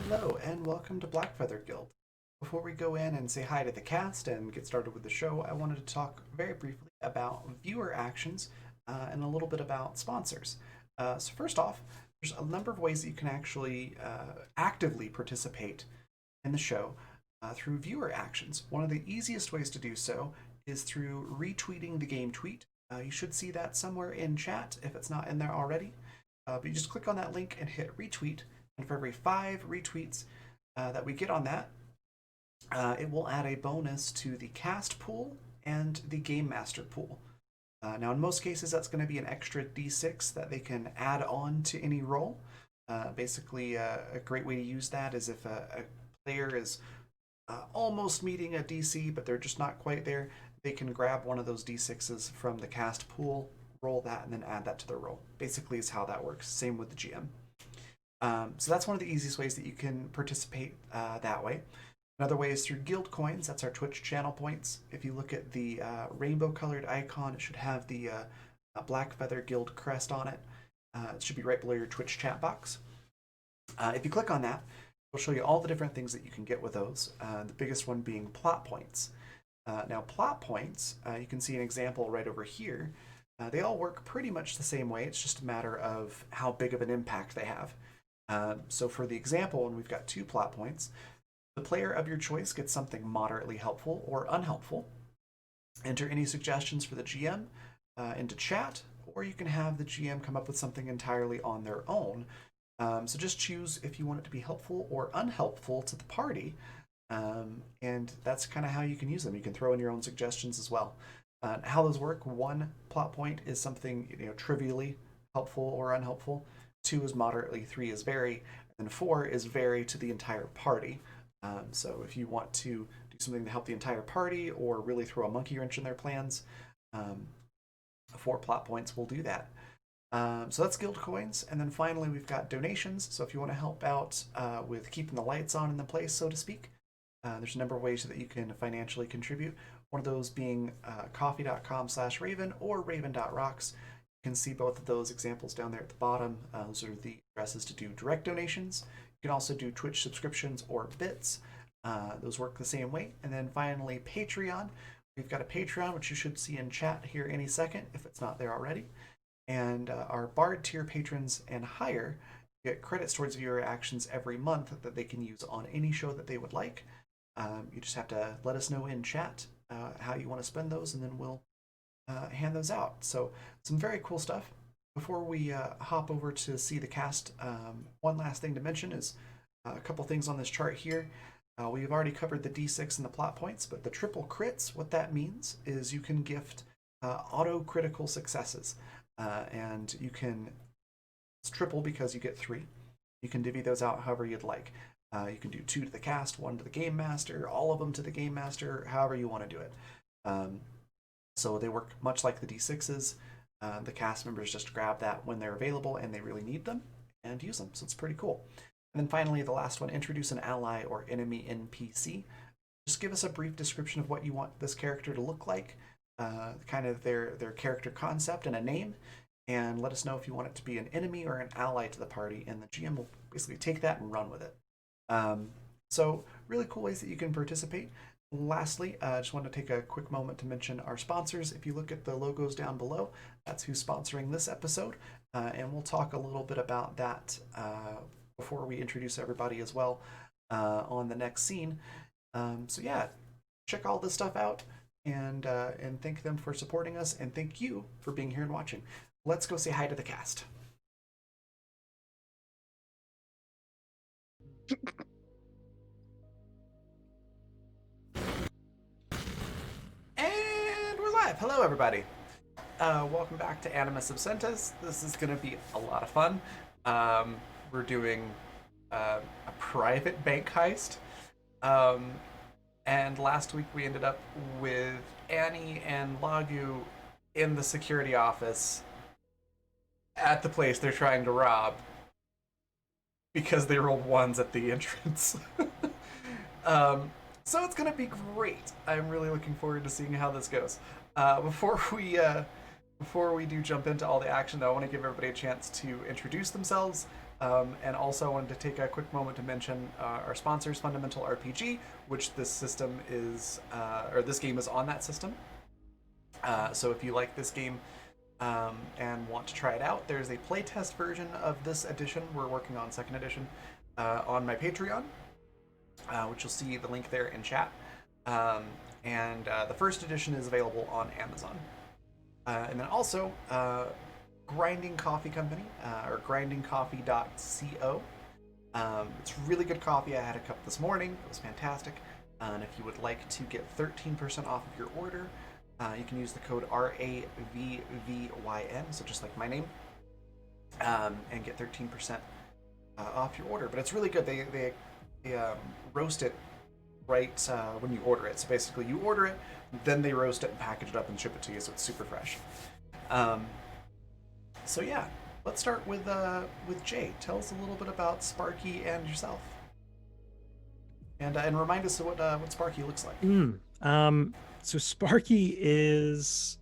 Hello, and welcome to Blackfeather Guild. Before we go in and say hi to the cast and get started with the show, I wanted to talk very briefly about viewer actions and a little bit about sponsors. So first off, there's a number of ways that you can actually actively participate in the show through viewer actions. One of the easiest ways to do so is through retweeting the game tweet. You should see that somewhere in chat if it's not in there already. But you just click on that link and hit retweet, and for every 5 retweets that we get on that, it will add a bonus to the cast pool and the game master pool. Now, in most cases, that's going to be an extra d6 that they can add on to any roll. Basically, a great way to use that is if a player is almost meeting a DC, but they're just not quite there, they can grab one of those d6s from the cast pool, roll that, and then add that to their roll. Basically, is how that works. Same with the GM. So that's one of the easiest ways that you can participate that way. Another way is through guild coins. That's our Twitch channel points. If you look at the rainbow colored icon, it should have the Blackfeather Guild crest on it. It should be right below your Twitch chat box. If you click on that, it'll show you all the different things that you can get with those. The biggest one being plot points. Now, plot points, you can see an example right over here. They all work pretty much the same way. It's just a matter of how big of an impact they have. So for the example, when we've got 2 plot points, the player of your choice gets something moderately helpful or unhelpful. Enter any suggestions for the GM into chat, or you can have the GM come up with something entirely on their own. So just choose if you want it to be helpful or unhelpful to the party, and that's kind of how you can use them. You can throw in your own suggestions as well. How those work: 1 plot point is something trivially helpful or unhelpful. 2 is moderately, 3 is very, and 4 is very to the entire party. So if you want to do something to help the entire party or really throw a monkey wrench in their plans, 4 plot points will do that. So that's guild coins. And then finally, we've got donations. So if you want to help out with keeping the lights on in the place, so to speak, there's a number of ways that you can financially contribute. One of those being coffee.com/Raven or Raven.rocks. You can see both of those examples down there at the bottom. Those are the addresses to do direct donations. You can also do Twitch subscriptions or bits. Those work the same way. And then finally, Patreon. We've got a Patreon, which you should see in chat here any second, if it's not there already. And our Bard tier patrons and higher get credits towards viewer actions every month that they can use on any show that they would like. You just have to let us know in chat how you want to spend those, and then we'll hand those out. So some very cool stuff. Before we hop over to see the cast, one last thing to mention is a couple things on this chart here. We've already covered the D6 and the plot points, but the triple crits, what that means is you can gift auto critical successes. And you can, it's triple because you get 3. You can divvy those out however you'd like. You can do 2 to the cast, 1 to the game master, all of them to the game master, however you want to do it. So they work much like the D6s. The cast members just grab that when they're available and they really need them and use them. So it's pretty cool. And then finally, the last one, introduce an ally or enemy NPC. Just give us a brief description of what you want this character to look like, kind of their character concept and a name, and let us know if you want it to be an enemy or an ally to the party, and the GM will basically take that and run with it. So really cool ways that you can participate. Lastly, I just want to take a quick moment to mention our sponsors. If you look at the logos down below, that's who's sponsoring this episode, and we'll talk a little bit about that before we introduce everybody as well on the next scene. So yeah, check all this stuff out, and thank them for supporting us, and thank you for being here and watching. Let's go say hi to the cast. And we're live. Hello, everybody. Welcome back to Animus Absentis. This is going to be a lot of fun. We're doing a private bank heist. And last week we ended up with Annie and Lagu in the security office at the place they're trying to rob because they rolled 1s at the entrance. So it's going to be great. I'm really looking forward to seeing how this goes. Before we do jump into all the action, though, I want to give everybody a chance to introduce themselves And also, I wanted to take a quick moment to mention our sponsors, Fundamental RPG, which this system is, or this game is on that system. So if you like this game and want to try it out, there's a playtest version of this edition. We're working on second edition on my Patreon, which you'll see the link there in chat. And the first edition is available on Amazon. And then also, Grinding Coffee Company, or grindingcoffee.co. It's really good coffee. I had a cup this morning. It was fantastic. And if you would like to get 13% off of your order, you can use the code RAVVYN, so just like my name, and get 13% off your order. But it's really good. They roast it right when you order it. So basically, you order it, then they roast it and package it up and ship it to you, so it's super fresh. So yeah, let's start with Jay. Tell us a little bit about Sparky and yourself, and remind us of what Sparky looks like. So Sparky is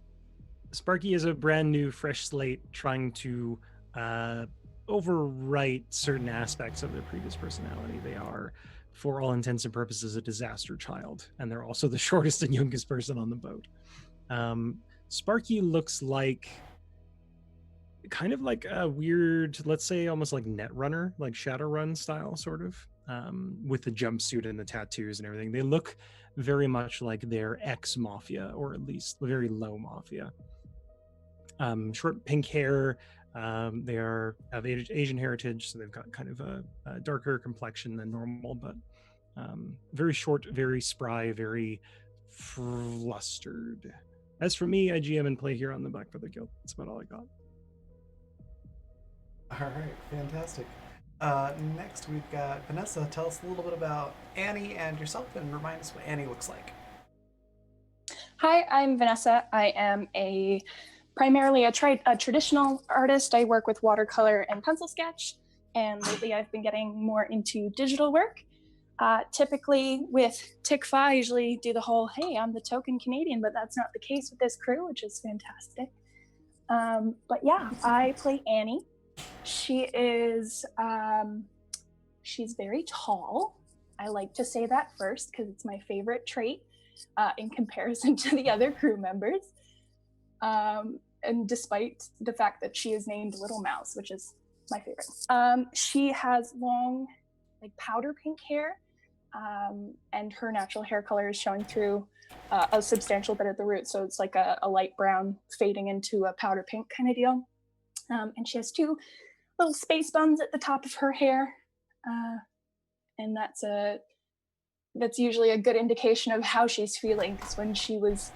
a brand new, fresh slate trying to overwrite certain aspects of their previous personality. They are, for all intents and purposes, a disaster child, and they're also the shortest and youngest person on the boat. Sparky looks like kind of like a weird, let's say almost like Netrunner, like Shadowrun style, sort of, with the jumpsuit and the tattoos and everything. They look very much like their ex-Mafia, or at least very low Mafia. Short pink hair. They are of Asian heritage, so they've got kind of a darker complexion than normal, but very short, very spry, very flustered. As for me, I GM and play here on the Blackfeather Guild. That's about all I got. All right, fantastic. Next, we've got Vanessa. Tell us a little bit about Annie and yourself, and remind us what Annie looks like. Hi, I'm Vanessa. I am primarily a traditional artist. I work with watercolor and pencil sketch, and lately I've been getting more into digital work. Typically with TICFA, I usually do the whole, hey, I'm the token Canadian, but that's not the case with this crew, which is fantastic. But yeah, I play Annie. She is, she's very tall. I like to say that first because it's my favorite trait in comparison to the other crew members. And despite the fact that she is named Little Mouse, which is my favorite. She has long, like powder pink hair, and her natural hair color is showing through a substantial bit at the root. So it's like a light brown fading into a powder pink kind of deal. And she has two little space buns at the top of her hair. And that's usually a good indication of how she's feeling, because when she was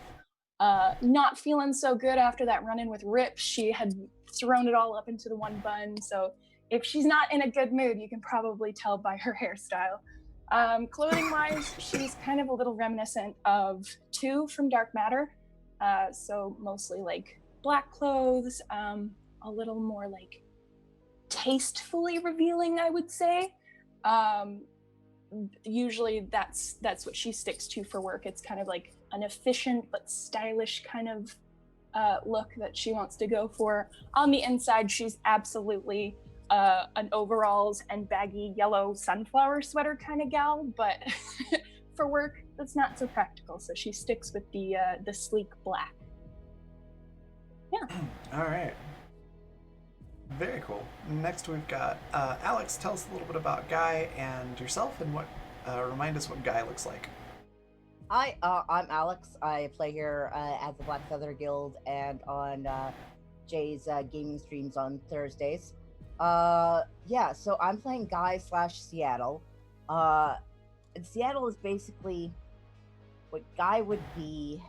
not feeling so good after that run-in with Rip, she had thrown it all up into the one bun. So if she's not in a good mood, you can probably tell by her hairstyle. Clothing-wise, she's kind of a little reminiscent of Two from Dark Matter. So mostly like black clothes, a little more like tastefully revealing, I would say. Usually that's what she sticks to for work. It's kind of like an efficient but stylish kind of look that she wants to go for. On the inside, she's absolutely an overalls and baggy yellow sunflower sweater kind of gal, but for work, that's not so practical. So she sticks with the sleek black. Yeah. All right. Very cool. Next, we've got Alex. Tell us a little bit about Guy and yourself, and remind us what Guy looks like. Hi, I'm Alex. I play here at the Blackfeather Guild and on Jay's gaming streams on Thursdays. Yeah, so I'm playing Guy / Seattle. And Seattle is basically what Guy would be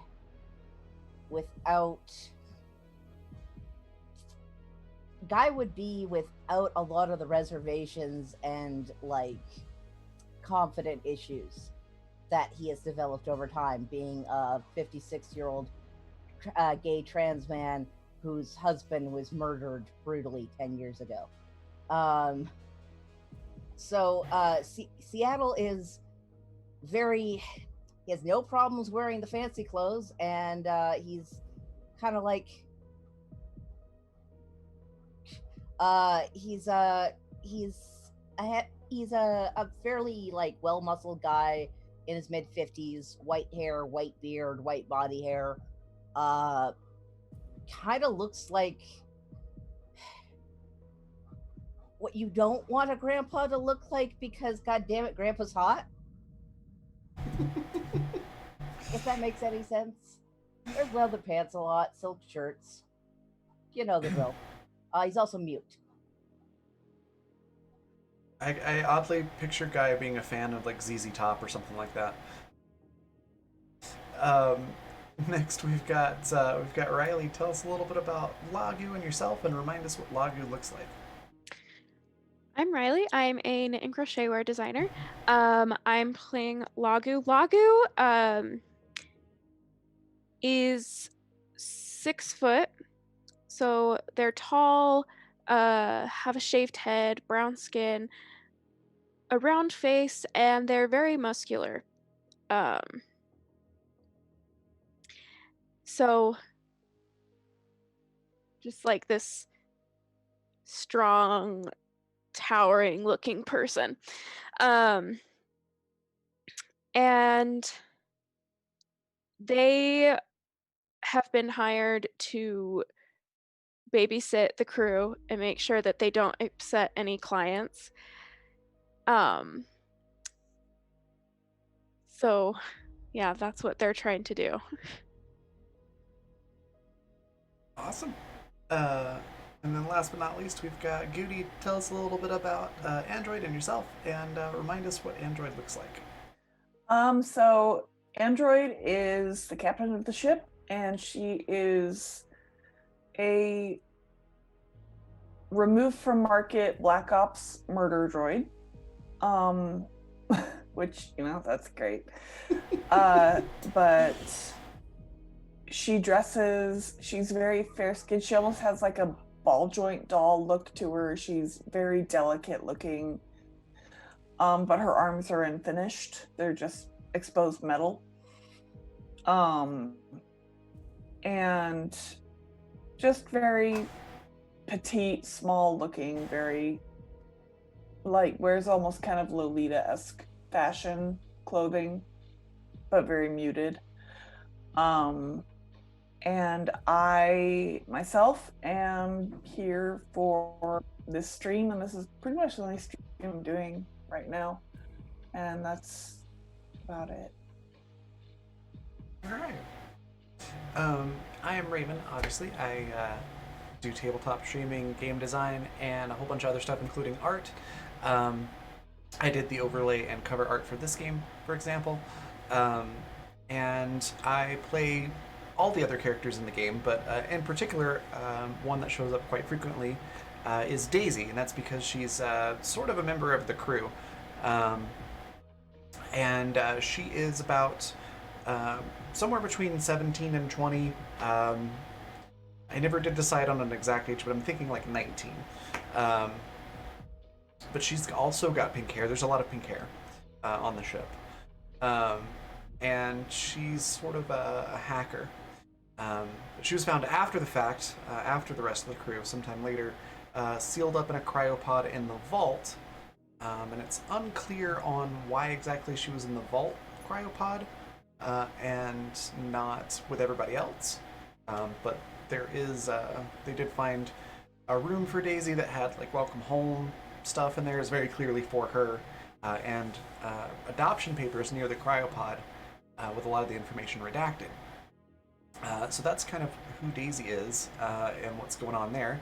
without a lot of the reservations and like confident issues that he has developed over time, being a 56-year-old gay trans man whose husband was murdered brutally 10 years ago. Seattle is he has no problems wearing the fancy clothes, and he's kind of like, he's he's a fairly like well muscled guy in his mid 50s, white hair, white beard, white body hair. Uh, kind of looks like what you don't want a grandpa to look like because god damn it, grandpa's hot. If that makes any sense. Wears leather pants a lot, silk shirts. You know the drill. He's also mute. I oddly picture Guy being a fan of like ZZ Top or something like that. Um, Next we've got Riley. Tell us a little bit about Lagu and yourself, and remind us what Lagu looks like. I'm Riley. I'm a knit and crochet wear designer. I'm playing Lagu. Lagu is 6 foot, so they're tall, have a shaved head, brown skin, a round face, and they're very muscular. Um, so just like this strong, towering looking person. And they have been hired to babysit the crew and make sure that they don't upset any clients. Um, so yeah, that's what they're trying to do. Awesome. And then last but not least, we've got Goody. Tell us a little bit about Android and yourself, and remind us what Android looks like. So Android is the captain of the ship, and she is a removed from market Black Ops murder droid. Which, that's great. But she's very fair skinned. She almost has like a ball joint doll look to her. She's very delicate looking. But her arms are unfinished. They're just exposed metal. And just very petite, small looking, very like wears almost kind of Lolita-esque fashion clothing, but very muted. And I myself am here for this stream, and this is pretty much the only stream I'm doing right now, and that's about it. All right. I am Raven. Obviously, I do tabletop streaming, game design, and a whole bunch of other stuff, including art. I did the overlay and cover art for this game, for example. And I play all the other characters in the game, but in particular, one that shows up quite frequently is Daisy, and that's because she's sort of a member of the crew. And she is about somewhere between 17 and 20. I never did decide on an exact age, but I'm thinking like 19. But she's also got pink hair. There's a lot of pink hair on the ship. And she's sort of a hacker. She was found after the fact, after the rest of the crew, sometime later, sealed up in a cryopod in the vault. And it's unclear on why exactly she was in the vault cryopod and not with everybody else. But there is, they did find a room for Daisy that had like welcome home stuff in there, is very clearly for her, and adoption papers near the cryopod with a lot of the information redacted. So that's kind of who Daisy is and what's going on there.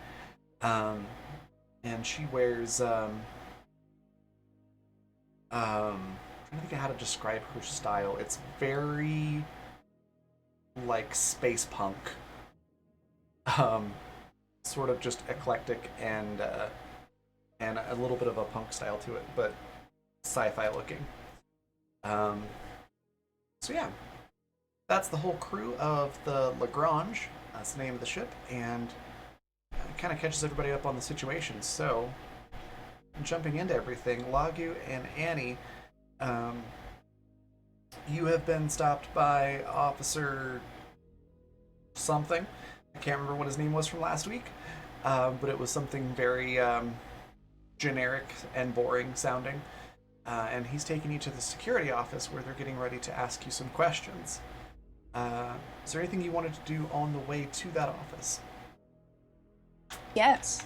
And she wears, I'm trying to think of how to describe her style. It's very like space punk, sort of just eclectic and a little bit of a punk style to it, but sci-fi looking. So yeah, that's the whole crew of the Lagrange. That's the name of the ship, and it kind of catches everybody up on the situation. So, jumping into everything, Lagu and Annie, you have been stopped by Officer something. I can't remember what his name was from last week, but it was something very generic and boring sounding. And he's taking you to the security office where they're getting ready to ask you some questions. Is there anything you wanted to do on the way to that office? Yes.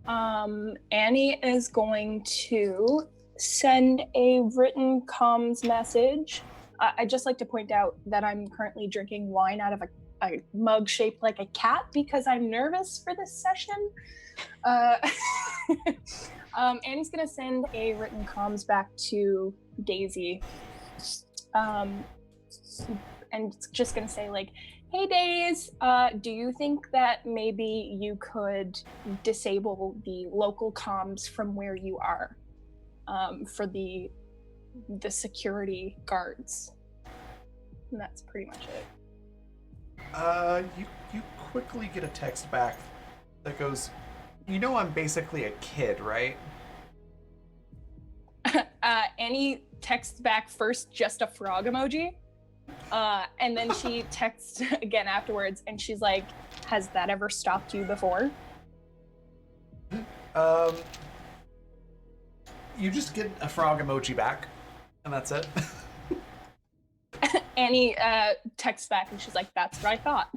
Annie is going to send a written comms message. I'd just like to point out that I'm currently drinking wine out of a mug shaped like a cat because I'm nervous for this session. Annie's going to send a written comms back to Daisy. And it's just going to say, like, hey, Days, do you think that maybe you could disable the local comms from where you are for the security guards? And that's pretty much it. You quickly get a text back that goes, you know I'm basically a kid, right? Annie texts back first just a frog emoji. And then she texts again afterwards, and she's like, has that ever stopped you before? You just get a frog emoji back, and that's it. Annie texts back, and she's like, that's what I thought.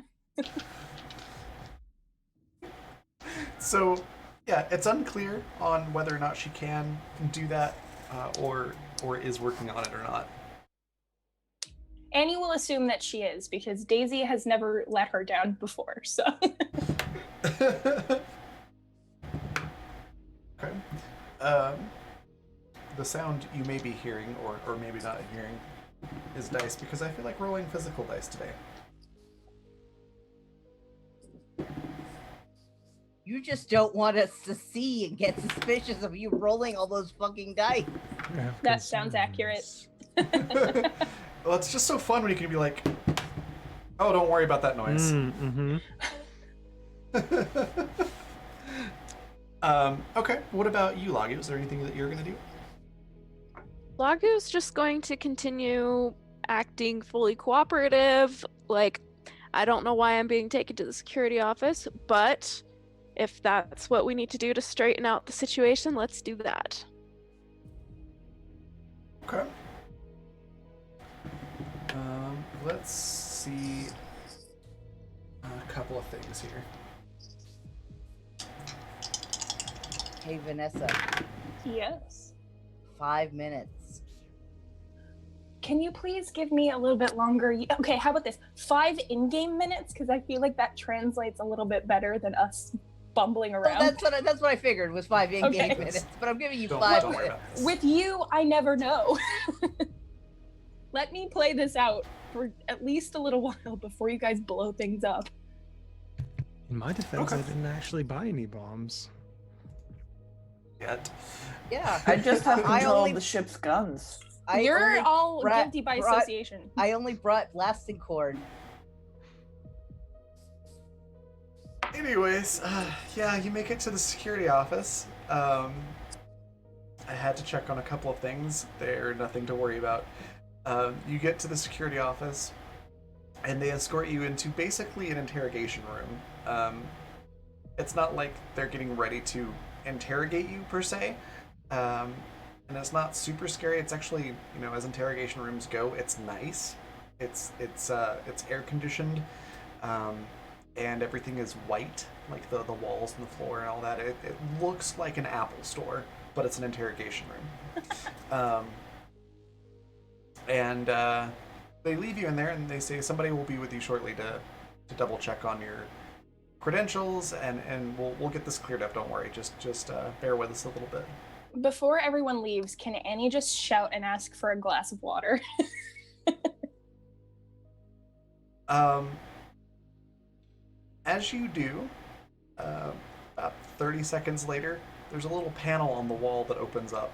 So, yeah, it's unclear on whether or not she can do that, or is working on it or not. Annie will assume that she is, because Daisy has never let her down before, so. Okay. The sound you may be hearing, or maybe not hearing, is dice, because I feel like rolling physical dice today. You just don't want us to see and get suspicious of you rolling all those fucking dice. That sounds accurate. Well, it's just so fun when you can be like, oh, don't worry about that noise. Okay, what about you, Lagu? Is there anything that you're going to do? Lagu's just going to continue acting fully cooperative. Like, I don't know why I'm being taken to the security office, but if that's what we need to do to straighten out the situation, let's do that. Okay. Let's see a couple of things here. Hey, Vanessa. Yes. 5 minutes. Can you please give me a little bit longer? Okay, how about this? 5 in-game minutes, because I feel like that translates a little bit better than us bumbling around. Oh, that's what I figured was 5 in-game Okay. minutes, but I'm giving you Don't 5 worry minutes. about this. With you, I never know. Let me play this out for at least a little while before you guys blow things up. In my defense, I didn't actually buy any bombs. Yet. Yeah. I just have I control only- of the ship's guns. You're all brought- guilty by brought- association. I only brought blasting cord. Anyways, yeah, you make it to the security office. I had to check on a couple of things. They're nothing to worry about. You get to the security office, and they escort you into basically an interrogation room. It's not like they're getting ready to interrogate you per se, and it's not super scary. It's actually, as interrogation rooms go, it's nice. It's air conditioned, and everything is white, like the walls and the floor and all that. It looks like an Apple store, but it's an interrogation room. And they leave you in there, and they say somebody will be with you shortly to double check on your credentials, and we'll get this cleared up. Don't worry, just bear with us a little bit. Before everyone leaves, can Annie just shout and ask for a glass of water? As you do, about 30 seconds later, there's a little panel on the wall that opens up,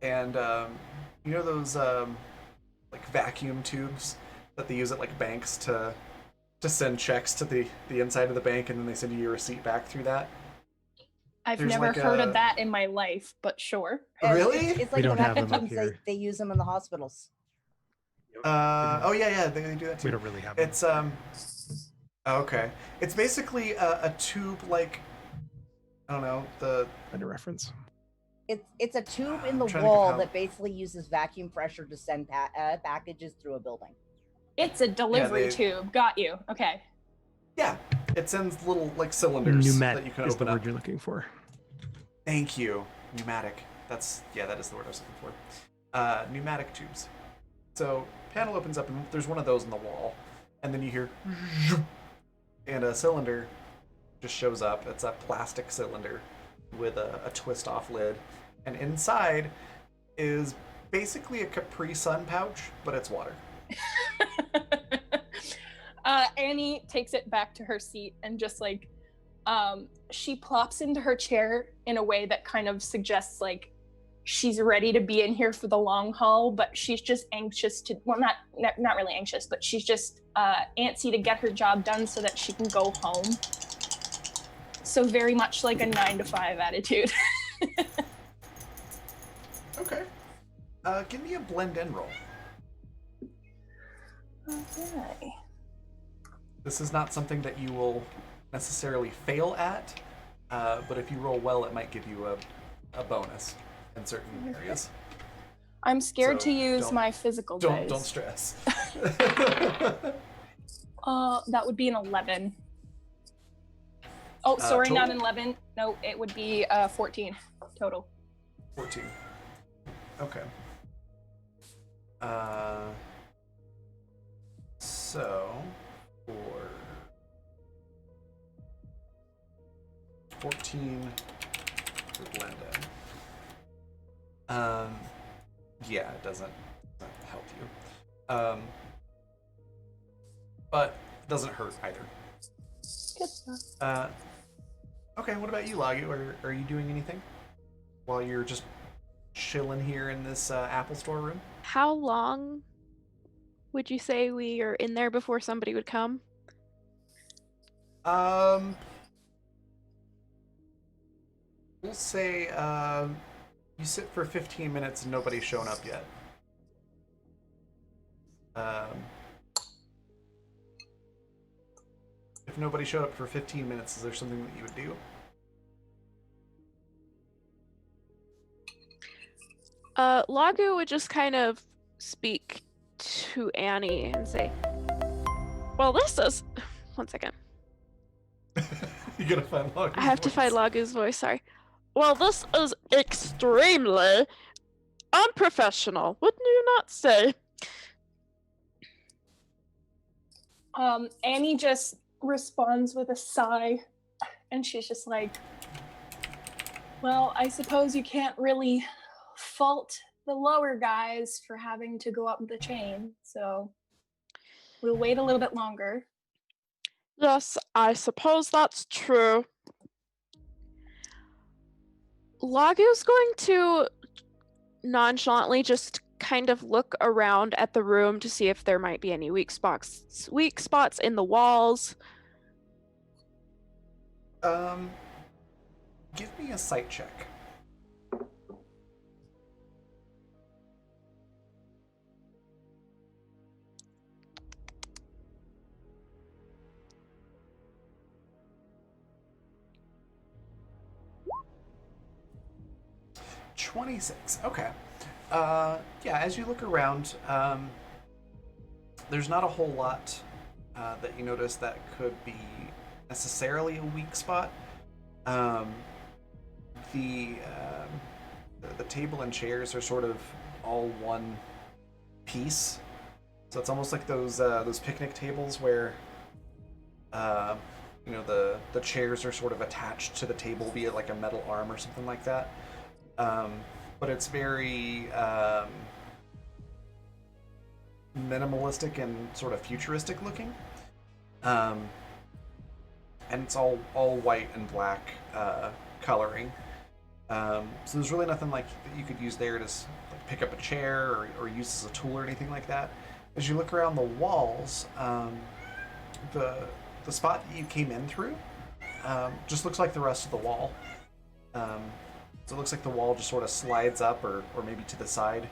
and those like vacuum tubes that they use at like banks to send checks to the inside of the bank, and then they send you your receipt back through that. I've There's never like heard a- of that in my life, but sure. Really? It's like We the don't have them vacuum up tubes here. they use them in the hospitals. Oh yeah, they do that too. We don't really have them. It's okay. It's basically a tube like I don't know, the Find a reference. It's a tube in I'm the trying to think of wall how- that basically uses vacuum pressure to send packages through a building. It's a delivery they- tube. Got you. Okay. Yeah, it sends little like cylinders Pneumatic that you can is open the up. word you're looking for. Thank you. Pneumatic. That is the word I was looking for. Pneumatic tubes. So panel opens up and there's one of those in the wall, and then you hear, and a cylinder just shows up. It's a plastic cylinder with a twist-off lid, and inside is basically a Capri Sun pouch, but it's water. Annie takes it back to her seat and just like she plops into her chair in a way that kind of suggests like she's ready to be in here for the long haul, but she's just anxious to, well, not really anxious, but she's just antsy to get her job done so that she can go home. So very much like a 9-to-5 attitude. Okay. Give me a blend in roll. Okay. This is not something that you will necessarily fail at, but if you roll well, it might give you a bonus in certain areas. I'm scared So to use don't- my physical Don't dice. stress. That would be an 11. Oh, sorry, not total? an 11. No, it would be 14 total. 14. Okay. So for 14 for blend in. Yeah, it doesn't help you. But it doesn't hurt either. Good stuff. Okay, what about you, Lagu? Are you doing anything while you're just chilling here in this Apple Store room? How long would you say we are in there before somebody would come? We'll say you sit for 15 minutes and nobody's shown up yet. If nobody showed up for 15 minutes, is there something that you would do? Lagu would just kind of speak to Annie and say, well, this is... One second. You gotta find Lagu's I have to voice. find Lagu's voice, sorry. Well, this is extremely unprofessional, wouldn't you not say? Annie just responds with a sigh, and she's just like, well, I suppose you can't really fault the lower guys for having to go up the chain, so we'll wait a little bit longer. Yes, I suppose that's true. Lagu's going to nonchalantly just kind of look around at the room to see if there might be any weak spots in the walls. Give me a sight check. $26. Okay. Yeah, as you look around, there's not a whole lot that you notice that could be necessarily a weak spot. The table and chairs are sort of all one piece, so it's almost like those picnic tables where the chairs are sort of attached to the table via like a metal arm or something like that. But it's very minimalistic and sort of futuristic looking. And it's all white and black coloring. So there's really nothing like that you could use there to like, pick up a chair or use as a tool or anything like that. As you look around the walls, the spot that you came in through just looks like the rest of the wall. So it looks like the wall just sort of slides up or maybe to the side,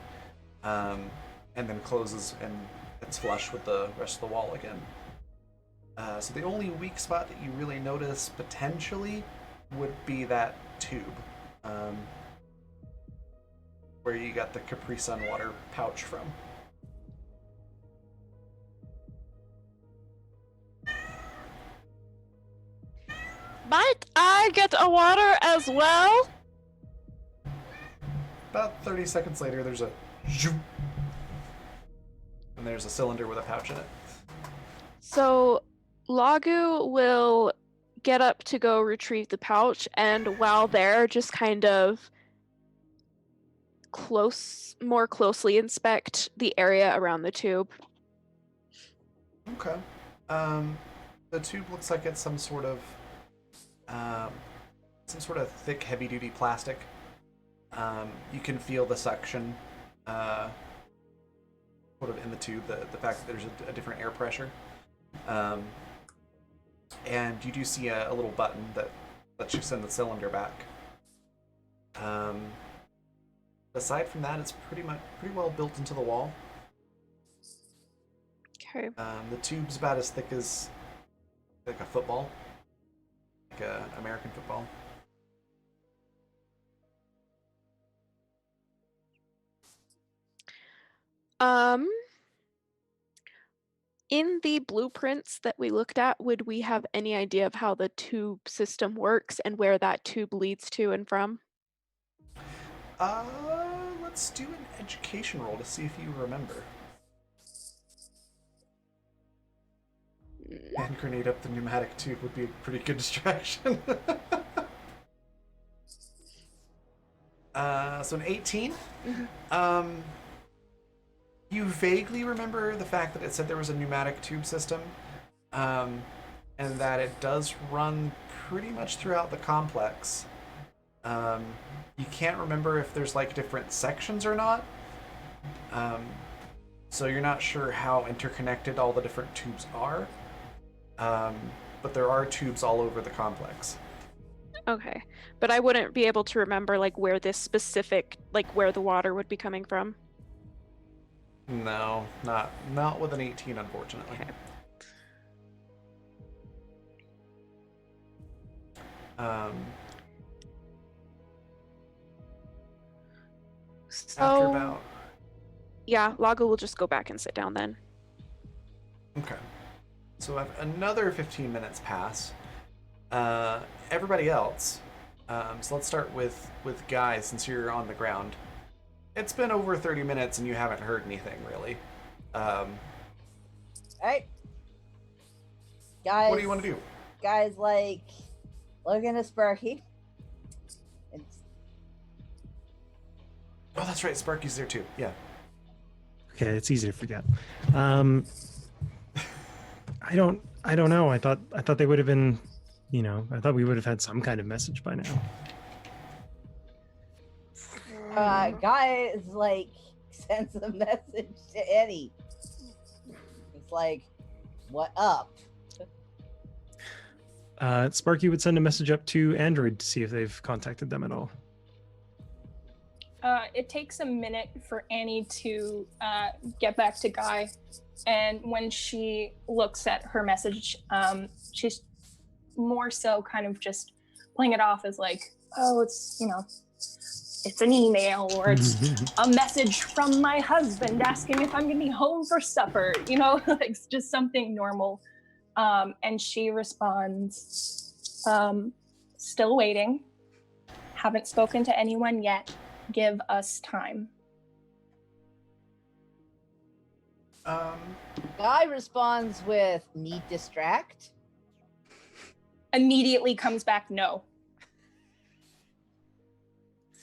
and then closes and it's flush with the rest of the wall again. So the only weak spot that you really notice potentially would be that tube, um, where you got the Capri Sun water pouch from. Might I get a water as well? About 30 seconds later, there's a zoom, and there's a cylinder with a pouch in it. So Lagu will get up to go retrieve the pouch, and while there, just kind of more closely inspect the area around the tube. Okay. The tube looks like it's some sort of thick, heavy-duty plastic. You can feel the suction, sort of in the tube. The fact that there's a different air pressure, and you do see a little button that lets you send the cylinder back. Aside from that, it's pretty well built into the wall. Okay. The tube's about as thick as like a football, like a American football. In the blueprints that we looked at, would we have any idea of how the tube system works and where that tube leads to and from? Let's do an education roll to see if you remember. Hand grenade up the pneumatic tube would be a pretty good distraction. So an 18. Mm-hmm. You vaguely remember the fact that it said there was a pneumatic tube system, and that it does run pretty much throughout the complex. You can't remember if there's like different sections or not. So you're not sure how interconnected all the different tubes are. But there are tubes all over the complex. Okay, but I wouldn't be able to remember like where this specific, like where the water would be coming from. No, not with an 18, unfortunately. Okay. After about... Yeah, Lago will just go back and sit down then. Okay. So another 15 minutes pass. Everybody else, so let's start with Guy, since you're on the ground. It's been over 30 minutes and you haven't heard anything, really. Alright. Guys. What do you want to do? Guys, like, looking at Sparky. Oh, that's right. Sparky's there too. Yeah. Okay, it's easy to forget. I don't know. I thought they would have been, I thought we would have had some kind of message by now. Guy is like sends a message to Eddie. It's like, what up? Sparky would send a message up to Android to see if they've contacted them at all. It takes a minute for Annie to get back to Guy, and when she looks at her message, she's more so kind of just playing it off as like, oh, it's it's an email, or it's a message from my husband asking if I'm gonna be home for supper, like just something normal. And she responds, still waiting, haven't spoken to anyone yet, give us time. Guy responds with, need distract? Immediately comes back, no.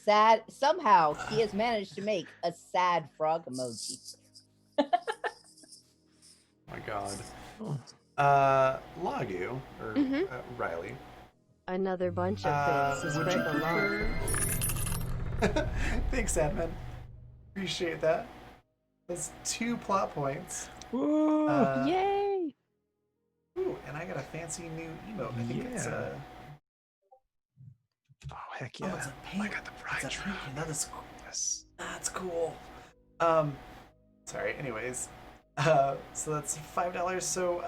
Sad. Somehow he has managed to make a sad frog emoji. My God. Lagu, or Riley. Another bunch of things to spread the love. Thanks, Admin. Appreciate that. That's 2 plot points. Whoa! Yay! Ooh, and I got a fancy new emote. I think it's Oh, heck yeah. Oh, it's a paint. I got the pride It's a drop. paint. That is cool. Yes. That's cool. Sorry, anyways. So that's $5. So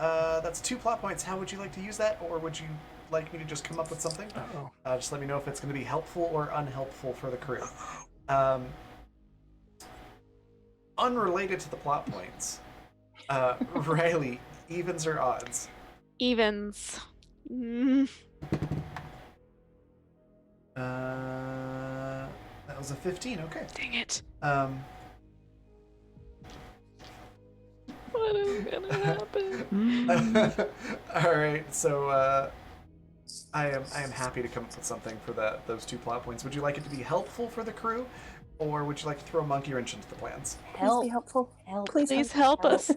that's 2 plot points. How would you like to use that? Or would you like me to just come up with something. Uh-oh. Just let me know if it's going to be helpful or unhelpful for the crew. Unrelated to the plot points, Riley, evens or odds? Evens. Mm. That was a 15. Okay. Dang it. What is gonna happen? All right. So I am happy to come up with something for those 2 plot points. Would you like it to be helpful for the crew, or would you like to throw a monkey wrench into the plans? Please be helpful. Help. Please help us.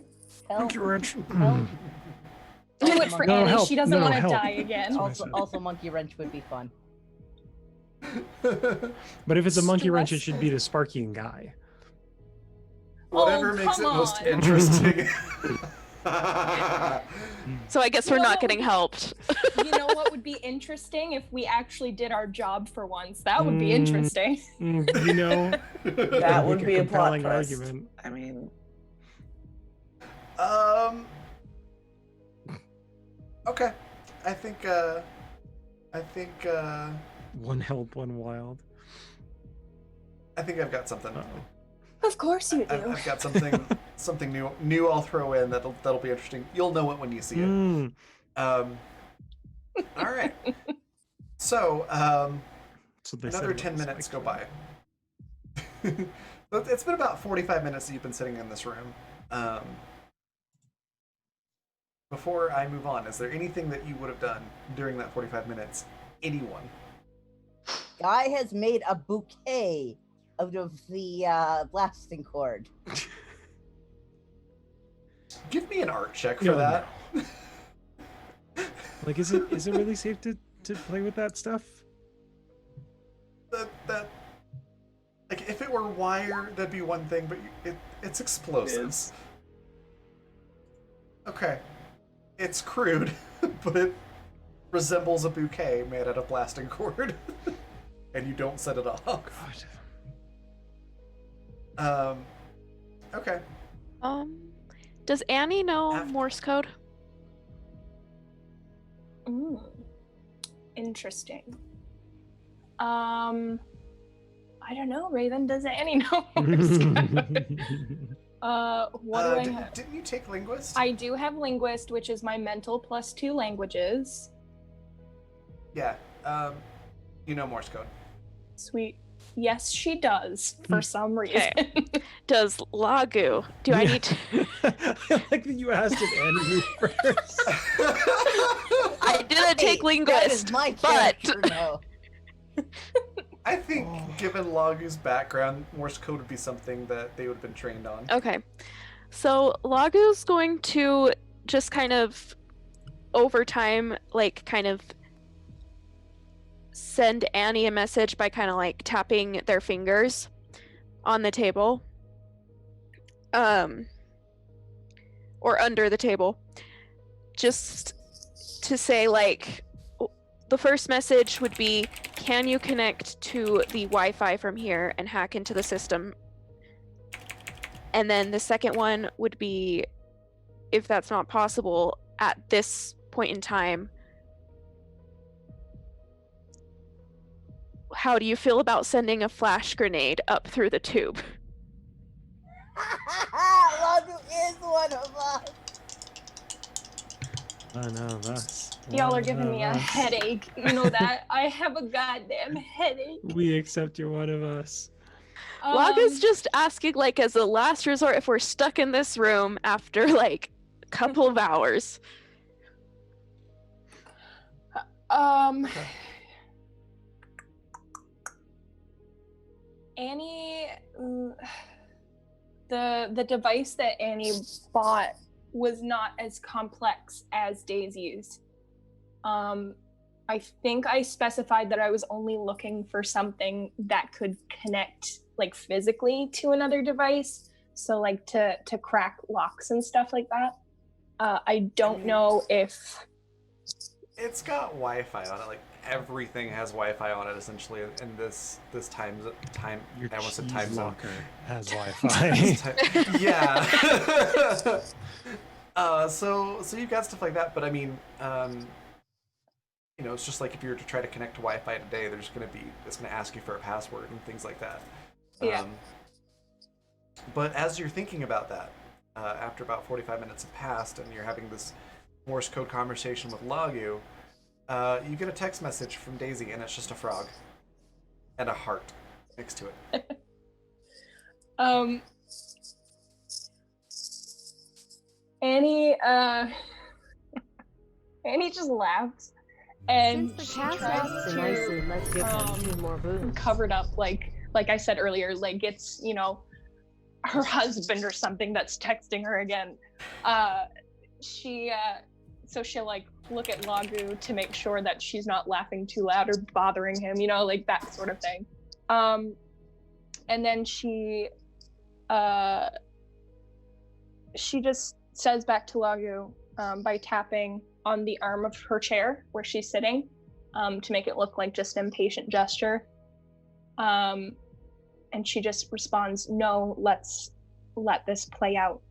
Help. Monkey wrench. Help. Do it for No, Annie. help. She doesn't No, want to help. die again. Also, monkey wrench would be fun. But if it's a monkey wrench, it Stress. should be the Sparking guy. Whatever Oh, makes it come most on. interesting. So I guess we're You know not what getting would be- helped. You know what would be interesting if we actually did our job for once? That would be interesting. You know, That would make be a plot compelling twist. argument. I mean, Okay. I think One help, one wild. I think I've got something. Uh-oh. Of course you do. I've got something new I'll throw in that'll be interesting. You'll know it when you see it. All right. So, So they another said 10 it was minutes like go by. It's been about 45 minutes that you've been sitting in this room. Before I move on, is there anything that you would have done during that 45 minutes? Anyone? Guy has made a bouquet out of the blasting cord. Give me an art check for No, that. Like, is it really safe to play with that stuff? That like if it were wire, that'd be one thing, but it's explosives. Okay, it's crude, but it resembles a bouquet made out of blasting cord, and you don't set it off. God. Okay. Does Annie know After- Morse code? Interesting. I don't know, Raven. Does Annie know Morse code? What do I have? Didn't you take linguist? I do have linguist, which is my mental +2 languages. Yeah. You know Morse code. Sweet. Yes, she does, for some reason. Does Lagu? Do I need to? I like that you asked if Annie knew first. I didn't take That linguist, is my but character, no. I think, given Lagu's background, Morse code would be something that they would have been trained on. okay. So Lagu's going to just kind of over time, like kind of send Annie a message by kind of like tapping their fingers on the table. Or under the table. Just to say like the first message would be, can you connect to the Wi-Fi from here and hack into the system? And then the second one would be, if that's not possible at this point in time, how do you feel about sending a flash grenade up through the tube? Lagu is one of us. One of us. Y'all are One giving me a of us. headache. You know that? I have a goddamn headache. We accept you're one of us. Laga's just asking, like, as a last resort, if we're stuck in this room after, like, a couple of hours. Annie, the device that Annie bought was not as complex as Daisy's. I think I specified that I was only looking for something that could connect like physically to another device, so like to crack locks and stuff like that. I don't know if It's got Wi-Fi on it. Like everything has Wi-Fi on it essentially in this time. Your I almost said cheese time zone. locker has Wi-Fi. Yeah. So you've got stuff like that, but I mean, it's just like if you were to try to connect to Wi-Fi today, it's gonna ask you for a password and things like that. Yeah. But as you're thinking about that, after about 45 minutes have passed and you're having this Morse code conversation with Lagu, you get a text message from Daisy, and it's just a frog and a heart next to it. Annie Annie just laughs, and Since the she cast tries asks so nicely, to let's give them 2 more booze. cover it up, like I said earlier, like it's her husband or something that's texting her again. So she'll like look at Lagu to make sure that she's not laughing too loud or bothering him, like that sort of thing. And then she just says back to Lagu by tapping on the arm of her chair where she's sitting, to make it look like just an impatient gesture. And she just responds, "No, let's let this play out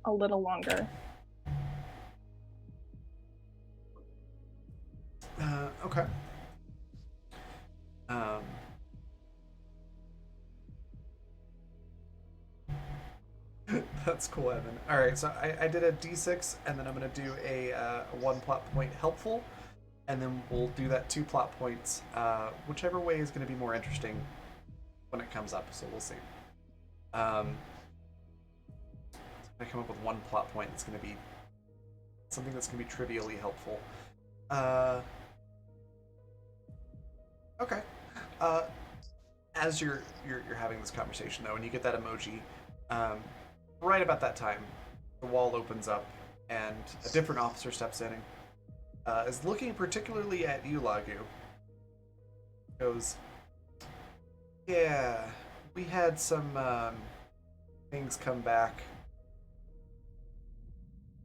a little longer." Okay. That's cool, Evan. All right, so I did a D6, and then I'm going to do a 1 plot point helpful, and then we'll do that 2 plot points, whichever way is going to be more interesting when it comes up, so we'll see. I come up with 1 plot point that's going to be something that's going to be trivially helpful. Okay. As you're having this conversation, though, and you get that emoji, right about that time, the wall opens up, and a different officer steps in and is looking particularly at you, Lagu. Goes, "Yeah, we had some things come back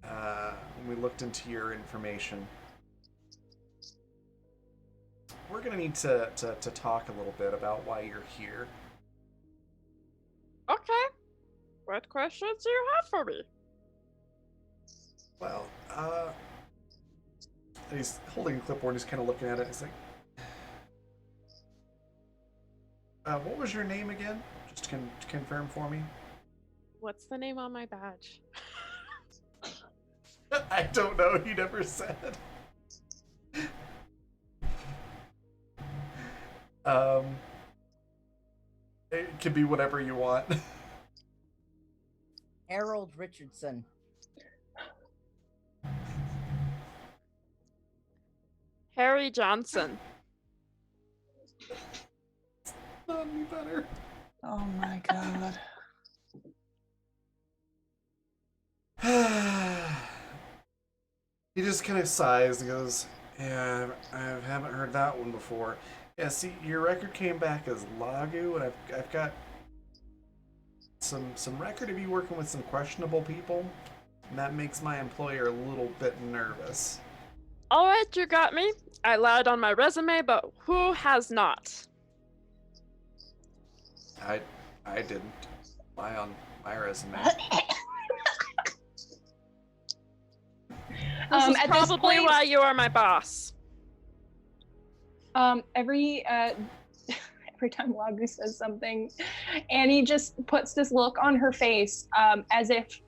when we looked into your information. We're gonna need to talk a little bit about why you're here." Okay. What questions do you have for me? Well, and he's holding a clipboard, he's kind of looking at it, he's like, what was your name again? Just to confirm for me. What's the name on my badge? I don't know, he never said. It can be whatever you want. Harold Richardson. Harry Johnson. Not any better. Oh my god. He just kind of sighs and goes, "Yeah, I haven't heard that one before. Yeah, see, your record came back as Lagu, and I've got some record of you working with some questionable people, and that makes my employer a little bit nervous." All right, you got me. I lied on my resume, but who has not? I didn't lie on my resume. This is At this probably point, why you are my boss. every time Lagu says something, Annie just puts this look on her face, as if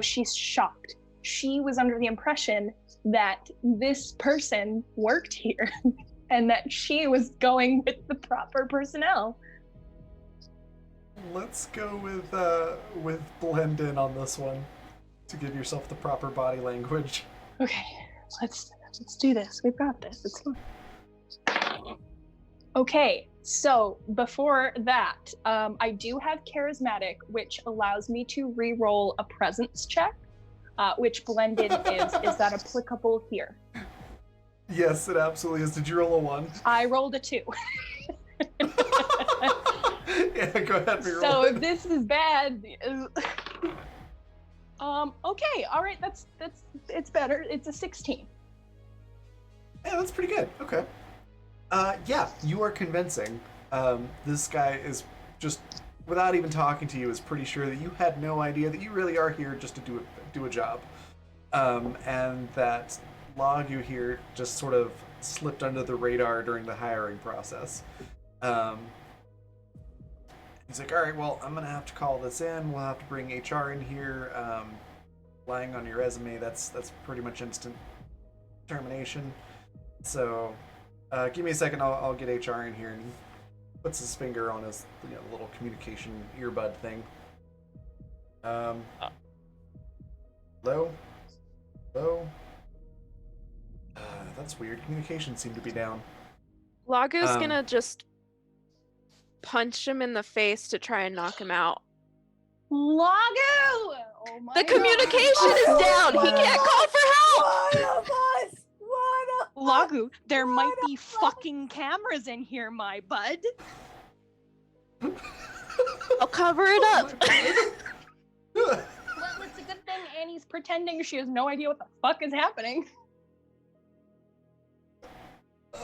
she's shocked. She was under the impression that this person worked here and that she was going with the proper personnel. Let's go with blend in on this one to give yourself the proper body language. Okay, let's do this. We've got this. It's fine. Okay, so before that, I do have charismatic, which allows me to re-roll a presence check, which blended is. Is that applicable here? Yes, it absolutely is. Did you roll a 1? I rolled a 2. Yeah, go ahead and re-roll So it. if this is bad, okay, all right, it's better. It's a 16. Yeah, that's pretty good. Okay. Yeah, you are convincing. This guy is just, without even talking to you, is pretty sure that you had no idea that you really are here just to do a job. And that Lagu here just sort of slipped under the radar during the hiring process. Um, he's like, all right, well, I'm gonna have to call this in. We'll have to bring HR in here. Lying on your resume, that's pretty much instant termination. So, give me a second. I'll get HR in here, and he puts his finger on his little communication earbud thing. Hello? Hello? That's weird. Communication seemed to be down. Lagu's gonna just punch him in the face to try and knock him out. Lagu! Oh my The God. communication is down. He can't call for help. One of us! Lagu, there might be fucking cameras in here, my bud. I'll cover it up. Well, it's a good thing Annie's pretending she has no idea what the fuck is happening.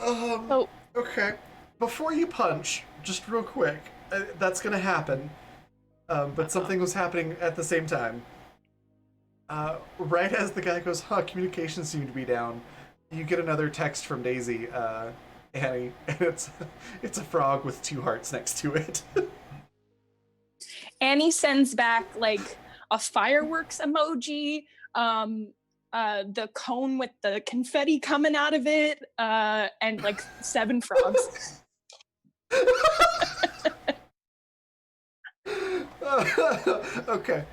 Oh. Okay. Before you punch, just real quick, that's gonna happen. But something was happening at the same time. Right as the guy goes, communications seem to be down, you get another text from Daisy, Annie, and it's a frog with 2 hearts next to it. Annie sends back like a fireworks emoji, the cone with the confetti coming out of it, and like 7 frogs. Okay.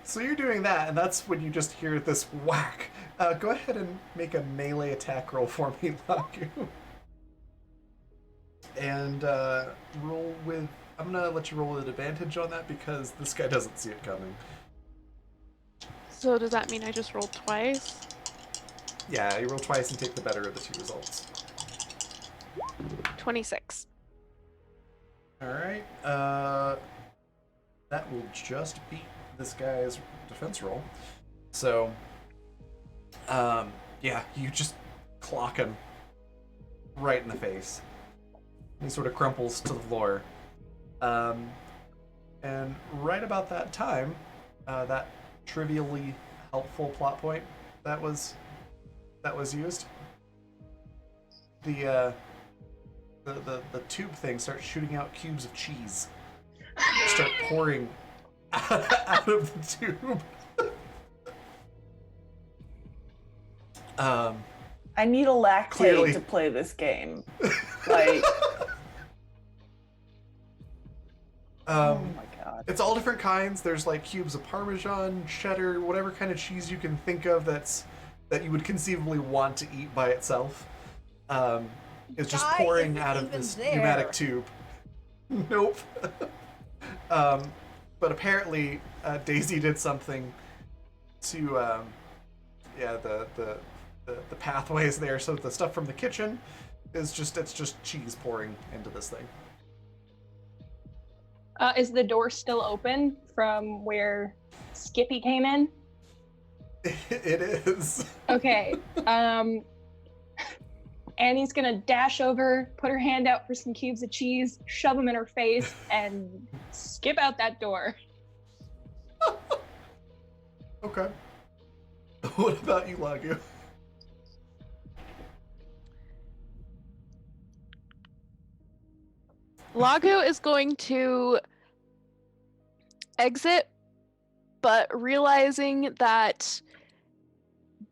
So you're doing that, and that's when you just hear this whack. Go ahead and make a melee attack roll for me, Lagu. And roll with... I'm gonna let you roll with advantage on that because this guy doesn't see it coming. So does that mean I just rolled twice? Yeah, you roll twice and take the better of the 2 results. 26. Alright, that will just beat this guy's defense roll. So, yeah, you just clock him right in the face. He sort of crumples to the floor. And right about that time, that trivially helpful plot point that was used, the tube thing starts shooting out cubes of cheese. Start pouring out of the tube. I need a lactate Clearly. to play this game. Like, oh my god. It's all different kinds. There's like cubes of Parmesan, cheddar, whatever kind of cheese you can think of that you would conceivably want to eat by itself. It's just Guy pouring isn't out of even this there. pneumatic tube. Nope. But apparently Daisy did something to the pathways there, so the stuff from the kitchen is just cheese pouring into this thing. Is the door still open from where Skippy came in? It is. Okay. Annie's gonna dash over, put her hand out for some cubes of cheese, shove them in her face, and skip out that door. Okay. What about you, Lagu? Lagu is going to exit, but realizing that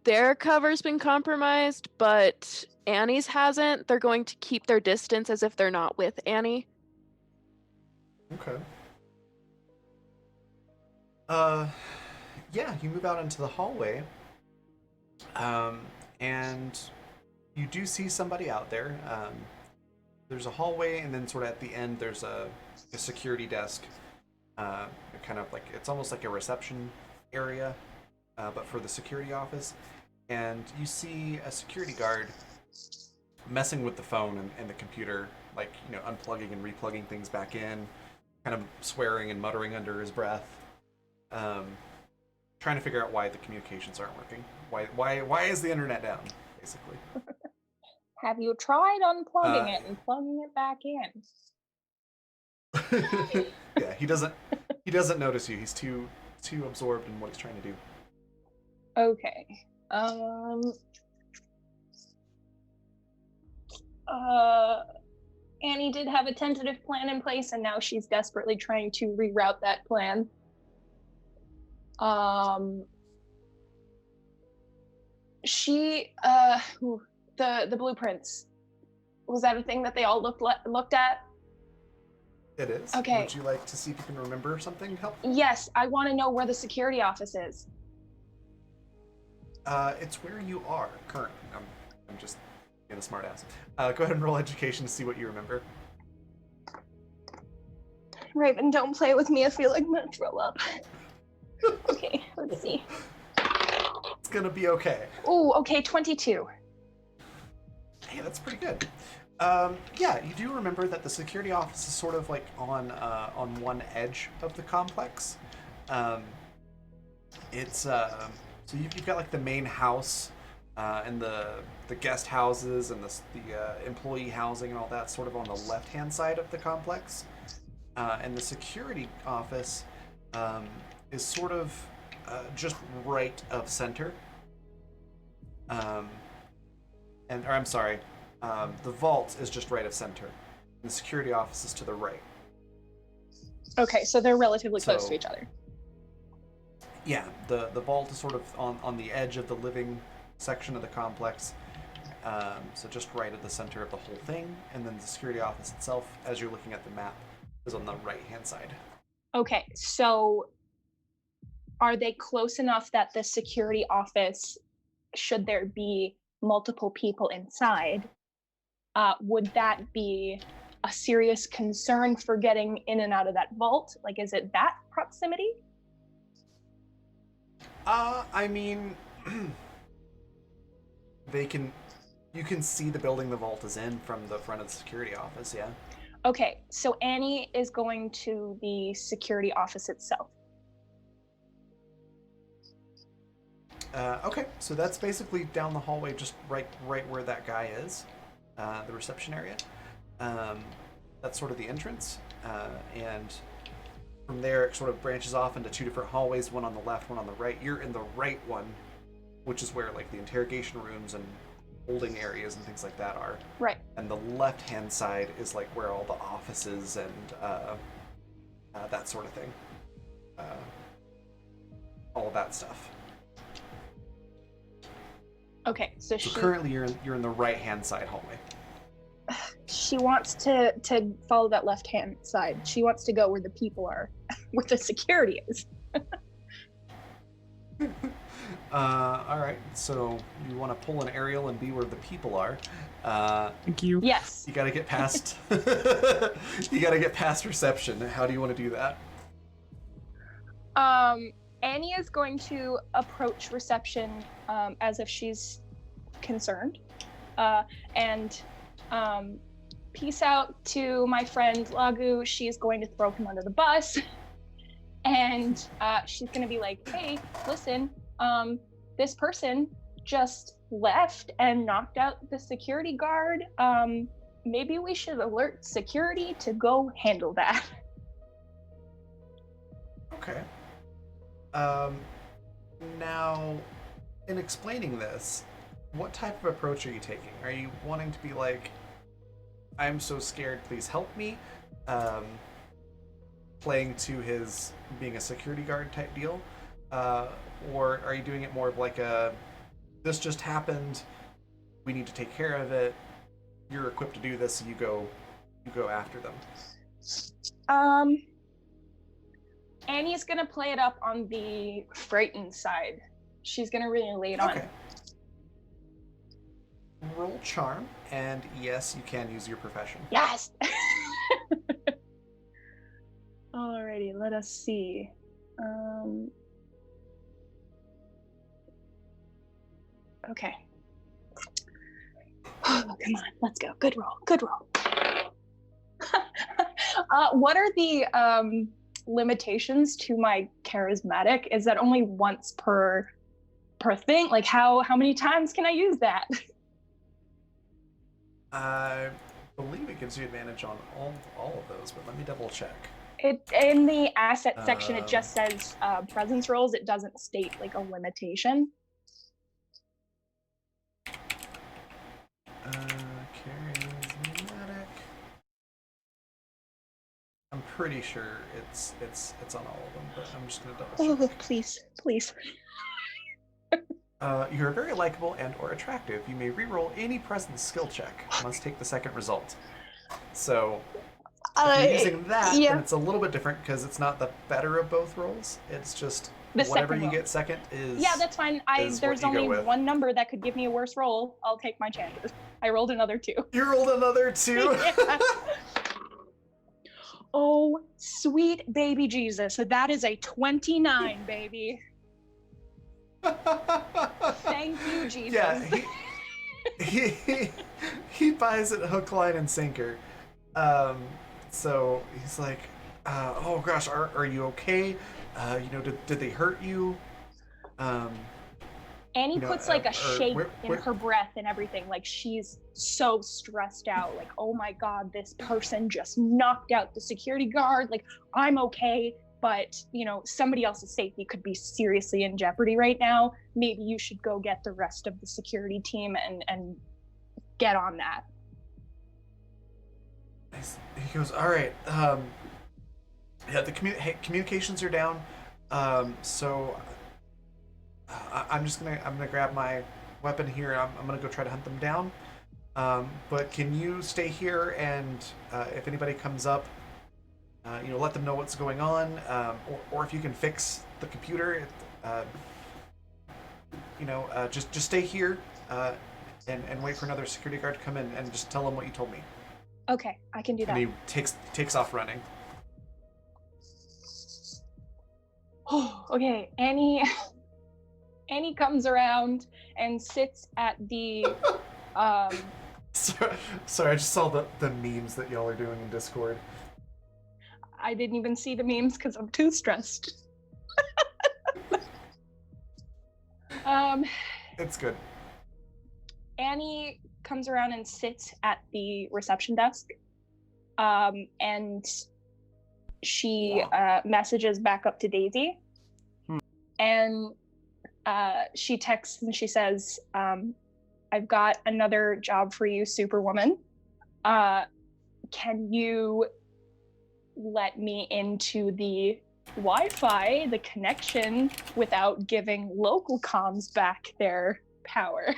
their cover's been compromised, but Annie's hasn't, they're going to keep their distance as if they're not with Annie. Okay. Yeah, you move out into the hallway, and you do see somebody out there. There's a hallway, and then sort of at the end, there's a security desk. Kind of like, it's almost like a reception area, but for the security office. And you see a security guard messing with the phone and the computer, like, unplugging and replugging things back in, kind of swearing and muttering under his breath, trying to figure out why the communications aren't working. Why is the internet down, basically? Have you tried unplugging it and plugging it back in? Yeah, he doesn't notice you. He's too absorbed in what he's trying to do. Okay. Annie did have a tentative plan in place, and now she's desperately trying to reroute that plan. The blueprints, was that a thing that they all looked at? It is. Okay. Would you like to see if you can remember something helpful? Yes, I want to know where the security office is. It's where you are currently. I'm just being a smart ass. Go ahead and roll education to see what you remember. Raven, don't play with me. I feel like I'm gonna throw up. Okay, let's see. It's gonna be okay. Oh, okay, 22. Hey, that's pretty good. Yeah, you do remember that the security office is sort of like on one edge of the complex. It's so you've got like the main house and the guest houses and the employee housing and all that sort of on the left hand side of the complex. And the security office is sort of just right of center. The vault is just right of center. And the security office is to the right. Okay, so they're relatively close to each other. Yeah, the vault is sort of on the edge of the living section of the complex. So just right at the center of the whole thing. And then the security office itself, as you're looking at the map, is on the right-hand side. Okay, so are they close enough that the security office, should there be multiple people inside, would that be a serious concern for getting in and out of that vault? Like, is it that proximity? I mean, you can see the building the vault is in from the front of the security office, yeah. Okay, so Annie is going to the security office itself. Okay, so that's basically down the hallway, just right where that guy is, the reception area. That's sort of the entrance, and from there it sort of branches off into two different hallways, one on the left, one on the right. You're in the right one, which is where like the interrogation rooms and holding areas and things like that are. Right. And the left-hand side is like where all the offices and that sort of thing. All of that stuff. Okay, so currently you're in the right-hand side hallway. She wants to follow that left-hand side. She wants to go where the people are, where the security is. All right, so you want to pull an aerial and be where the people are. Thank you. Yes. You got to get past. You got to get past reception. How do you want to do that? Annie is going to approach reception as if she's concerned, and peace out to my friend Lagu. She's going to throw him under the bus, and she's going to be like, "Hey, listen, this person just left and knocked out the security guard. Maybe we should alert security to go handle that." Okay. Now, in explaining this, what type of approach are you taking? Are you wanting to be like, "I'm so scared, please help me," playing to his being a security guard type deal? Or are you doing it more of like a, "This just happened, we need to take care of it, you're equipped to do this, so you go after them"? Annie's gonna play it up on the frightened side. She's gonna really lay it on. Okay. Roll charm, and yes, you can use your profession. Yes! Alrighty, let us see. Okay. Oh, come on, let's go. Good roll, good roll. What are the limitations to my charismatic? Is that only once per thing? Like how many times can I use that? I believe it gives you advantage on all of those, but let me double check. It in the asset section it just says presence rolls. It doesn't state like a limitation. Carrying pretty sure it's on all of them, but I'm just gonna double check. Oh, please. You're very likable and or attractive. You may reroll any presence skill check. Must take the second result. So if you're using that, then it's a little bit different because it's not the better of both rolls. It's just The whatever second you roll. get second is. Yeah, that's fine. is There's what you go only with. one number that could give me a worse roll. I'll take my chances. I rolled another 2. You rolled another 2. Yeah. Oh, sweet baby Jesus. That is a 29, baby. Thank you, Jesus. Yeah, he buys it hook, line, and sinker. So he's like, oh gosh, are you okay? Did they hurt you? Annie puts like a shake in where- her breath and everything. Like she's so stressed out. Like, oh my God, this person just knocked out the security guard. Like, I'm okay, but somebody else's safety could be seriously in jeopardy right now. Maybe you should go get the rest of the security team and get on that. He goes, all right. Yeah, the communications are down. So I'm gonna grab my weapon here. I'm gonna go try to hunt them down. But can you stay here and if anybody comes up, let them know what's going on, or if you can fix the computer, just stay here and wait for another security guard to come in and just tell them what you told me. Okay, I can do that. And he takes off running. Oh, okay. Annie comes around and sits at the Sorry, I just saw the memes that y'all are doing in Discord. I didn't even see the memes because I'm too stressed. It's good. Annie comes around and sits at the reception desk, and she messages back up to Daisy, and she texts and she says, I've got another job for you, Superwoman. Can you let me into the Wi-Fi, the connection, without giving local comms back their power?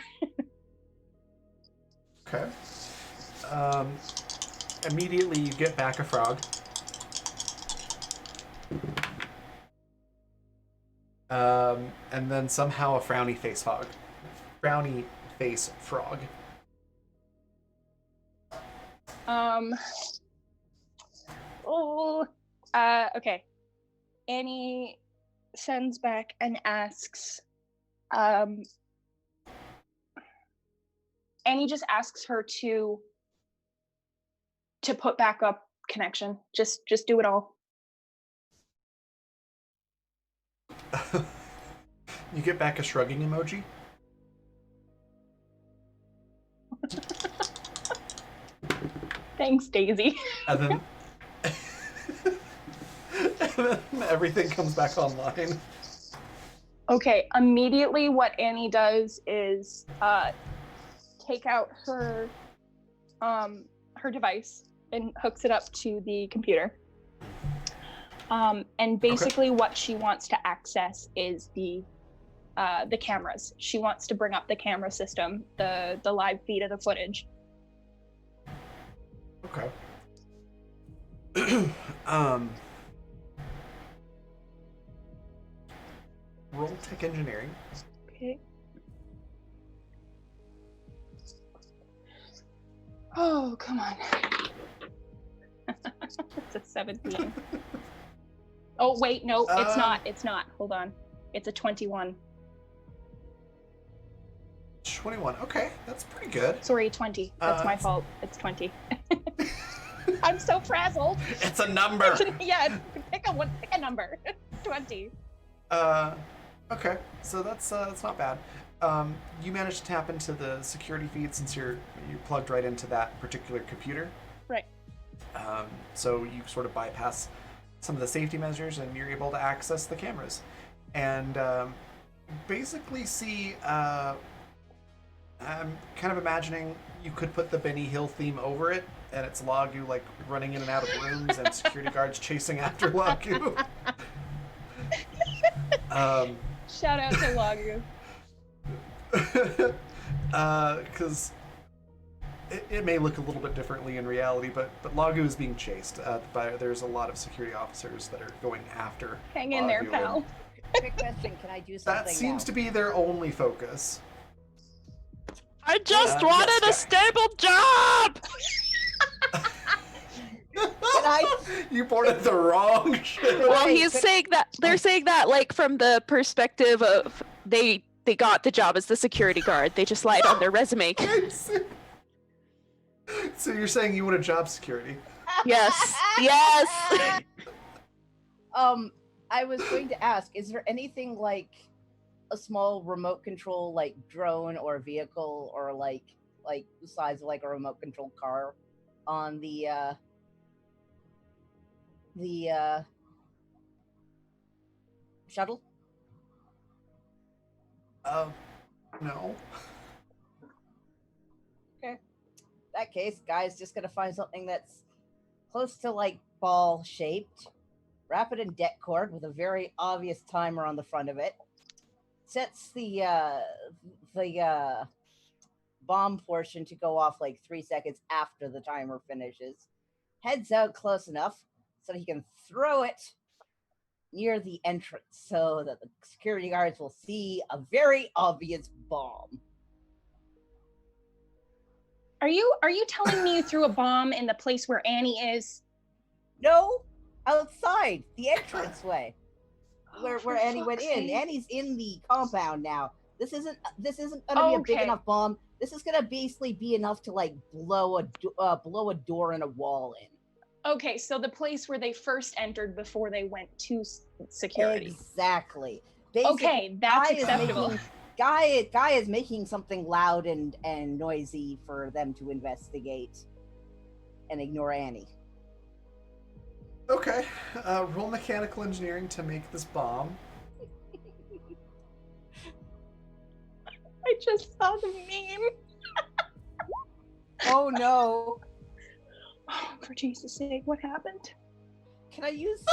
Okay. Immediately you get back a frog. And then somehow a frowny face frog. Frowny face frog. Okay. Annie sends back and asks, Annie just asks her to put back up connection. Just do it all. You get back a shrugging emoji. Thanks, Daisy. And then everything comes back online. Okay, immediately what Annie does is take out her device and hooks it up to the computer. And basically what she wants to access is the cameras. She wants to bring up the camera system, the live feed of the footage. Okay. Roll tech engineering. Okay. Oh, come on. It's a 17. Oh, wait, no, it's not. It's not. Hold on. It's a 21. 21. Okay, that's pretty good. Sorry, 20. That's my fault. It's 20. I'm so frazzled. It's a number. Yeah, pick a number. 20. Okay, so that's not bad. You managed to tap into the security feed since you're plugged right into that particular computer. Right. So you sort of bypass some of the safety measures and you're able to access the cameras. And basically see, I'm kind of imagining you could put the Benny Hill theme over it, and it's Lagu like running in and out of rooms and security guards chasing after Lagu. Shout out to Lagu. Because it may look a little bit differently in reality, but Lagu is being chased. There's a lot of security officers that are going after. Hang in there, Lagu, pal. and Quick question: can I do something That seems now? to be their only focus. I just wanted yes, a stable job. You boarded the wrong ship. Well, Wait, he's but- saying that they're saying that like from the perspective of they got the job as the security guard. They just lied on their resume. So you're saying you want a job security? Yes. Yes. I was going to ask: is there anything like a small remote control, like drone or vehicle, or like the size of like a remote control car, on the shuttle? No. In that case, guy's just gonna find something that's close to like ball shaped, wrap it in deck cord with a very obvious timer on the front of it, sets the bomb portion to go off like 3 seconds after the timer finishes, heads out close enough so he can throw it near the entrance so that the security guards will see a very obvious bomb. Are you telling me you threw a bomb in the place where Annie is? No, outside the entranceway, where for Annie went fuck's in. sake. Annie's in the compound now. This isn't gonna be a big Okay. enough bomb. This is gonna basically be enough to like blow a door and a wall in. Okay, so the place where they first entered before they went to security. Exactly. Basically, Okay, that's Guy is acceptable. making- Guy is making something loud and noisy for them to investigate and ignore Annie. Okay. Roll mechanical engineering to make this bomb. I just saw the meme. Oh no. Oh, for Jesus' sake, what happened? Can I use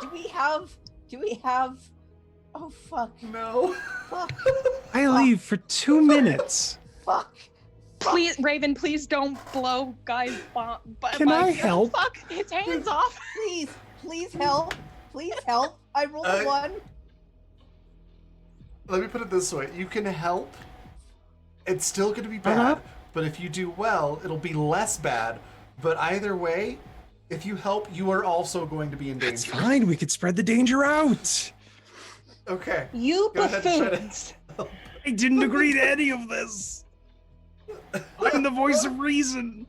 do we have oh fuck. No. Fuck. I leave for 2 minutes. Fuck. Please, Raven, please don't blow Guy's bomb. Can I help? Fuck, his hands off. Please help. Please help. I rolled a 1. Let me put it this way. You can help. It's still going to be bad, but if you do well, it'll be less bad. But either way, if you help, you are also going to be in danger. It's fine. We could spread the danger out. Okay. You Go ahead and try to buffoons. I didn't agree to any of this. I'm the voice of reason.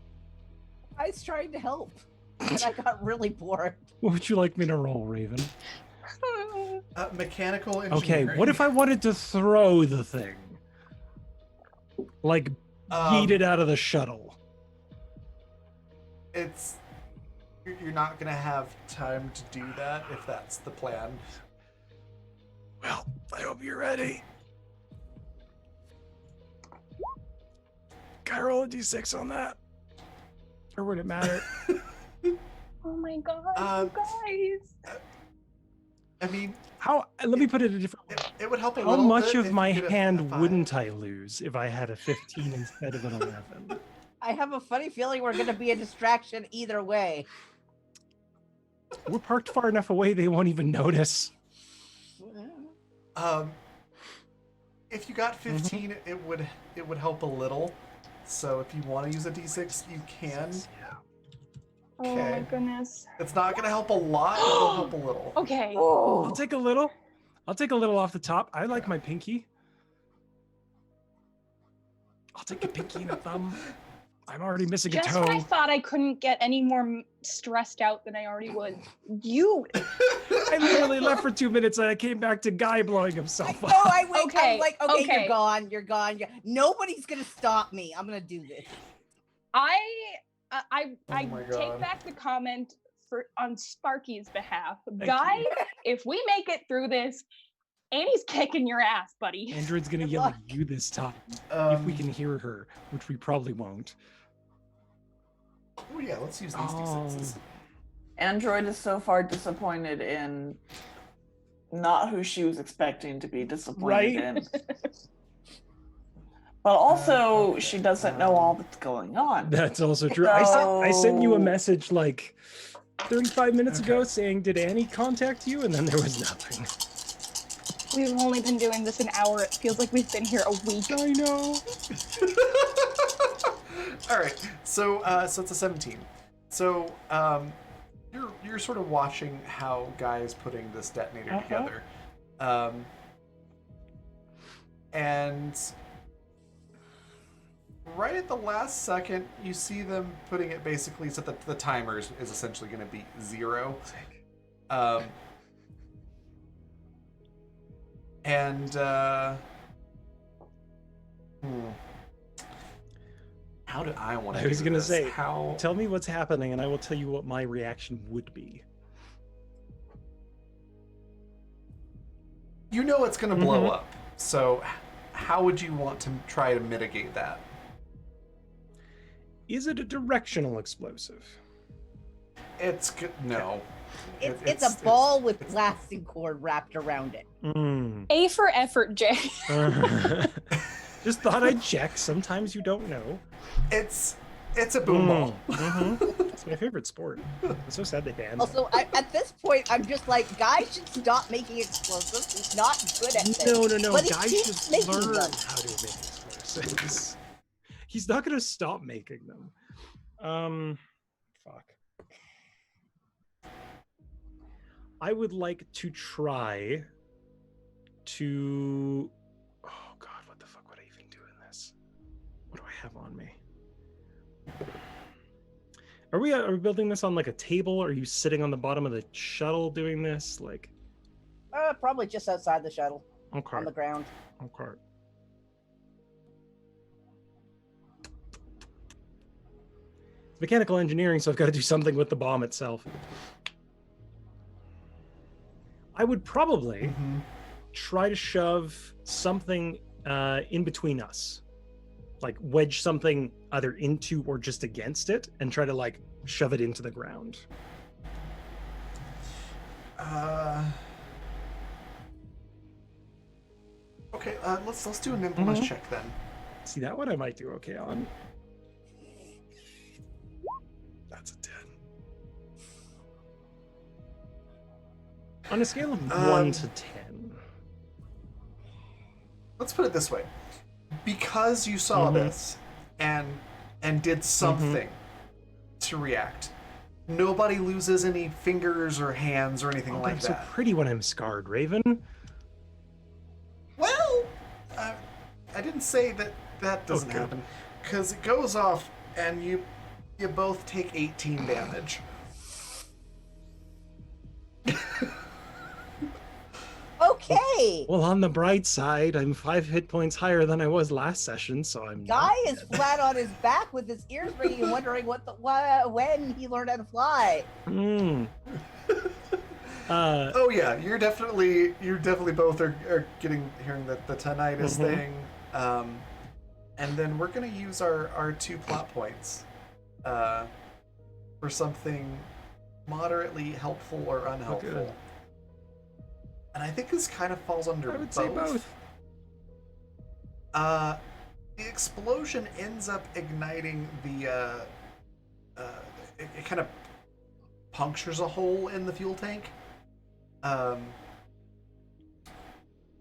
I was trying to help, and I got really bored. What would you like me to roll, Raven? Mechanical Okay, engineering. what if I wanted to throw the thing? Like, yeet it out of the shuttle. You're not going to have time to do that if that's the plan. Well, I hope you're ready. Can I roll a d6 on that? Or would it matter? Oh my god, you guys. I mean, Let me put it a different way. it would help a How little much bit of if my you get a hand 5. wouldn't I lose if I had a 15 instead of an 11? I have a funny feeling we're going to be a distraction either way. We're parked far enough away they won't even notice. If you got 15, it would help a little. So if you want to use a d6, you can. Oh my Okay. goodness. It's not going to help a lot, but it'll help a little. Okay. Oh. I'll take a little. I'll take a little off the top. I like my pinky. I'll take a pinky and a thumb. I'm already missing a Just toe. when I thought I couldn't get any more stressed out than I already was, you. I literally left for 2 minutes and I came back to Guy blowing himself No, up. I wait. Okay, I'm like, okay, okay. you're gone. You're gone. Nobody's gonna stop me. I'm gonna do this. I Oh my take God. back the comment on Sparky's behalf. Thank Guy, you. if we make it through this, Annie's kicking your ass, buddy. Android's gonna Good yell luck. at you this time if we Um, can hear her, which we probably won't. Oh yeah, let's use these d6s. Android is so far disappointed in not who she was expecting to be disappointed Right? in. But also, Okay, she doesn't know all that's going on. That's also true. I sent you a So- message like 35 minutes ago Okay. saying, did Annie contact you? And then there was nothing. We've only been doing this an hour. It feels like we've been here a week. I know. All right, so it's a 17. So you're sort of watching how Guy is putting this detonator together, and right at the last second, you see them putting it basically so that the timer is essentially going to be 0. How do I want to? I was do gonna this? say, how? tell me what's happening, and I will tell you what my reaction would be. You know it's going to blow up. So, how would you want to try to mitigate that? Is it a directional explosive? No. It's a ball with blasting cord wrapped around it. A for effort, Jay. Just thought I'd check. Sometimes you don't know. It's a boom ball. It's my favorite sport. It's so sad they banned it. Also, at this point, I'm just like, guys should stop making explosives. He's not good at this. No. But he Guys keeps should making learn them. how to make explosives. He's not going to stop making them. Fuck. I would like to try to... Oh, God, what the fuck would I even do in this? What do I have on me? Are we building this on like a table? Are you sitting on the bottom of the shuttle doing this? Like, Probably just outside the shuttle, okay, on the ground. okay. It's mechanical engineering, so I've got to do something with the bomb itself. I would probably try to shove something in between us. Like wedge something either into or just against it and try to like shove it into the ground. Okay, let's do a nimbleness check then. See, that one I might do okay on. That's a 10. On a scale of 1 to 10. Let's put it this way. Because you saw this and did something to react, nobody loses any fingers or hands or anything like I'm that. so pretty when I'm scarred, Raven. Well, I didn't say that doesn't Okay. happen, because it goes off and you both take 18 damage. Okay. Well, on the bright side, I'm 5 hit points higher than I was last session, so I'm Guy not is dead. flat on his back with his ears ringing and wondering when he learned how to fly. Oh yeah, you're definitely both are hearing the tinnitus thing, and then we're gonna use our 2 plot points for something moderately helpful or unhelpful. good. And I think this kind of falls under I would say both. The explosion ends up igniting the it kind of punctures a hole in the fuel tank.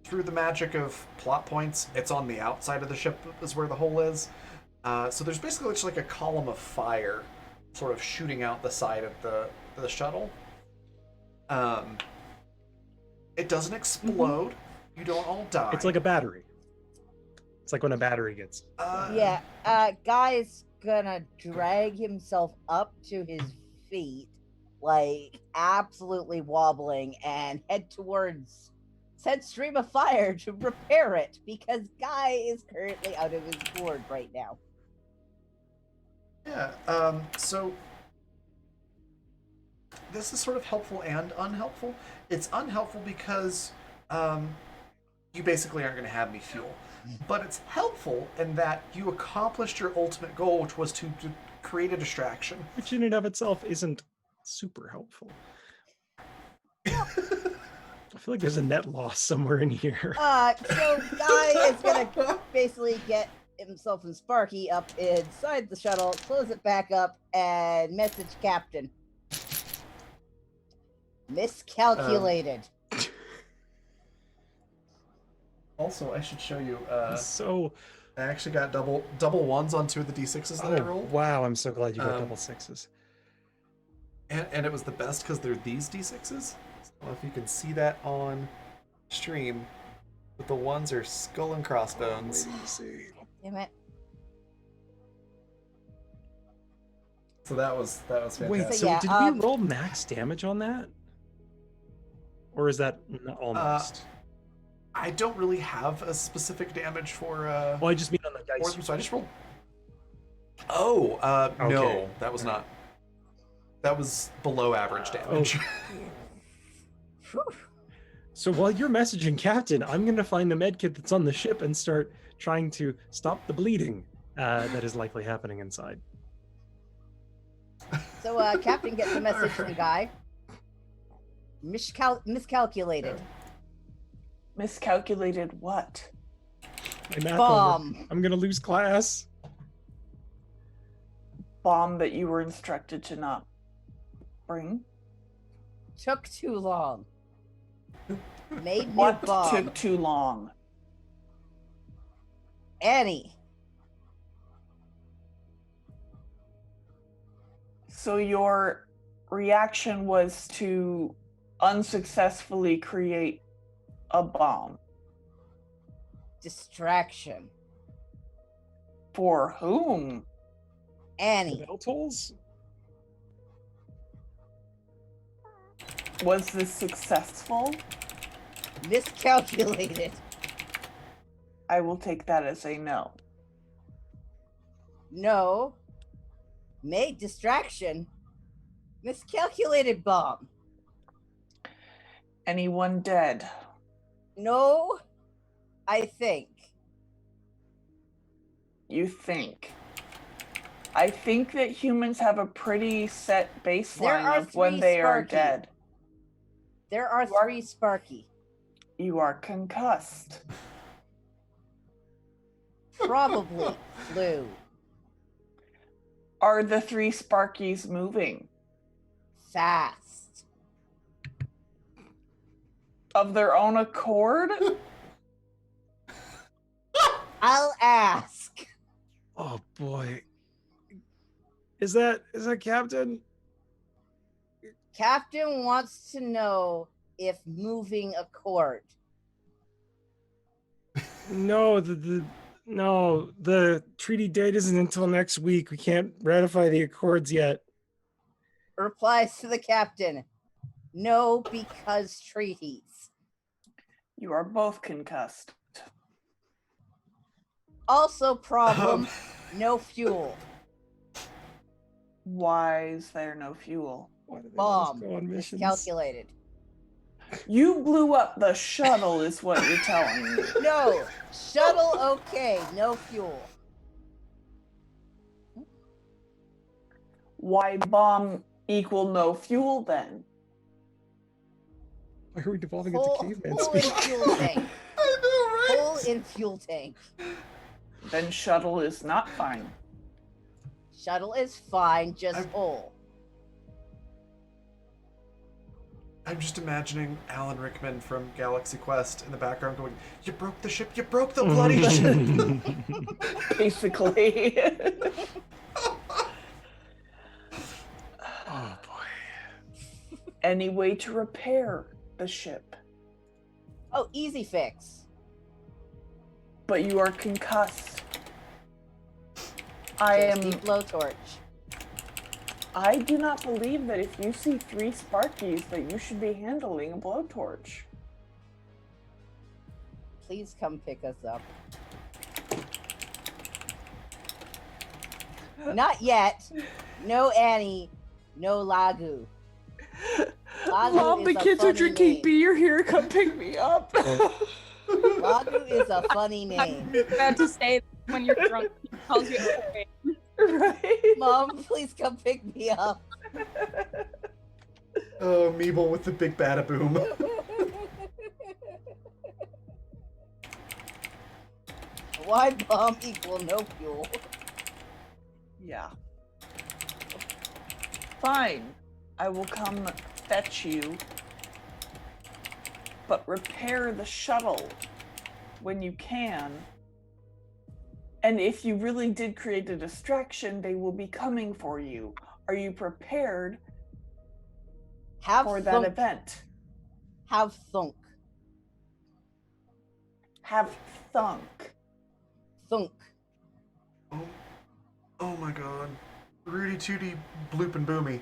Through the magic of plot points, it's on the outside of the ship is where the hole is. So there's basically just like a column of fire sort of shooting out the side of the shuttle. It doesn't explode. You don't all die. It's like a battery. It's like when a battery gets... Guy's gonna drag himself up to his feet, like absolutely wobbling, and head towards said stream of fire to repair it, because Guy is currently out of his gourd right now. Yeah, so this is sort of helpful and unhelpful. It's unhelpful because you basically aren't going to have any fuel. But it's helpful in that you accomplished your ultimate goal, which was to create a distraction. Which in and of itself isn't super helpful. I feel like there's a net loss somewhere in here. So Guy is gonna basically get himself and Sparky up inside the shuttle, close it back up, and message Captain. Miscalculated. Also, I should show you. So I actually got double ones on 2 of the d6s that I rolled. Wow, I'm so glad you got double 6s. And it was the best because they're these d6s. I don't know if you can see that on stream, but the ones are skull and crossbones. Damn it. So that was fantastic. Wait, so yeah, did we roll max damage on that? Or is that almost? I don't really have a specific damage for. Well, I just mean on the dice. So I just rolled. Oh, Okay. no, that was not. That was below average damage. So while you're messaging Captain, I'm going to find the medkit that's on the ship and start trying to stop the bleeding that is likely happening inside. So Captain gets a message to Guy. Miscalculated. Miscalculated what? My math Bomb. number. I'm going to lose class. Bomb that you were instructed to not bring. Took too long. Made new What bomb. took too long? Annie. So your reaction was to unsuccessfully create a bomb. Distraction. For whom? Annie. Bell tolls? Was this successful? Miscalculated. I will take that as a no. No. Made distraction. Miscalculated bomb. Anyone dead? No. I think. You think? I think that humans have a pretty set baseline are of when 3 they are Sparky. dead. There are You are- 3 Sparky. You are concussed. Probably flew. Are the 3 Sparkies moving? Fast. Of their own accord? I'll ask. Oh boy. Is that Captain? Captain wants to know if moving accord. No, the treaty date isn't until next week. We can't ratify the accords yet. Replies to the captain. No, because treaties. You are both concussed. Also problem, no fuel. Why is there no fuel? Why do they let us Bomb. go on missions? Miscalculated. You blew up the shuttle, is what you're telling me. No. Shuttle okay, no fuel. Why bomb equal no fuel then? Why are we devolving Hole, into caveman hole in speak? fuel tank. I know, right? Hole in fuel tank. Then shuttle is not fine. Shuttle is fine, just I'm- hole. I'm just imagining Alan Rickman from Galaxy Quest in the background going, "You broke the ship! You broke the bloody ship!" Basically. Oh boy. Any way to repair the ship? Oh, easy fix. But you are concussed. I Just am. need blowtorch. I do not believe that if you see 3 Sparkies that you should be handling a blowtorch. Please come pick us up. Not yet. No Annie. No Lagu. Lagu Mom, the is a kids are funny drinking name. beer here. Come pick me up. Lagu is a funny name. I'm about to say when you're drunk, he calls you okay. Right? Mom, please come pick me up. Oh, Meeble with the big bada-boom. Why bomb equal no fuel? Yeah. Fine. I will come fetch you. But repair the shuttle when you can. And if you really did create a distraction, they will be coming for you. Are you prepared for that event? Have thunk. Have thunk. Thunk. Oh my god. Rudy Tooty Bloop and Boomy.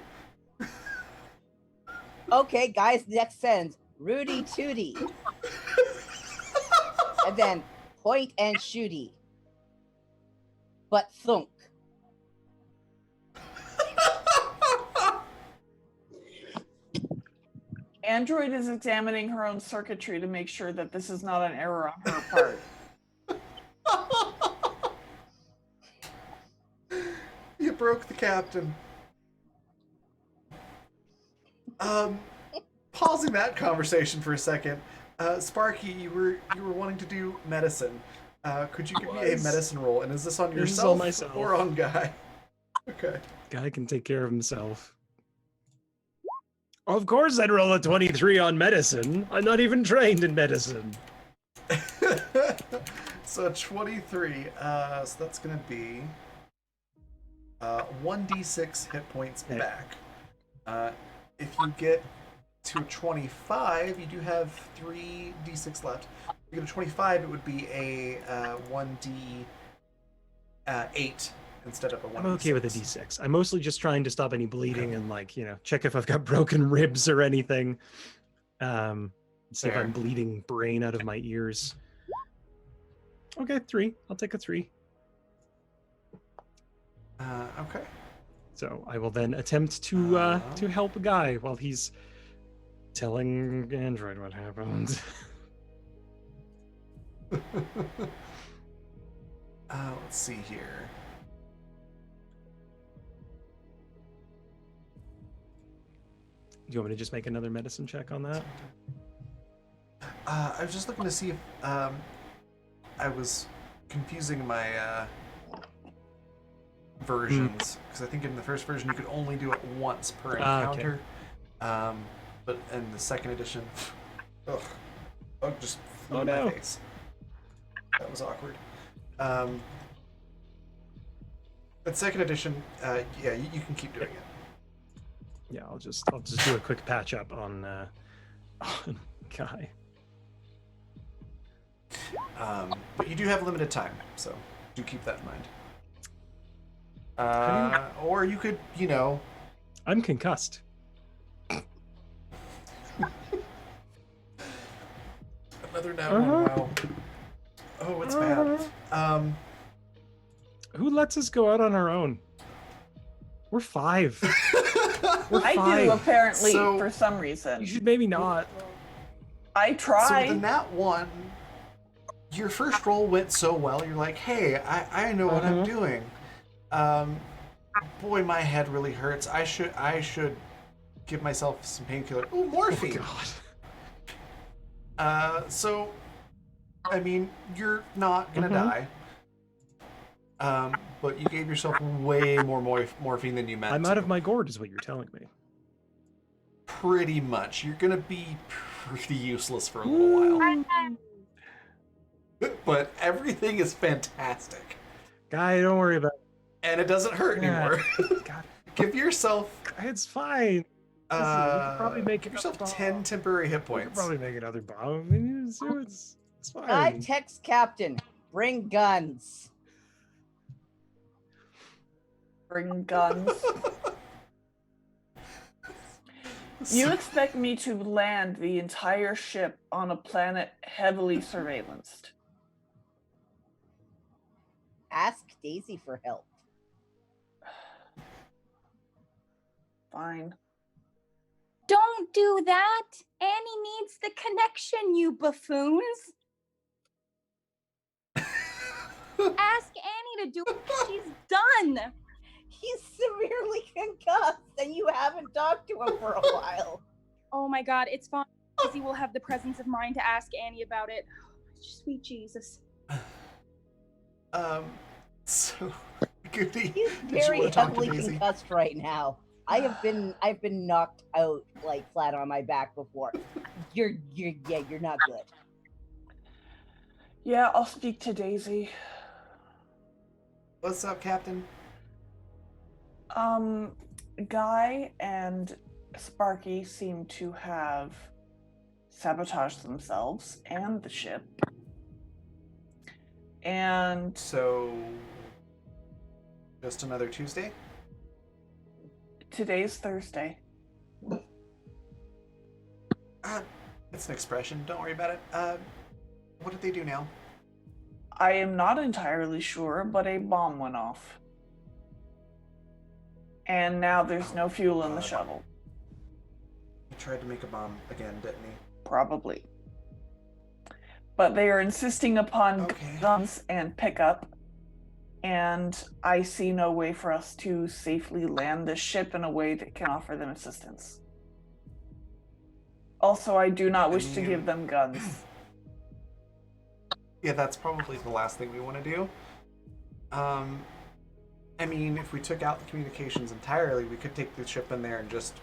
Okay, guys, next sentence. Rudy Tooty. And then point and shooty. But thunk. Android is examining her own circuitry to make sure that this is not an error on her part. You broke the captain. Pausing that conversation for a second. Sparky, you were wanting to do medicine. Could you give me a medicine roll? And is this on This is yourself on myself. or on Guy? Okay. Guy can take care of himself. Of course I'd roll a 23 on medicine. I'm not even trained in medicine. So 23. So that's gonna be 1d6 hit points back. If you get to a 25, you do have 3d6 left. If you get a 25, it would be a 1d8 instead of a 1d6. I'm okay with a d6. I'm mostly just trying to stop any bleeding and, like, you know, check if I've got broken ribs or anything. See if I'm bleeding brain out of my ears. Okay, 3. I'll take a 3. Okay. So I will then attempt to help a Guy while he's telling Android what happened. Let's see here. Do you want me to just make another medicine check on that? I was just looking to see if I was confusing my versions, because I think in the first version you could only do it once per encounter. But in the second edition, bug just flew in my face. That was awkward. But second edition, yeah, you can keep doing it. Yeah, I'll just do a quick patch up on Guy. But you do have limited time, so do keep that in mind. Or you could, you know... I'm concussed. Another nat one, wow. Oh, it's bad. Who lets us go out on our own? We're 5. We're 5. I do, apparently, So- for some reason. You should maybe not. I So try. with the nat one, your first roll went so well, you're like, hey, I know what I'm doing. Boy, my head really hurts. I should give myself some painkiller. Ooh, morphine. Oh, So, I mean, you're not gonna die. But you gave yourself way more morphine than you meant I'm to. out of my gourd, is what you're telling me. Pretty much. You're gonna be pretty useless for a little while. But everything is fantastic. Guy, don't worry about it. And it doesn't hurt anymore. God, Give yourself it's fine. We could probably make give it yourself up 10 temporary hit We could points. probably make another bomb. I mean, it's fine. I text Captain, bring guns. Bring guns. You expect me to land the entire ship on a planet heavily surveillanced. Ask Daisy for help. Fine. Don't do that. Annie needs the connection, you buffoons. Ask Annie to do it. She's done. He's severely concussed, and you haven't talked to him for a while. Oh my god, it's fine. Daisy will have the presence of mind to ask Annie about it. Sweet Jesus. So, Goody, He's did you very want to talk to heavily Daisy? concussed right now. I've been knocked out like flat on my back before. You're not good. Yeah, I'll speak to Daisy. What's up, Captain? Guy and Sparky seem to have sabotaged themselves and the ship. And So, just another Tuesday? today's Thursday. It's an expression. Don't worry about it. What did they do now? I am not entirely sure, but a bomb went off. And now there's no fuel in the shuttle. He tried to make a bomb again, didn't he? Probably. But they are insisting upon guns and pickup, and I see no way for us to safely land this ship in a way that can offer them assistance. Also, I do not wish to give them guns. Yeah, that's probably the last thing we want to do. I mean, if we took out the communications entirely, we could take the ship in there and just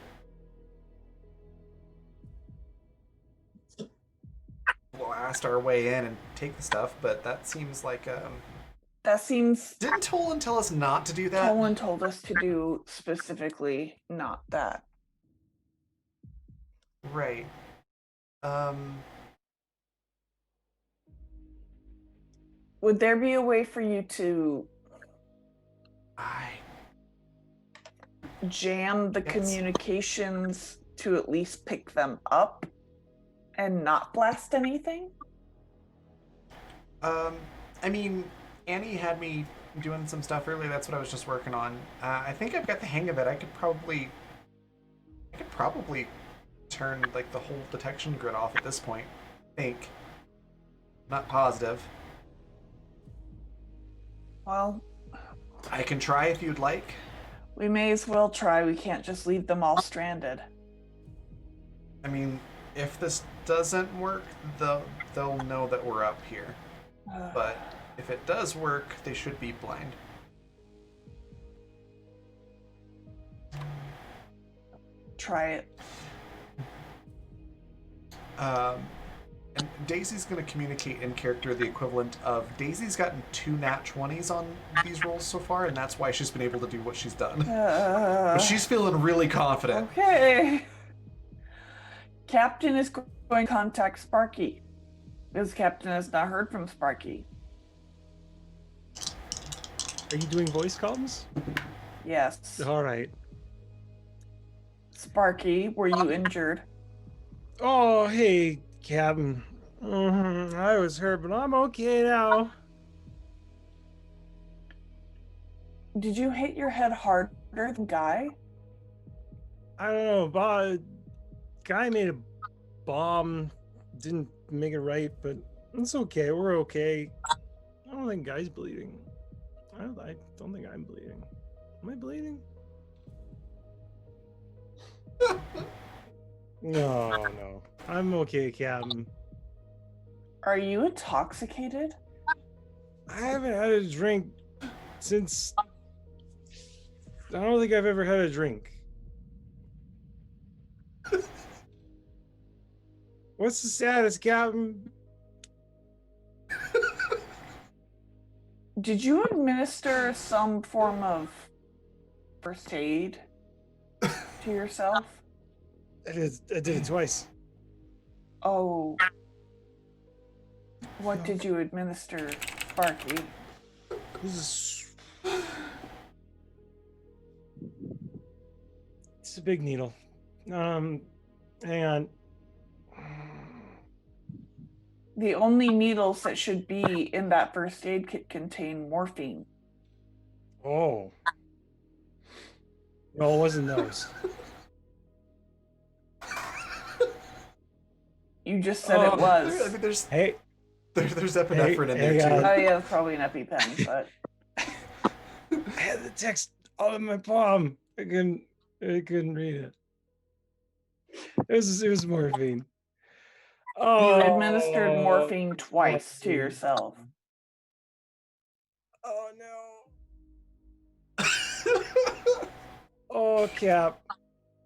blast our way in and take the stuff, but that seems like That seems... Didn't Tolan tell us not to do that? Tolan told us to do specifically not that. Right. Would there be a way for you to jam the communications to at least pick them up and not blast anything? I mean, Annie had me doing some stuff earlier. That's what I was just working on. I think I've got the hang of it. I could probably turn like the whole detection grid off at this point. I think. Not positive. Well, I can try if you'd like. We may as well try. We can't just leave them all stranded. I mean, if this doesn't work, they'll know that we're up here. But if it does work, they should be blind. Try it. And Daisy's going to communicate in character the equivalent of Daisy's gotten 2 nat 20s on these rolls so far, and that's why she's been able to do what she's done. But she's feeling really confident. Okay. Captain is going to contact Sparky. Because Captain has not heard from Sparky. Are you doing voice comms? Yes. All right. Sparky, were you injured? Oh, hey, Captain. I was hurt, but I'm okay now. Did you hit your head harder than Guy? I don't know, but Guy made a bomb. Didn't make it right, but it's okay. We're okay. I don't think Guy's bleeding. I don't think I'm bleeding. Am I bleeding? No. I'm okay, Captain. Are you intoxicated? I haven't had a drink since... I don't think I've ever had a drink. What's the status, Captain? Did you administer some form of first aid to yourself? I did it twice. Oh. What did you administer, Sparky? It's a big needle. Hang on. The only needles that should be in that first aid kit contain morphine. Oh. No, it wasn't those. You just said it was. I mean, there's Hey. There's epinephrine in there too. Oh yeah, it's probably an EpiPen, but I had the text Oh, my palm. I couldn't read it. It was morphine. Oh, You administered morphine twice to yourself. Oh no. Oh, Cap.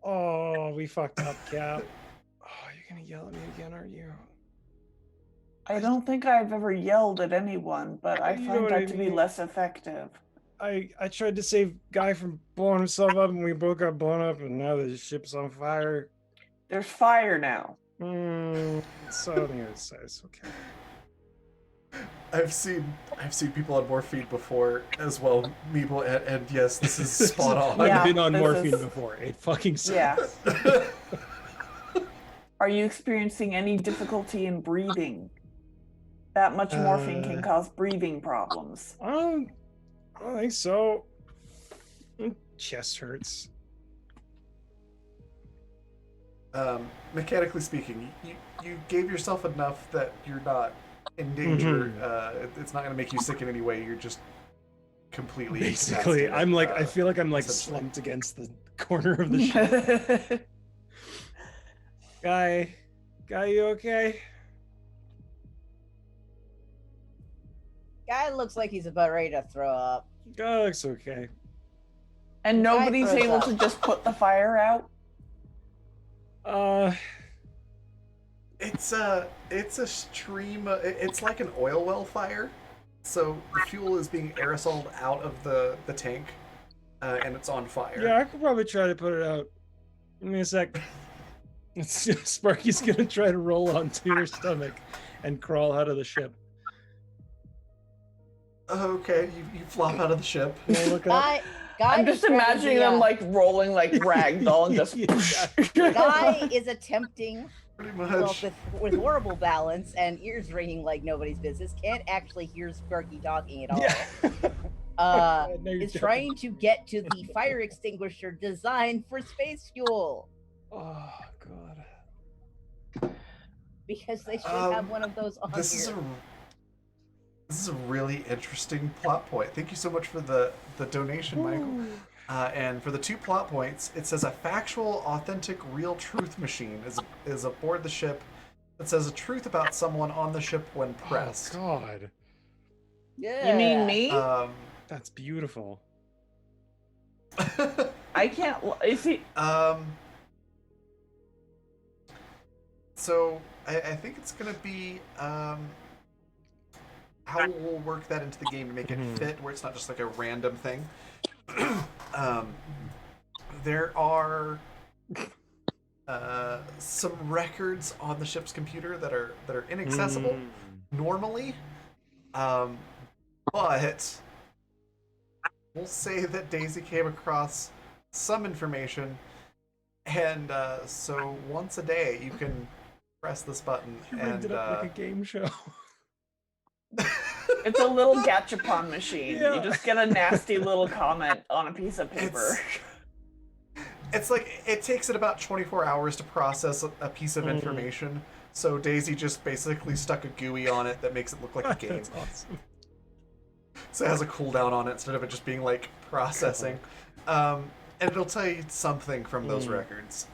Oh, we fucked up, Cap. Oh, you're gonna yell at me again, aren't you? I don't think I've ever yelled at anyone, but I You know find what that I to be mean. less effective. I tried to save Guy from blowing himself up, and we both got blown up, and now the ship's on fire. There's fire now. So it's okay. I've seen people on morphine before as well, Meeple, and yes, this is spot on. I've been on morphine before. It fucking sucks. Yeah. Are you experiencing any difficulty in breathing? That much morphine can cause breathing problems. I don't think so. Chest hurts. Mechanically speaking, you gave yourself enough that you're not in danger. It's not going to make you sick in any way. You're just completely basically. I'm like, I feel like I'm like slumped against the corner of the ship. Guy, you okay? Guy looks like he's about ready to throw up. Guy looks okay. And nobody's able to just put the fire out? It's a stream. It's like an oil well fire. So the fuel is being aerosoled out of the tank, and it's on fire. Yeah, I could probably try to put it out. Give me a sec. Sparky's gonna try to roll onto your stomach and crawl out of the ship. Okay, you flop out of the ship. Look up. I'm just imagining them like rolling like ragdoll and just. Guy is attempting, pretty much, well, with horrible balance and ears ringing like nobody's business, can't actually hear Sparky talking at all. Is trying to get to the fire extinguisher designed for space fuel. Oh God! Because they should have one of those on this here. This is a really interesting plot point. Thank you so much for the donation, Michael. And for the 2 plot points, it says a factual, authentic, real truth machine is aboard the ship that says a truth about someone on the ship when pressed. Oh God! Yeah. You mean me? That's beautiful. I can't. Is he? So I think it's gonna be how we'll work that into the game to make it fit, where it's not just like a random thing. There are some records on the ship's computer that are inaccessible normally, but we'll say that Daisy came across some information, and so once a day you can press this button and it up like a game show. It's a little gachapon machine. Yeah. You just get a nasty little comment on a piece of paper. It's like it takes it about 24 hours to process a piece of information. So Daisy just basically stuck a GUI on it that makes it look like a game. That's awesome. So it has a cooldown on it instead of it just being like processing. And it'll tell you something from those records.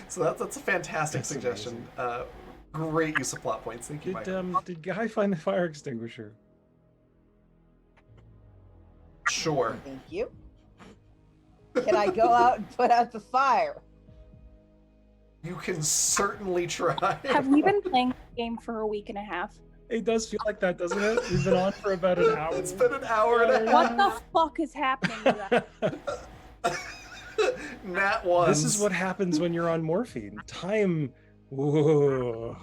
So that's a fantastic suggestion. Great use of plot points. Thank you, Mike. Did Guy find the fire extinguisher? Sure. Thank you. Can I go out and put out the fire? You can certainly try. Have we been playing the game for a week and a half? It does feel like that, doesn't it? We've been on for about an hour. It's been an hour and a half. What the fuck is happening to that? Nat 1. This is what happens when you're on morphine. Time. Whoa.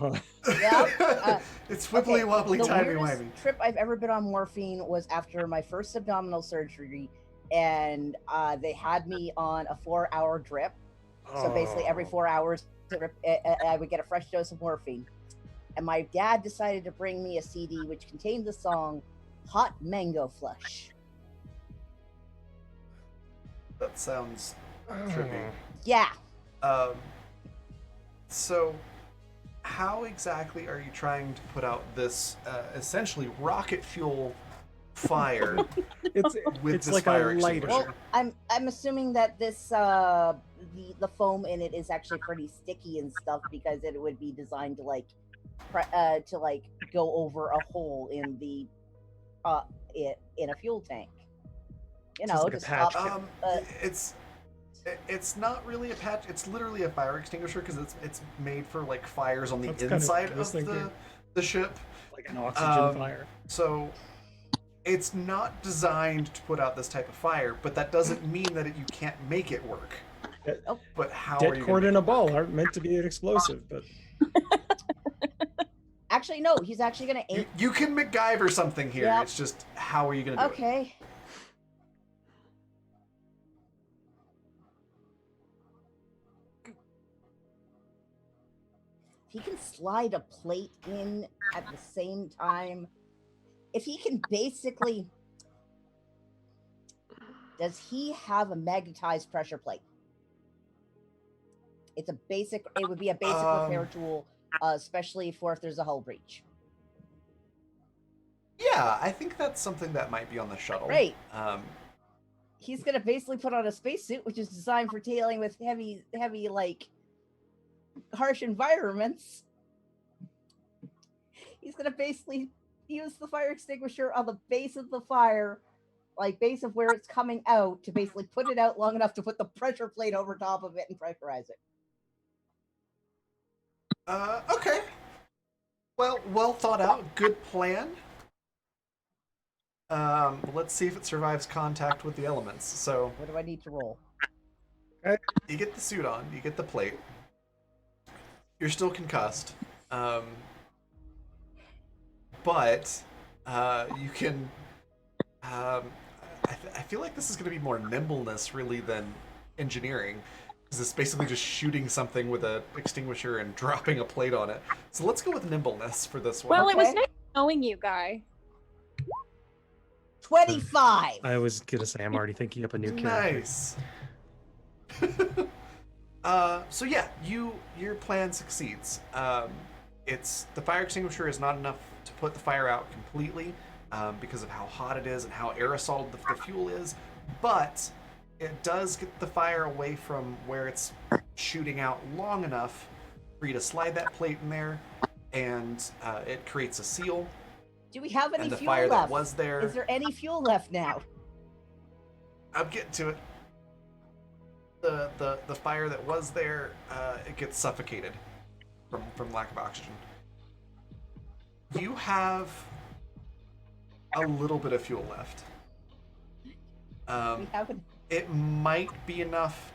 Yep. It's wibbly wobbly, the timey weirdest wimey. trip I've ever been on morphine was after my first abdominal surgery, and they had me on a 4-hour drip. So basically, every 4 hours, I would get a fresh dose of morphine. And my dad decided to bring me a CD which contained the song "Hot Mango Flush." That sounds trippy. Yeah. So, how exactly are you trying to put out this essentially rocket fuel fire It's with it's this like fire a lighter. extinguisher. Well, I'm assuming that this the foam in it is actually pretty sticky and stuff because it would be designed to like go over a hole in the in a fuel tank. You Just know, like a to patch. stop. It's not really a patch. It's literally a fire extinguisher because it's made for like fires on the That's kind of inside what I of was thinking. the ship. Like an oxygen Um, fire. So it's not designed to put out this type of fire, but that doesn't mean that you can't make it work. But how are Dead you cord gonna in make a it ball work? aren't meant to be an explosive, but Actually, no. He's actually gonna aim. You can MacGyver something here. Yep. It's just how are you gonna do it? Okay. He can slide a plate in at the same time. If he can basically, does he have a magnetized pressure plate? It's a basic. It would be a basic repair tool, especially for if there's a hull breach. Yeah, I think that's something that might be on the shuttle. Right. He's gonna basically put on a spacesuit, which is designed for dealing with heavy, like harsh environments. He's gonna basically use the fire extinguisher on the base of the fire, like base of where it's coming out, to basically put it out long enough to put the pressure plate over top of it and pressurize it. Okay. Well thought out. Good plan. Let's see if it survives contact with the elements. So, what do I need to roll? You get the suit on, you get the plate. You're still concussed. But you can I feel like this is going to be more nimbleness really than engineering, because it's basically just shooting something with an extinguisher and dropping a plate on it. So let's go with nimbleness for this one. Well, it was nice knowing you, Guy. 25. I was gonna say I'm already thinking up a new character. Nice. So yeah, your plan succeeds. It's the fire extinguisher is not enough to put the fire out completely, because of how hot it is and how aerosol the fuel is, but it does get the fire away from where it's shooting out long enough for you to slide that plate in there, and it creates a seal. Do we have any and the fuel fire left? that was there. Is there any fuel left now? I'm getting to it. The fire that was there, it gets suffocated from lack of oxygen. You have a little bit of fuel left. We haven't. It might be enough.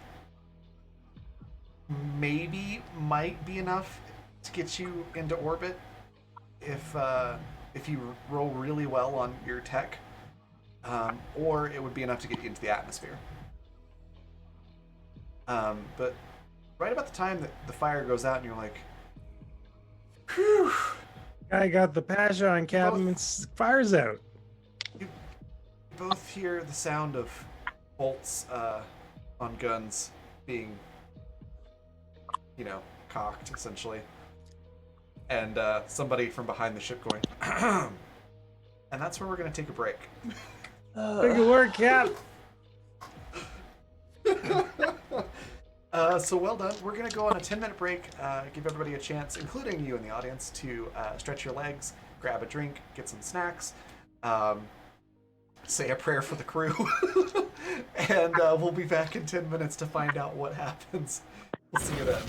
Maybe might be enough to get you into orbit if you roll really well on your tech, or it would be enough to get you into the atmosphere. But right about the time that the fire goes out and you're like, whew. I got the patch on, Captain. It's fire's out. You both hear the sound of bolts on guns being, cocked, essentially. And somebody from behind the ship going, and that's where we're going to take a break. Good work, Cap. So well done. We're going to go on a 10-minute break, give everybody a chance, including you in the audience, to stretch your legs, grab a drink, get some snacks, say a prayer for the crew, and we'll be back in 10 minutes to find out what happens. We'll see you then.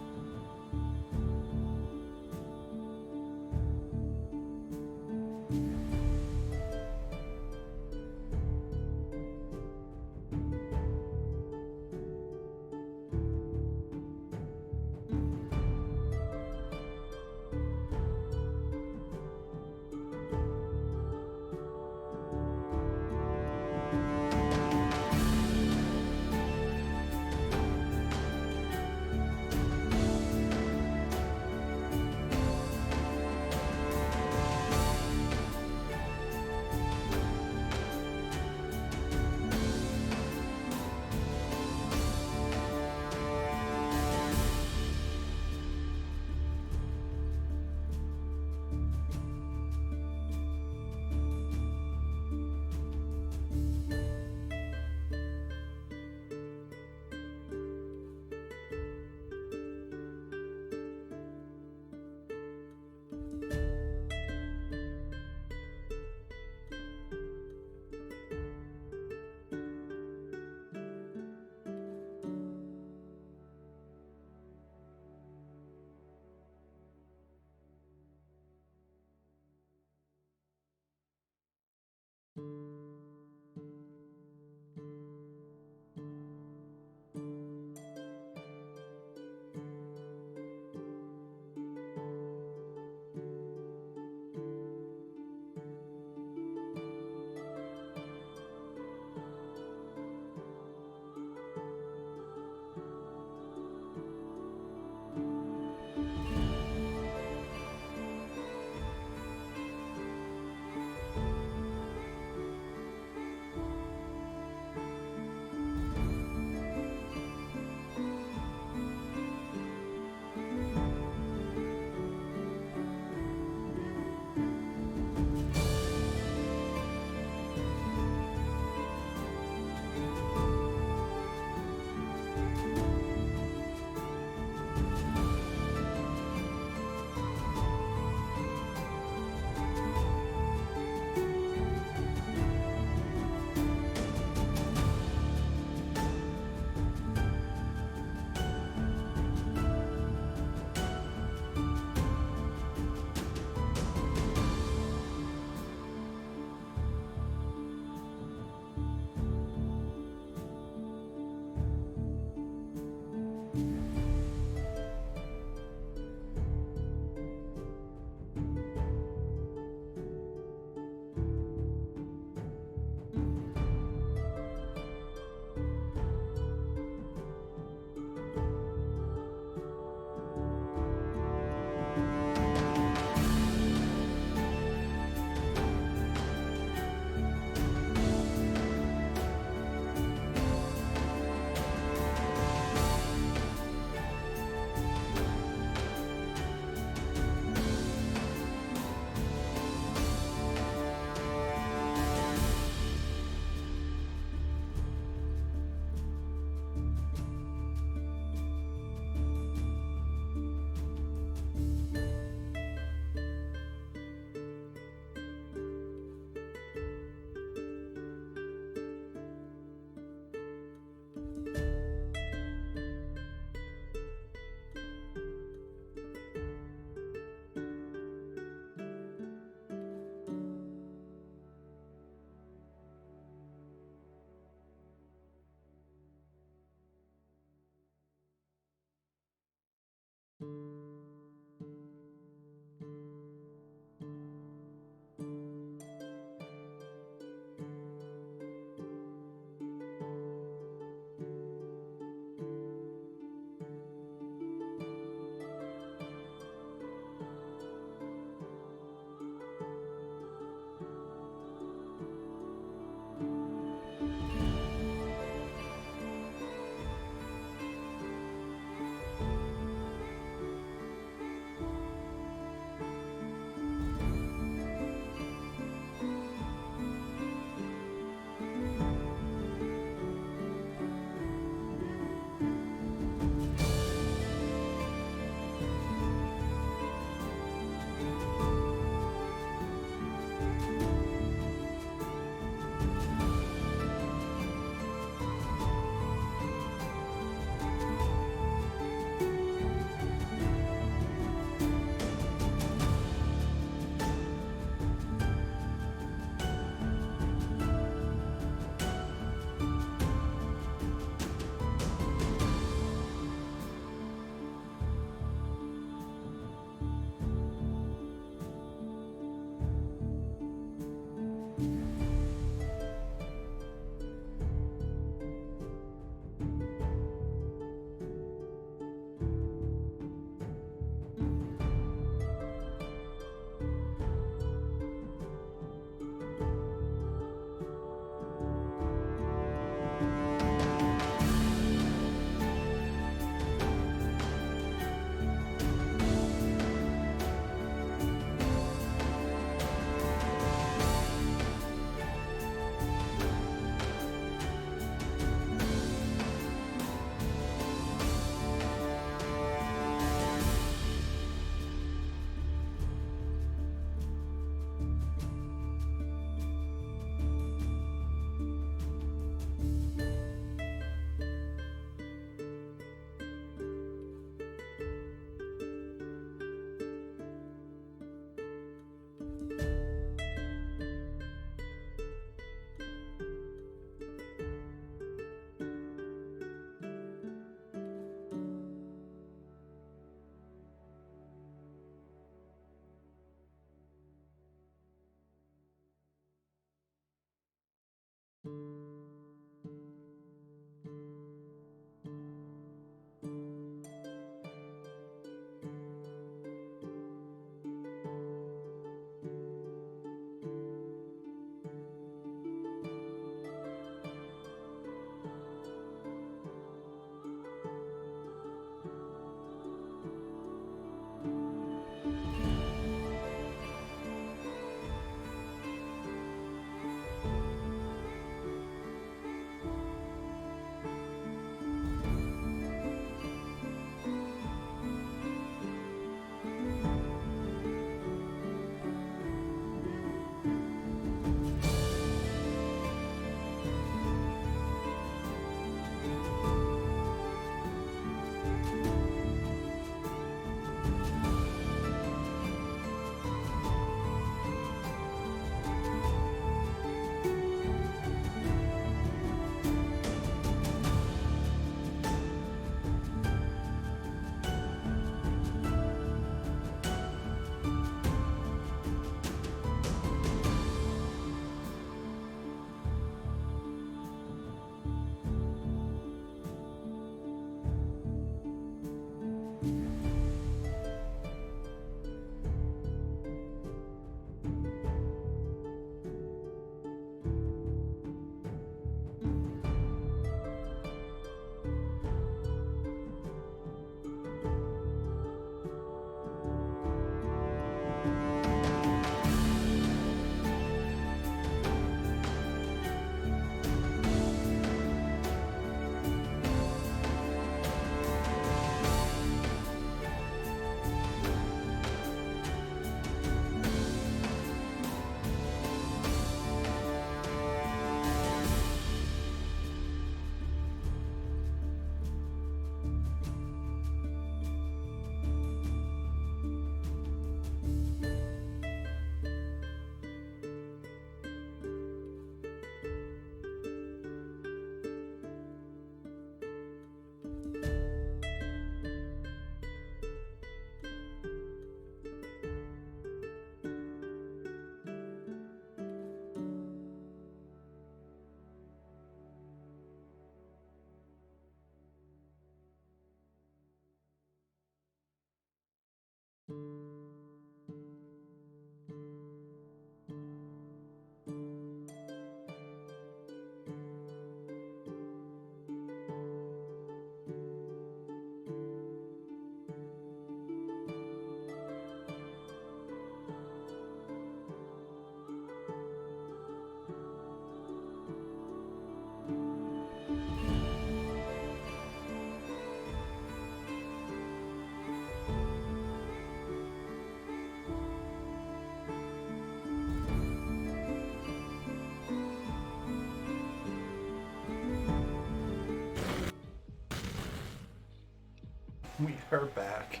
We are back.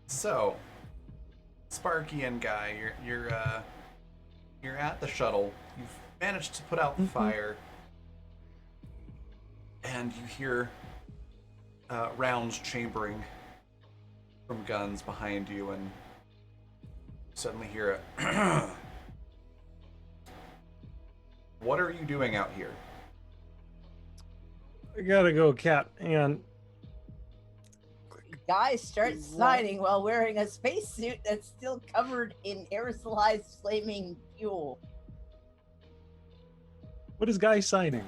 So Sparky and Guy, you're at the shuttle. You've managed to put out the fire, and you hear rounds chambering from guns behind you, and suddenly hear a. What are you doing out here? I gotta go, Cat. Hang on. Guy starts signing while wearing a spacesuit that's still covered in aerosolized flaming fuel. What is Guy signing?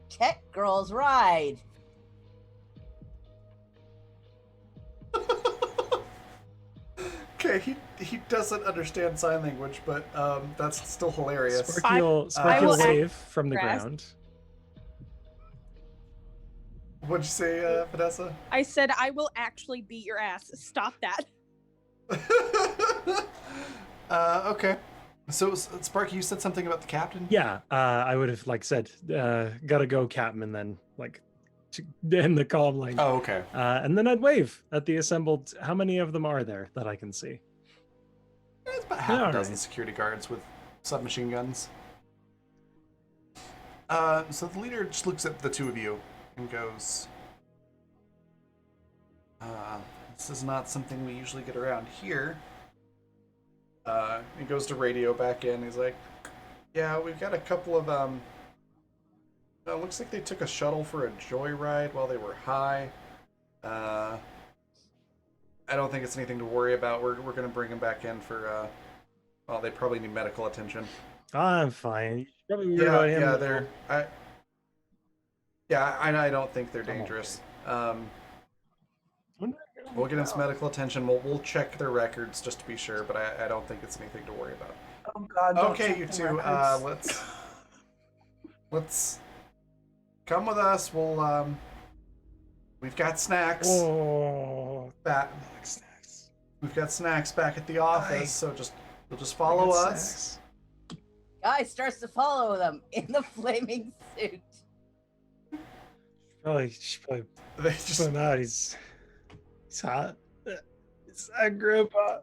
Tech Girls Ride. Okay, he doesn't understand sign language, but that's still hilarious. Sparky will wave from the Grass. ground. What'd you say, Vanessa? I said I will actually beat your ass. Stop that. Okay. So, Sparky, you said something about the captain? Yeah, I would have said, gotta go, Captain, and then to end the call, Oh, okay. and then I'd wave at the assembled. How many of them are there that I can see? It's about half a dozen Alright. security guards with submachine guns. So the leader just looks at the two of you and goes, this is not something we usually get around here. He goes to radio back in. He's like, yeah, we've got a couple of, looks like they took a shuttle for a joyride while they were high. I don't think it's anything to worry about. We're going to bring them back in for, well, they probably need medical attention. I'm fine. You should probably worry about him. Yeah, though. I don't think they're dangerous. We'll get them some medical attention. We'll check their records just to be sure, but I don't think it's anything to worry about. Oh God! Don't Okay, check you the two, records. let's come with us. We've got snacks. Oh, Snacks. We've got snacks back at the office, so you'll just follow us. Guy starts to follow them in the flaming suit. She's probably They just put him out. He's hot. It's that grandpa.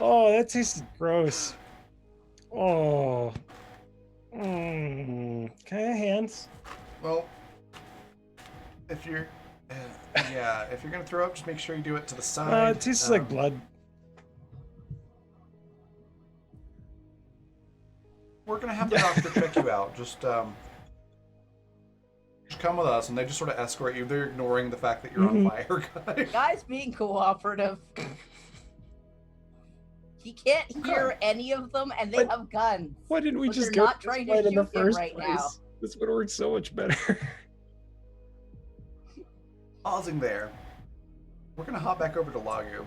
Oh, that tasted gross. Oh. Can I have hands? well, if you're if you're gonna throw up, just make sure you do it to the side. It tastes like blood. We're gonna have the doctor check you out. Just come with us, and they just sort of escort you. They're ignoring the fact that you're on fire, guys. Guy's being cooperative. He can't hear any of them, and they have guns. Why didn't we But just they're go not this trying to fight in the shoot him first right place? now. This would have worked so much better. Pausing there, we're gonna hop back over to Lagu.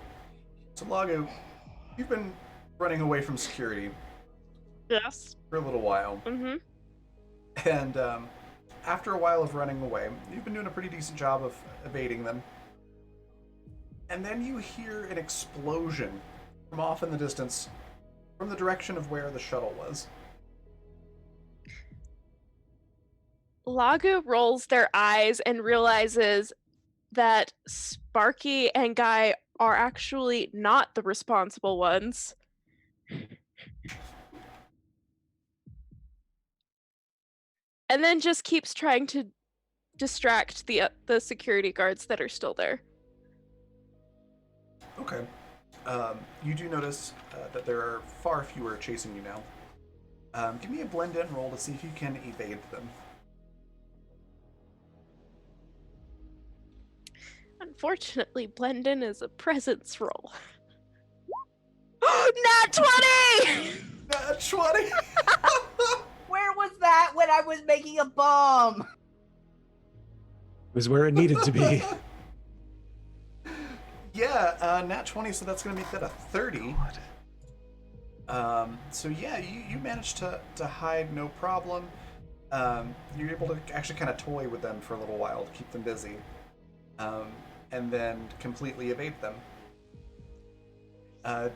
So Lagu, you've been running away from security Yes. for a little while, Mm-hmm. and after a while of running away, you've been doing a pretty decent job of evading them. And then you hear an explosion from off in the distance, from the direction of where the shuttle was. Lagu rolls their eyes and realizes that Sparky and Guy are actually not the responsible ones. And then just keeps trying to distract the security guards that are still there. Okay. You do notice that there are far fewer chasing you now. Give me a blend in roll to see if you can evade them. Unfortunately, blend in is a presence roll. Nat 20! Nat 20! Where was that when I was making a bomb? It was where it needed to be. Yeah, nat 20, so that's going to make that a 30. So yeah, you managed to hide no problem. You're able to actually kind of toy with them for a little while to keep them busy. And then completely evade them.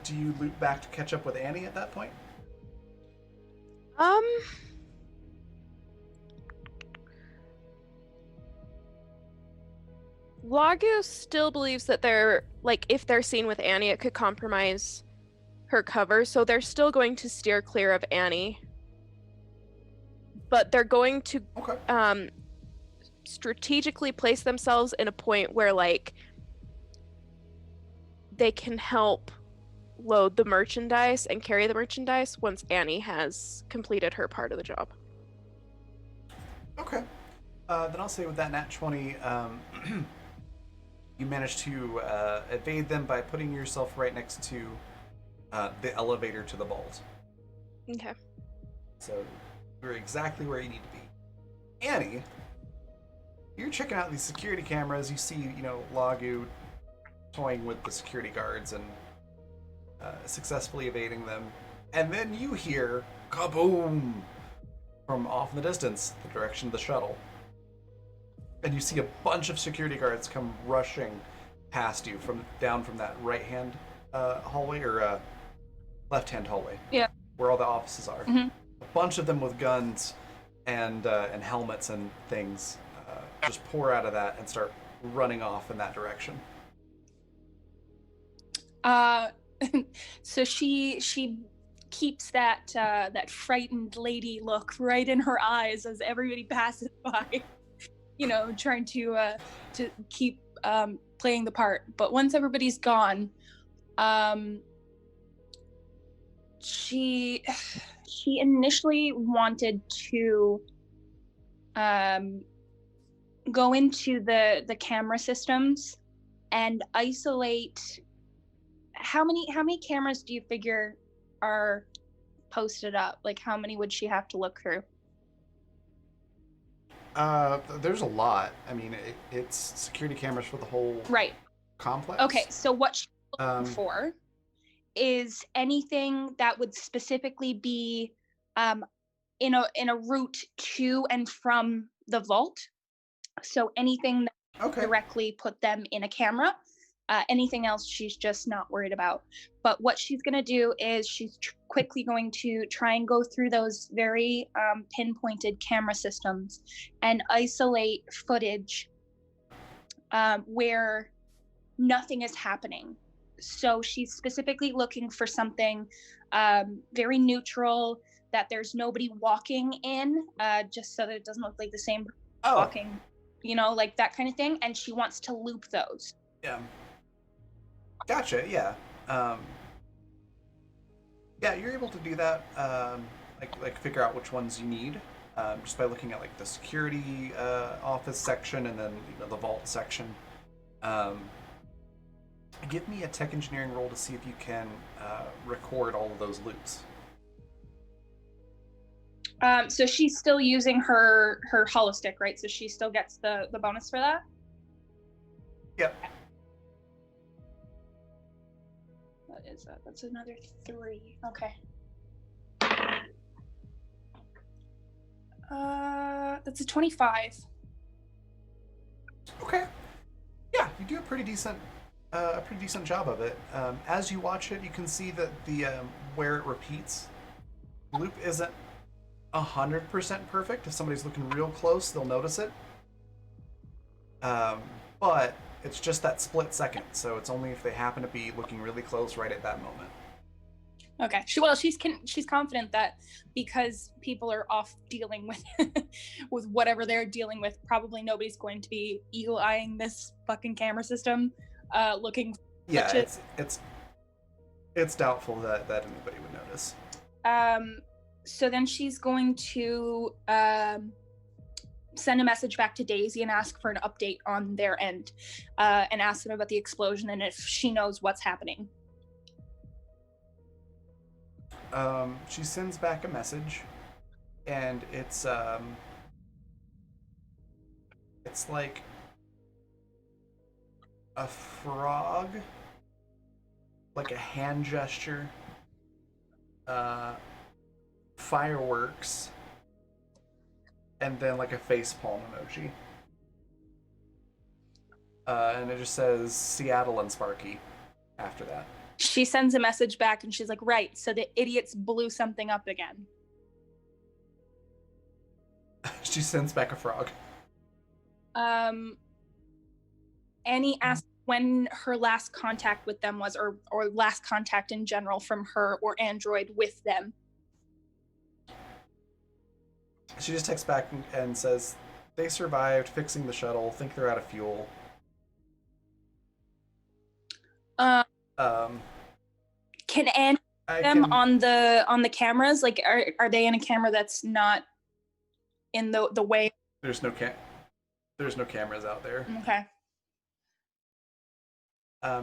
Do you loop back to catch up with Annie at that point? Lagu still believes that they're, like, if they're seen with Annie, it could compromise her cover, so they're still going to steer clear of Annie. But they're going to Okay. strategically place themselves in a point where, like, they can help load the merchandise and carry the merchandise once Annie has completed her part of the job. Okay. Then I'll say with that nat 20, you managed to evade them by putting yourself right next to the elevator to the vault. Okay. So you're exactly where you need to be. Annie, you're checking out these security cameras. You see, Lagu toying with the security guards and successfully evading them. And then you hear kaboom from off in the distance, the direction of the shuttle. And you see a bunch of security guards come rushing past you from that right-hand hallway or left-hand hallway. Yeah. Where all the offices are. Mm-hmm. A bunch of them with guns and helmets and things just pour out of that and start running off in that direction. So she keeps that frightened lady look right in her eyes as everybody passes by, trying to keep playing the part. But once everybody's gone, she initially wanted to go into the camera systems and isolate. How many cameras do you figure are posted up? Like, how many would she have to look through? There's a lot. I mean, it's security cameras for the whole complex. Okay, so what she's looking for is anything that would specifically be in a route to and from the vault. So anything that directly put them in a camera. Anything else she's just not worried about. But what she's going to do is she's quickly going to try and go through those very pinpointed camera systems and isolate footage where nothing is happening. So she's specifically looking for something very neutral, that there's nobody walking in, just so that it doesn't look like the same walking, like that kind of thing. And she wants to loop those. Yeah. Gotcha. Yeah. Yeah, you're able to do that. Like figure out which ones you need just by looking at like the security office section and then the vault section. Give me a tech engineering roll to see if you can record all of those loops. So she's still using her holostick, right? So she still gets the bonus for that? Yep. What is that? That's another 3. Okay. That's a 25. Okay. Yeah, you do a pretty decent job of it. As you watch it, you can see that the where it repeats, loop isn't 100% perfect. If somebody's looking real close, they'll notice it. But it's just that split second, so it's only if they happen to be looking really close right at that moment. Okay. She's confident that because people are off dealing with with whatever they're dealing with, probably nobody's going to be eagle-eyeing this fucking camera system, looking. Yeah, it's doubtful that anybody would notice. So then she's going to send a message back to Daisy and ask for an update on their end, and ask them about the explosion and if she knows what's happening. She sends back a message, and it's like a frog, like a hand gesture, fireworks, and then like a facepalm emoji. And it just says Seattle and Sparky after that. She sends a message back and she's like, right, so the idiots blew something up again. She sends back a frog. Annie asked when her last contact with them was, or last contact in general from her or Android with them. She just texts back and says, they survived fixing the shuttle, think they're out of fuel. Can Annie see them on the cameras? Like, are they in a camera that's not in the way? There's no cameras out there. Okay.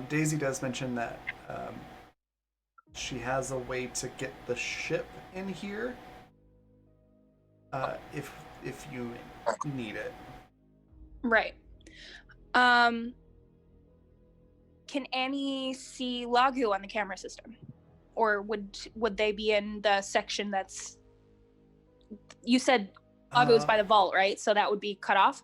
Daisy does mention that she has a way to get the ship in here if you need it. Right. Can Annie see Lagu on the camera system? Or would they be in the section that's... You said Lagu is by the vault, right? So that would be cut off?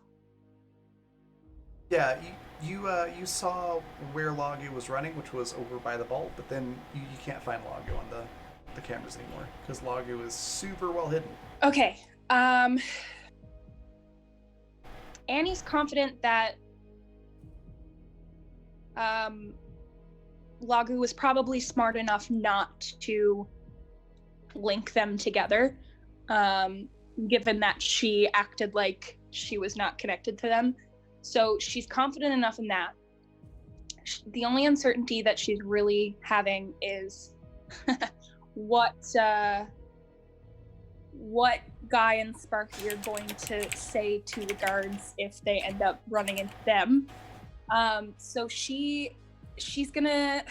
Yeah, you saw where Lagu was running, which was over by the vault, but then you can't find Lagu on the cameras anymore, because Lagu is super well hidden. Okay. Annie's confident that Lagu was probably smart enough not to link them together, given that she acted like she was not connected to them. So she's confident enough in that. The only uncertainty that she's really having is what Guy and Sparky are going to say to the guards if they end up running into them. So she's gonna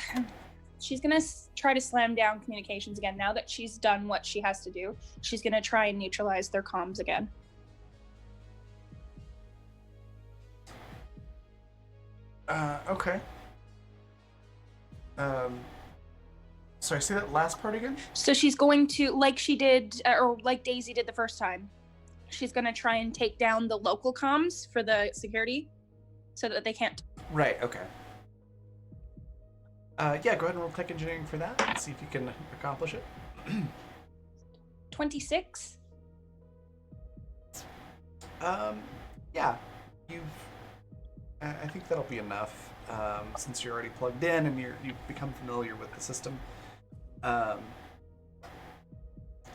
try to slam down communications again. Now that she's done what she has to do, she's gonna try and neutralize their comms again. Okay. Sorry, say that last part again? So she's going to, like she did, or like Daisy did the first time, she's going to try and take down the local comms for the security so that they can't. Right, okay. Yeah, go ahead and roll tech engineering for that and see if you can accomplish it. 26? Yeah, I think that'll be enough, since you're already plugged in and you've become familiar with the system.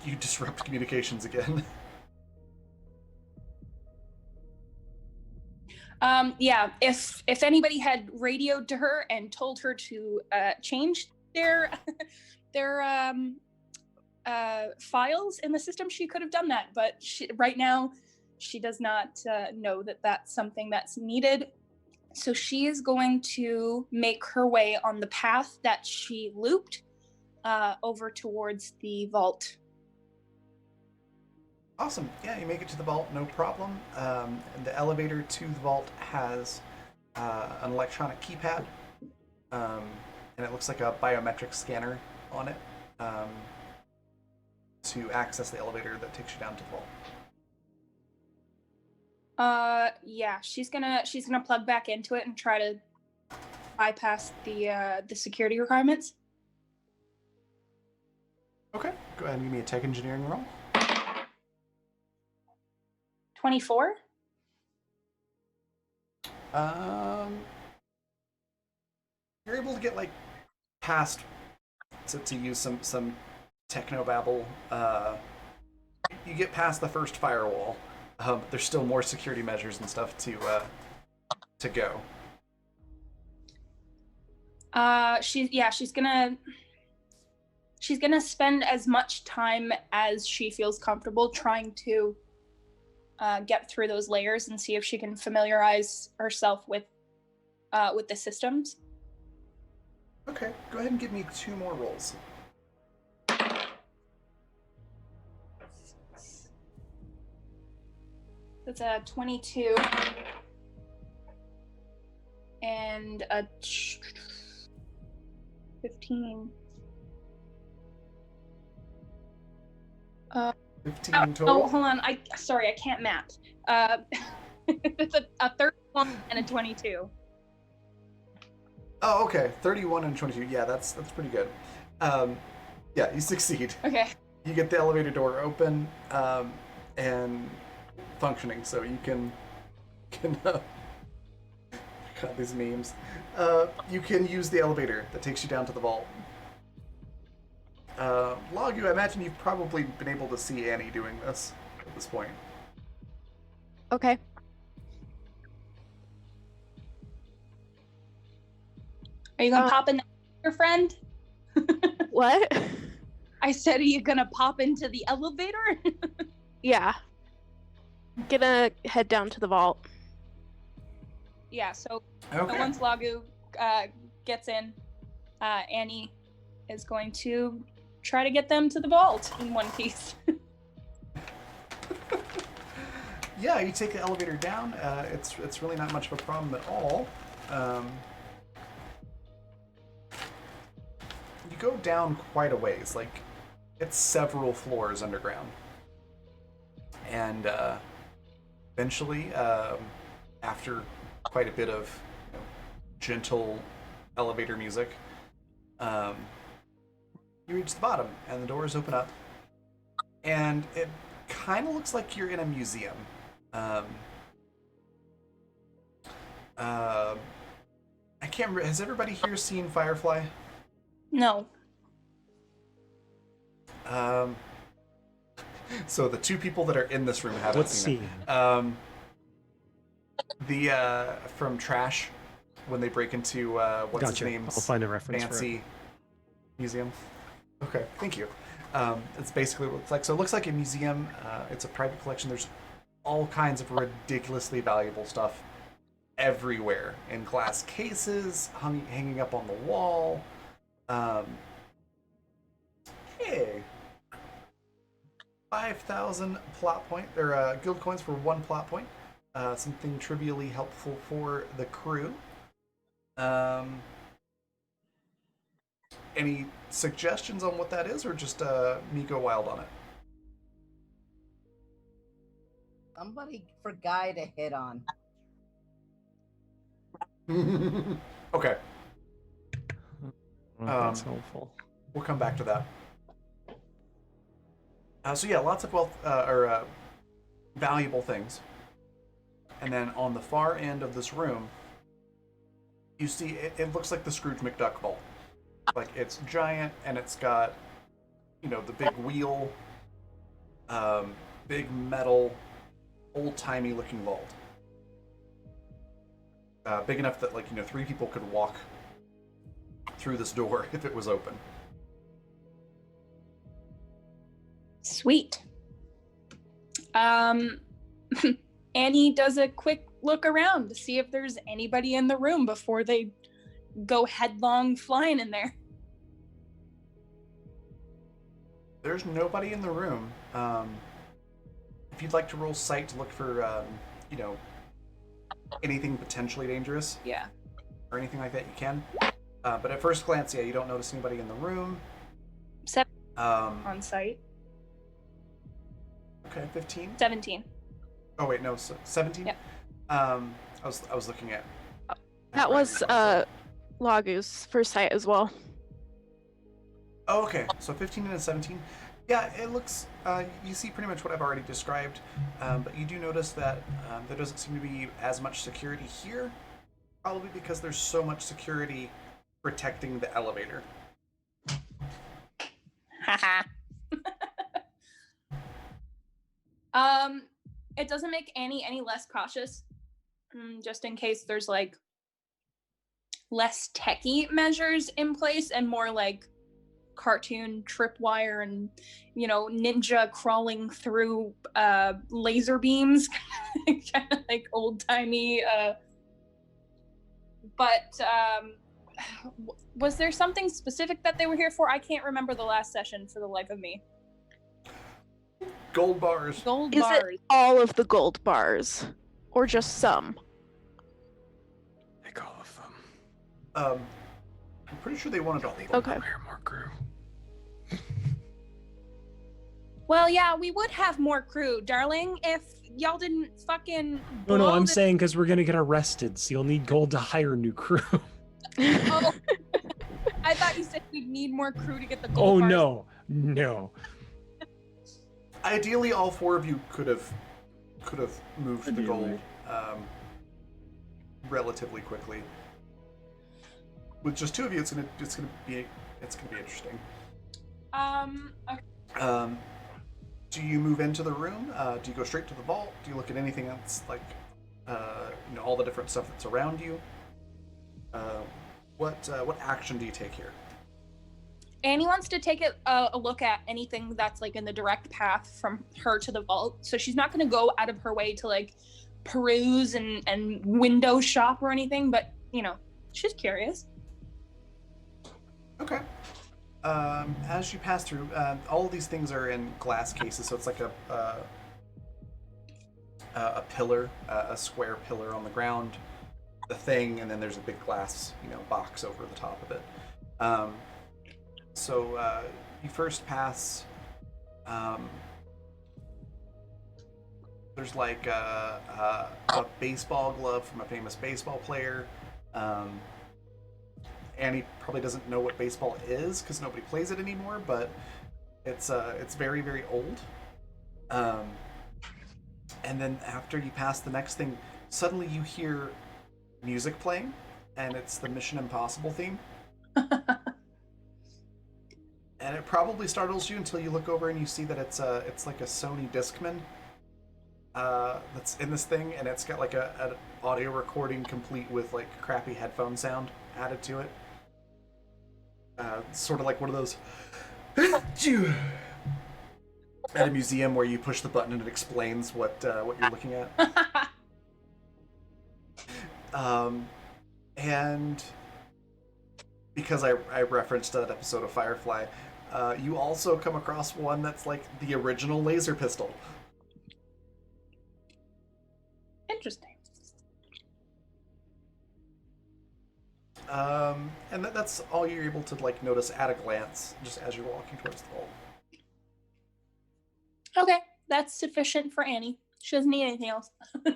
You disrupt communications again. Yeah, if anybody had radioed to her and told her to change their files in the system, she could have done that. But right now, she does not know that that's something that's needed. So she is going to make her way on the path that she looped over towards the vault. Awesome. Yeah, you make it to the vault, no problem. And the elevator to the vault has an electronic keypad, and it looks like a biometric scanner on it to access the elevator that takes you down to the vault. Yeah, she's gonna plug back into it and try to bypass the security requirements. Okay, go ahead and give me a tech engineering roll. 24? You're able to get like past to use some technobabble. You get past the first firewall. There's still more security measures and stuff to go. She's gonna spend as much time as she feels comfortable trying to get through those layers and see if she can familiarize herself with the systems. Okay, go ahead and give me 2 more rolls. That's a 22 and a 15. 15 total? Oh, hold on. Sorry, I can't math. It's a 31 and a 22. Oh, okay. 31 and 22. Yeah, that's pretty good. Yeah, you succeed. Okay. You get the elevator door open and functioning, so you can God, these memes. You can use the elevator that takes you down to the vault. Logu, I imagine you've probably been able to see Annie doing this at this point. Okay. Are you gonna pop in your friend? What? I said, are you gonna pop into the elevator? Yeah. Gonna head down to the vault. Yeah, so Okay. once Lagu gets in, Annie is going to try to get them to the vault in one piece. Yeah, you take the elevator down. It's really not much of a problem at all. You go down quite a ways, like it's several floors underground, and eventually, after quite a bit of gentle elevator music, you reach the bottom, and the doors open up, and it kind of looks like you're in a museum. I can't remember. Has everybody here seen Firefly? No. So the two people that are in this room haven't What seen scene? it. The from Trash, when they break into what's his Gotcha. name's I'll find a reference for fancy it. museum. Okay, thank you. It's basically what it's like. So it looks like a museum. It's a private collection. There's all kinds of ridiculously valuable stuff everywhere in glass cases, hanging up on the wall. Hey, 5,000 plot point or guild coins for 1 plot point. Something trivially helpful for the crew. Any suggestions on what that is, or just me go wild on it? Somebody for Guy to hit on. Okay. That's helpful. We'll come back to that. So yeah, lots of valuable things. And then on the far end of this room, you see it looks like the Scrooge McDuck vault. Like it's giant and it's got, the big wheel, big metal, old-timey looking vault. Big enough that 3 people could walk through this door if it was open. Sweet. Annie does a quick look around to see if there's anybody in the room before they go headlong flying in there. There's nobody in the room. If you'd like to roll sight to look for, anything potentially dangerous. Yeah. Or anything like that, you can. But at first glance, yeah, you don't notice anybody in the room. On site. Okay, 15. 17. Oh wait, no, 17. Yep. I was looking at. That was Lagu's first sight as well. Oh, okay. So 15 and a 17. Yeah, it looks. You see pretty much what I've already described, but you do notice that there doesn't seem to be as much security here. Probably because there's so much security protecting the elevator. Haha. It doesn't make Annie any less cautious. Just in case there's less techie measures in place and more cartoon tripwire and ninja crawling through laser beams, kind of old-timey. But was there something specific that they were here for? I can't remember the last session for the life of me. Gold bars. Gold Is bars. it all of the gold bars, or just some? Like all of them. I'm pretty sure they wanted all of them. Okay. Hire more crew. Well, yeah, we would have more crew, darling, if y'all didn't fucking. No, blow I'm the- saying because we're gonna get arrested, so you'll need gold to hire new crew. Oh, I thought you said we'd need more crew to get the gold bars. No. Ideally, all 4 of you could have moved the Ideally. gold. relatively quickly. With just two of you, it's gonna be interesting. Okay. Do you move into the room? Do you go straight to the vault? Do you look at anything else, like all the different stuff that's around you? What action do you take here? Annie wants to take a look at anything that's like in the direct path from her to the vault. So she's not going to go out of her way to like peruse and window shop or anything, but she's curious. Okay. As you pass through, all of these things are in glass cases, so it's like a pillar, a square pillar on the ground, the thing, and then there's a big glass, box over the top of it. So you first pass. There's like a baseball glove from a famous baseball player. Annie probably doesn't know what baseball is because nobody plays it anymore, but it's very, very old. And then after you pass the next thing, suddenly you hear music playing, and it's the Mission Impossible theme. And it probably startles you until you look over and you see that it's like a Sony Discman that's in this thing, and it's got like an audio recording complete with like crappy headphone sound added to it. Sort of like one of those at a museum where you push the button and it explains what you're looking at. And because I referenced that episode of Firefly, you also come across one that's like the original laser pistol. Interesting. And that's all you're able to like notice at a glance, just as you're walking towards the vault. Okay, that's sufficient for Annie. She doesn't need anything else. All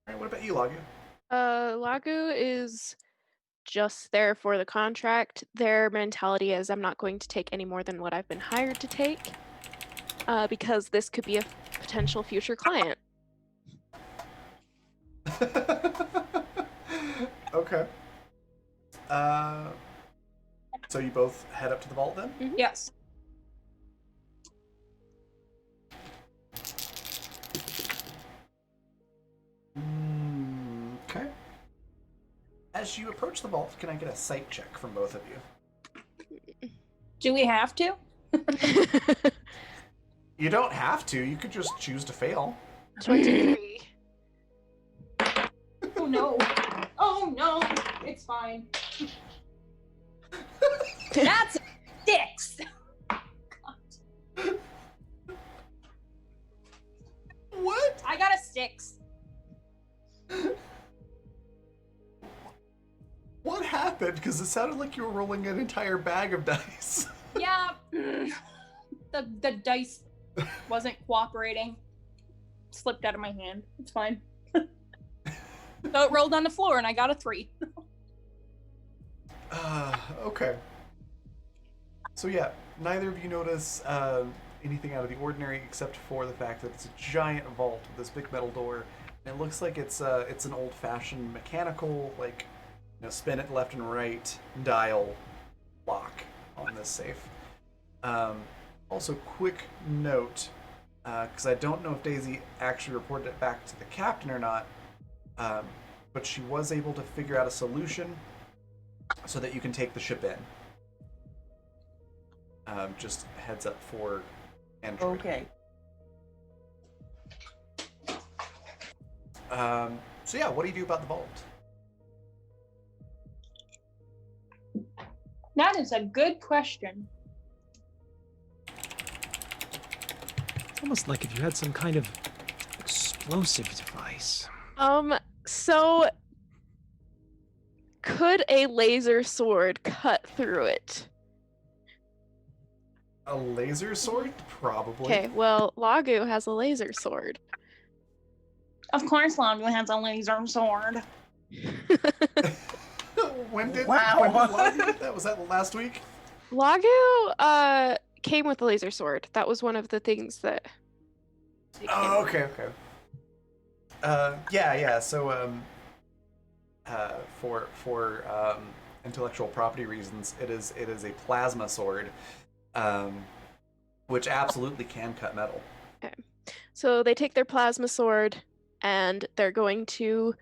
right, what about you, Lagu? Lagu is just there for the contract. Their mentality is, I'm not going to take any more than what I've been hired to take, because this could be a potential future client. Okay. So you both head up to the vault then? Mm-hmm. Yes. Okay. As you approach the vault, can I get a sight check from both of you? Do we have to? You don't have to. You could just choose to fail. 23. Oh no. Oh no. It's fine. That's 6. What? I got a 6. What happened? Because it sounded like you were rolling an entire bag of dice. Yeah. The dice wasn't cooperating. Slipped out of my hand. It's fine. So it rolled on the floor and I got a 3. Okay. So yeah, neither of you notice anything out of the ordinary except for the fact that it's a giant vault with this big metal door. And it looks like it's an old-fashioned mechanical, like, spin it left and right dial lock on this safe. Also, quick note, because I don't know if Daisy actually reported it back to the captain or not, but she was able to figure out a solution so that you can take the ship in. Just heads up for Android. Okay. So yeah, what do you do about the vault? That is a good question. It's almost like if you had some kind of explosive device. So could a laser sword cut through it? A laser sword? Probably. Okay, well, Lagu has a laser sword. Of course, Lagu has a laser sword. When did Wow. Lagu get that? Was that last week? Lagu came with a laser sword. That was one of the things that. Oh, okay. Yeah. So for intellectual property reasons, it is a plasma sword, um, which absolutely can cut metal. Okay. So they take their plasma sword and they're going to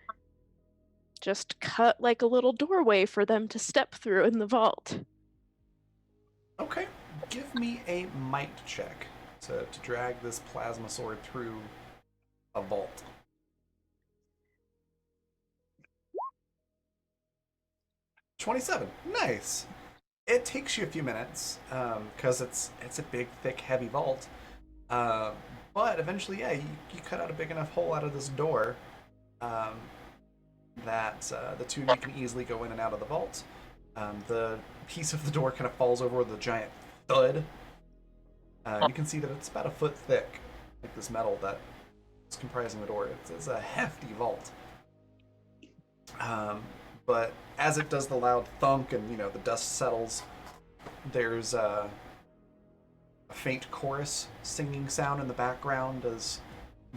just cut like a little doorway for them to step through in the vault. Okay, give me a might check to drag this plasma sword through a vault. 27. Nice. It takes you a few minutes because it's a big, thick, heavy vault. Uh, but eventually, yeah, you cut out a big enough hole out of this door um, that the two of you can easily go in and out of the vault. The piece of the door kind of falls over with a giant thud. You can see that it's about a foot thick, like this metal that is comprising the door. It's a hefty vault. But as it does the loud thunk and the dust settles, there's a faint chorus singing sound in the background as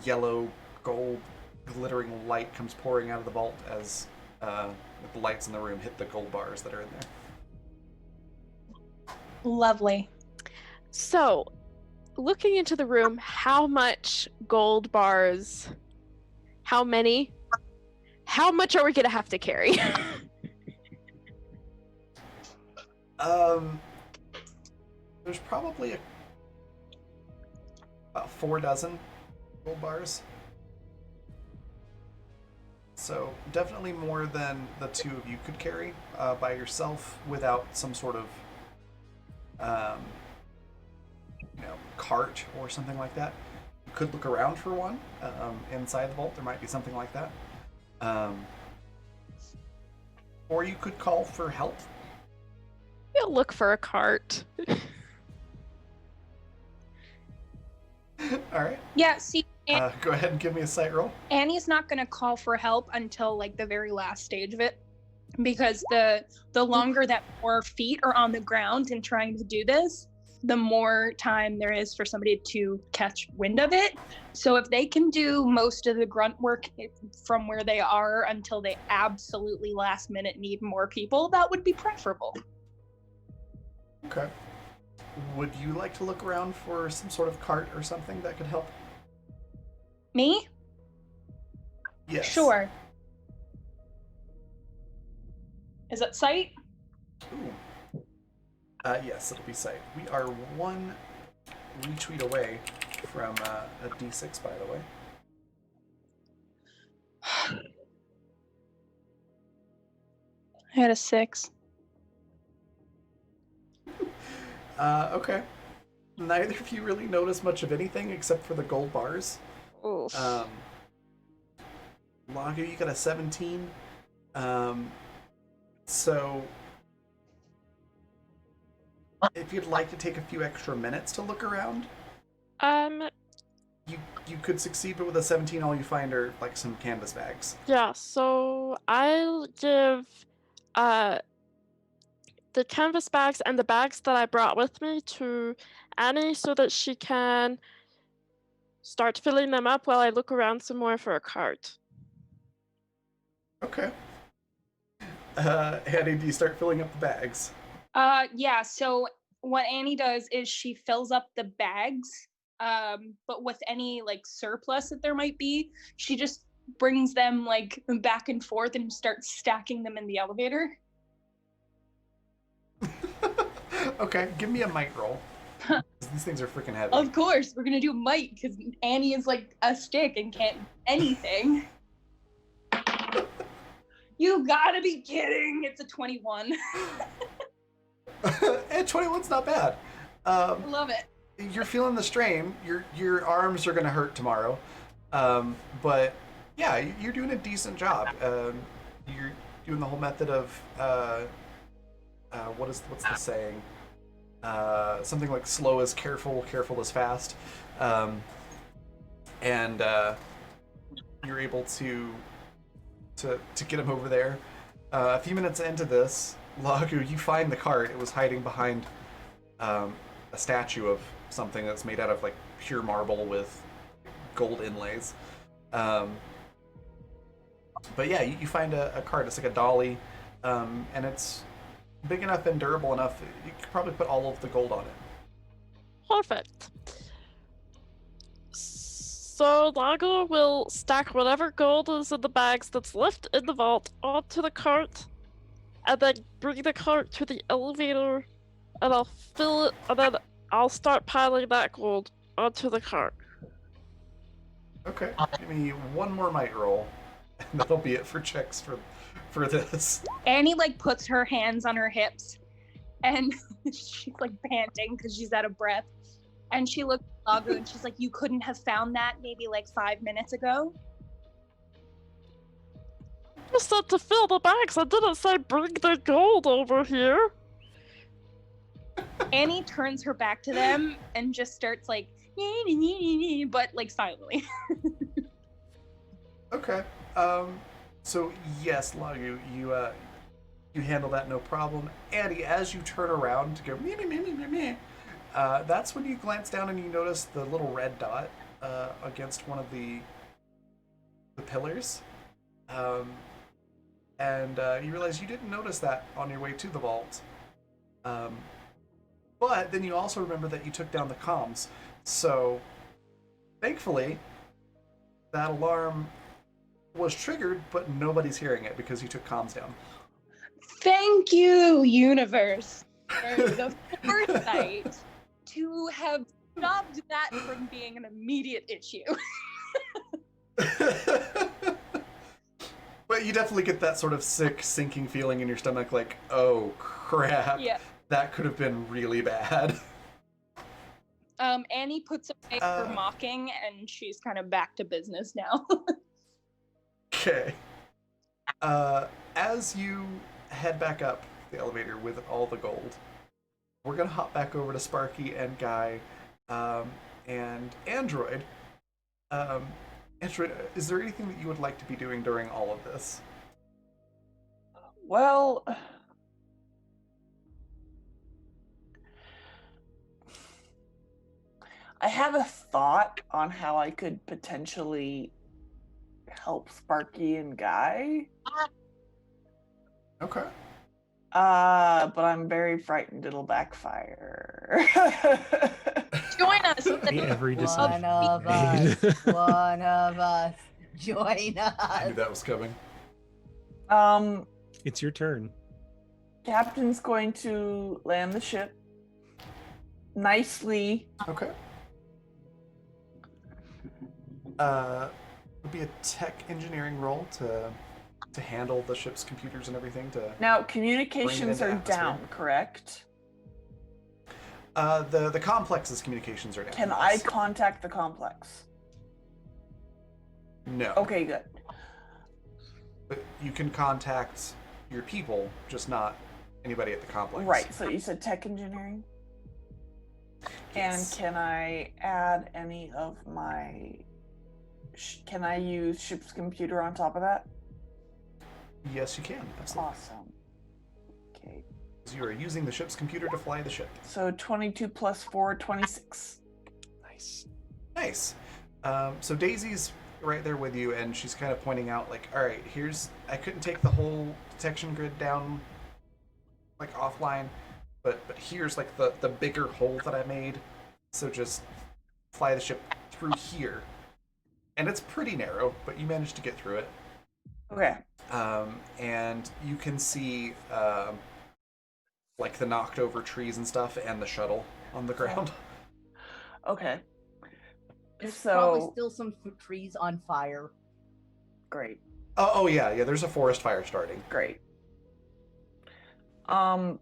yellow, gold, glittering light comes pouring out of the vault as the lights in the room hit the gold bars that are in there. Lovely. So, looking into the room, how much gold bars? How many? How much are we gonna have to carry? There's probably about 4 dozen gold bars. So definitely more than the two of you could carry by yourself without some sort of cart or something like that. You could look around for one inside the vault. There might be something like that. Or you could call for help. We'll look for a cart. All right. Yeah, see, Go ahead and give me a sight roll. Annie's not going to call for help until like the very last stage of it, because the longer that more feet are on the ground and trying to do this, the more time there is for somebody to catch wind of it. So if they can do most of the grunt work from where they are until they absolutely last minute need more people, that would be preferable. Okay. Would you like to look around for some sort of cart or something that could help? Me? Yes. Sure. Is it sight? Ooh. Yes, it'll be sight. We are one retweet away from a D6, by the way. I had a 6. Okay. Neither of you really notice much of anything except for the gold bars. Oof. Lago, you got a 17. So if you'd like to take a few extra minutes to look around, you could succeed, but with a 17, all you find are like some canvas bags. Yeah, so I'll give the canvas bags and the bags that I brought with me to Annie so that she can start filling them up while I look around some more for a cart. Okay. Annie, do you start filling up the bags? Yeah, so what Annie does is she fills up the bags, but with any like surplus that there might be, she just brings them like back and forth and starts stacking them in the elevator. Okay, give me a might roll. These things are freaking heavy. Of course, we're gonna do might because Annie is like a stick and can't do anything. You gotta be kidding! It's a 21. And 21's not bad. I love it. You're feeling the strain. Your arms are gonna hurt tomorrow, but yeah, you're doing a decent job. You're doing the whole method of what's the saying? Something like slow is careful, careful is fast, and you're able to get him over there. A few minutes into this, Lagu, you find the cart. It was hiding behind a statue of something that's made out of like pure marble with gold inlays. But yeah, you find a cart. It's like a dolly, and it's big enough and durable enough. You could probably put all of the gold on it. Perfect. So Lago will stack whatever gold is in the bags that's left in the vault onto the cart, and then bring the cart to the elevator, and I'll fill it, and then I'll start piling that gold onto the cart. Okay, give me one more might roll, and that'll be it for checks for this. Annie like puts her hands on her hips, and she's like panting because she's out of breath. And she looks at Lagu and she's like, "You couldn't have found that maybe like 5 minutes ago?" I said to fill the bags. I didn't say bring the gold over here. Annie turns her back to them and just starts like, but like silently. Okay. So yes, Lagu, you handle that no problem. Annie, as you turn around to go me me me me me me, that's when you glance down and you notice the little red dot against one of the pillars, and you realize you didn't notice that on your way to the vault. But then you also remember that you took down the comms, so thankfully that alarm was triggered, but nobody's hearing it because you took comms down. Thank you, universe, for the foresight to have stopped that from being an immediate issue. But you definitely get that sort of sick, sinking feeling in your stomach, like, oh crap, Yeah. that could have been really bad. Annie puts away her mocking, and she's kind of back to business now. Okay. As you head back up the elevator with all the gold, we're gonna hop back over to Sparky and Guy, and Android. Android, is there anything that you would like to be doing during all of this? Well, I have a thought on how I could potentially help Sparky and Guy. Okay. But I'm very frightened it'll backfire. Join us. Every One decision of made. us. One of us. Join I knew us. that was coming. It's your turn. Captain's going to land the ship nicely. Okay. Would be a tech engineering role to handle the ship's computers and everything. To Now, communications into are atmosphere. down, correct? the complex's communications are down. Can I contact the complex? No. Okay, good. But you can contact your people, just not anybody at the complex. Right, so you said tech engineering? Yes. And can I add any of my... Can I use ship's computer on top of that? Yes, you can. Absolutely. Awesome. Okay. Because you are using the ship's computer to fly the ship. So 22 plus 4, 26. Nice. Nice. So Daisy's right there with you, and she's kind of pointing out, like, all right, I couldn't take the whole detection grid down, like, offline, but here's, like, the bigger hole that I made, so just fly the ship through here. And it's pretty narrow, but you managed to get through it. Okay. And you can see, like, the knocked over trees and stuff, and the shuttle on the ground. Okay. There's So- probably still some trees on fire. Great. Oh yeah, there's a forest fire starting. Great. Can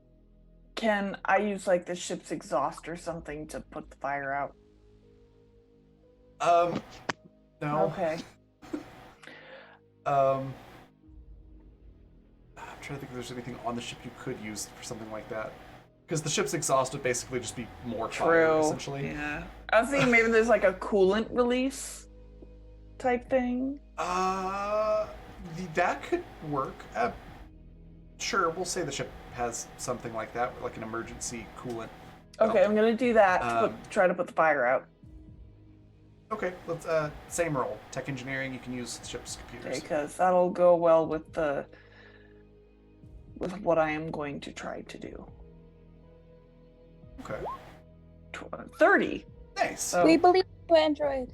I use like the ship's exhaust or something to put the fire out? No. Okay. I'm trying to think if there's anything on the ship you could use for something like that. Because the ship's exhaust would basically just be more fire, True. essentially. Yeah. I was thinking maybe there's like a coolant release type thing. That could work. Sure, we'll say the ship has something like that, like an emergency coolant. Okay, I'm gonna do that to Um, try to put the fire out. Okay, let's same role. Tech engineering. You can use ship's computers. Because that'll go well with what I am going to try to do. Okay. 30. Nice. So, We believe you, Android.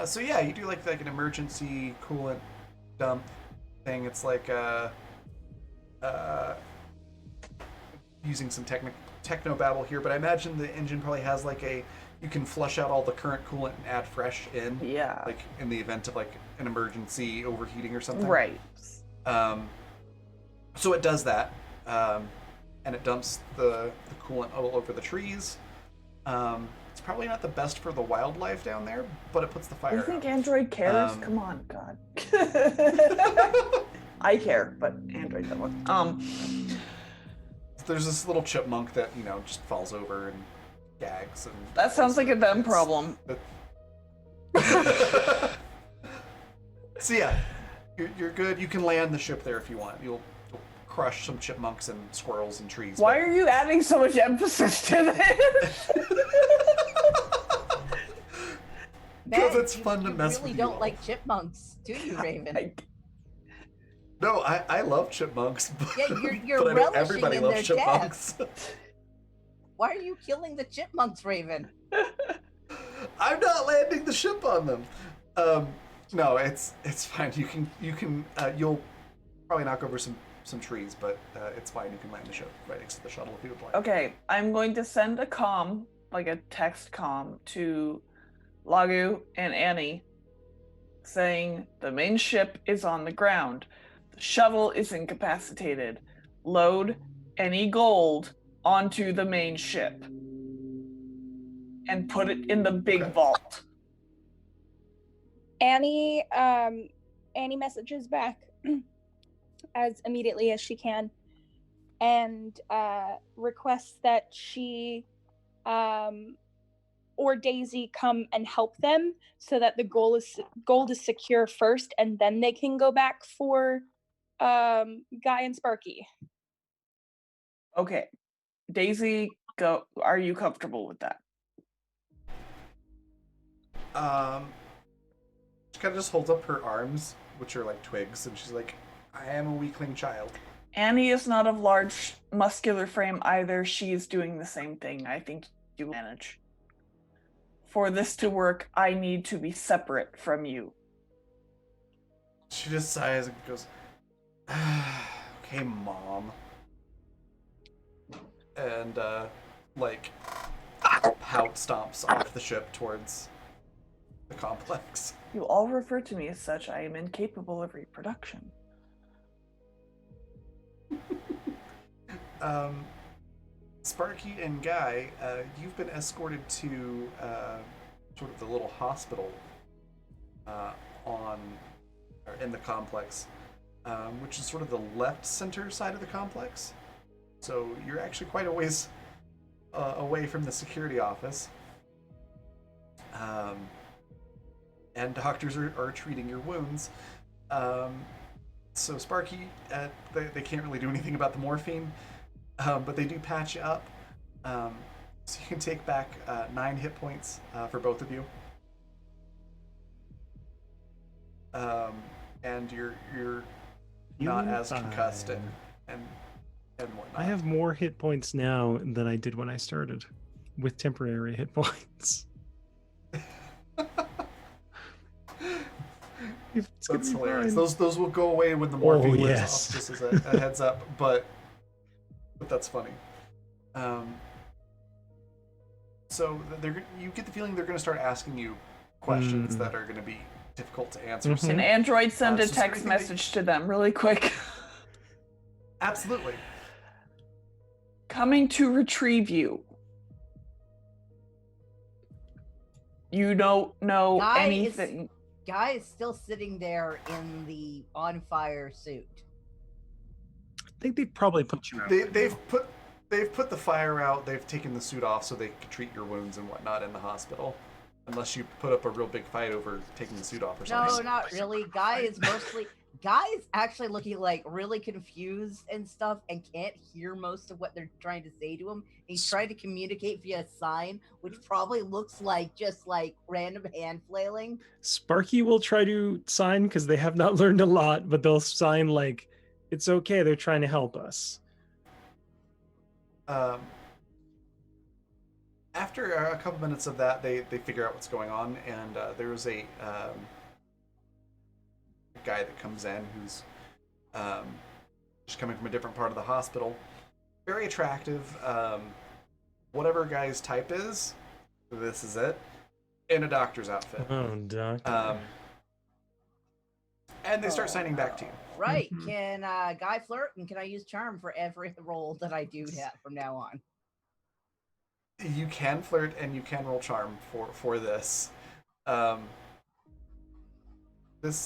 So yeah, you do like an emergency coolant dump thing. It's like using some techno babble here, but I imagine the engine probably has like you can flush out all the current coolant and add fresh in. yeah. Like in the event of like an emergency overheating or something. Right. So it does that, and it dumps the coolant all over the trees. It's probably not the best for the wildlife down there, but it puts the fire You think out. Android cares? Come on, God. I care, but Android doesn't. There's this little chipmunk that just falls over and gags, and That sounds like a them problem. So yeah, you're good. You can land the ship there if you want. You'll crush some chipmunks and squirrels and trees. Why are you adding so much emphasis to this? Because it's fun to mess You really with. don't like chipmunks, do you, Raven? No, I love chipmunks. But, Yeah, you're but I know relishing everybody in loves their chipmunks. Why are you killing the chipmunks, Raven? I'm not landing the ship on them. No, it's fine. You'll probably knock over some trees, but it's fine. You can land the ship right next to the shuttle if you would like. Okay, I'm going to send a comm, like a text comm, to Lagu and Annie, saying the main ship is on the ground. The shuttle is incapacitated. Load any gold onto the main ship and put it in the big vault. Annie messages back as immediately as she can and requests that she or Daisy come and help them so that the gold is secure first, and then they can go back for Guy and Sparky. Okay. Daisy, go. Are you comfortable with that? She kind of just holds up her arms, which are like twigs, and she's like, I am a weakling child. Annie is not of large muscular frame either. She is doing the same thing. I think you will manage. For this to work, I need to be separate from you. She just sighs and goes, okay, Mom. And, pout stomps off the ship towards the complex. You all refer to me as such. I am incapable of reproduction. Sparky and Guy, you've been escorted to sort of the little hospital in the complex, which is sort of the left center side of the complex. So you're actually quite a ways away from the security office. And doctors are treating your wounds. So Sparky, they can't really do anything about the morphine, but they do patch you up. So you can take back 9 hit points for both of you. And you're not as concussed and whatnot. I have more hit points now than I did when I started, with temporary hit points. That's hilarious. Those will go away when the morphine wears off, just as a heads up. But that's funny. So you get the feeling they're going to start asking you questions that are going to be difficult to answer. Mm-hmm. Can Android send a text message to them really quick? Absolutely. Coming to retrieve you. You don't know anything. Guy is still sitting there in the on fire suit. I think they'd probably put you out. They've put the fire out. They've taken the suit off so they can treat your wounds and whatnot in the hospital. Unless you put up a real big fight over taking the suit off or something. No, not really. Guy is Guy's actually looking like really confused and stuff and can't hear most of what they're trying to say to him. He's trying to communicate via sign, which probably looks like just like random hand flailing. Sparky will try to sign because they have not learned a lot, but they'll sign like, it's okay, they're trying to help us. After a couple minutes of that, they figure out what's going on, and there's a guy that comes in who's just coming from a different part of the hospital. Very attractive. Whatever guy's type is, this is it. In a doctor's outfit. Oh, doctor. And they start signing back to you. Right. Can Guy flirt, and can I use charm for every role that I do from now on? You can flirt and you can roll charm for this. This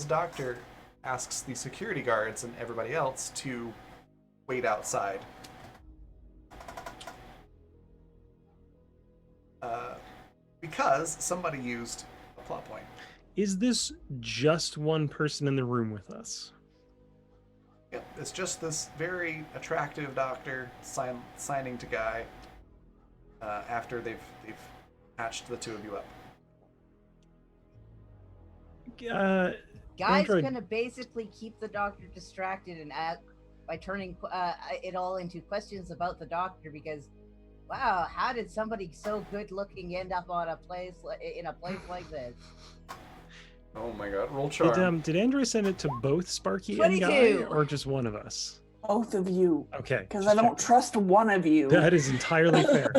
doctor asks the security guards and everybody else to wait outside. Because somebody used a plot point. Is this just one person in the room with us? Yep, it's just this very attractive doctor signing to Guy after they've hatched the two of you up. Guy's Android. gonna basically keep the doctor distracted and by turning it all into questions about the doctor, because wow, how did somebody so good looking end up on a place in a place like this? Oh my god, roll charm. Did Android send it to both Sparky 22. and Guy, or just one of us? Both of you. Okay. Because I don't trust one of you. That is entirely fair.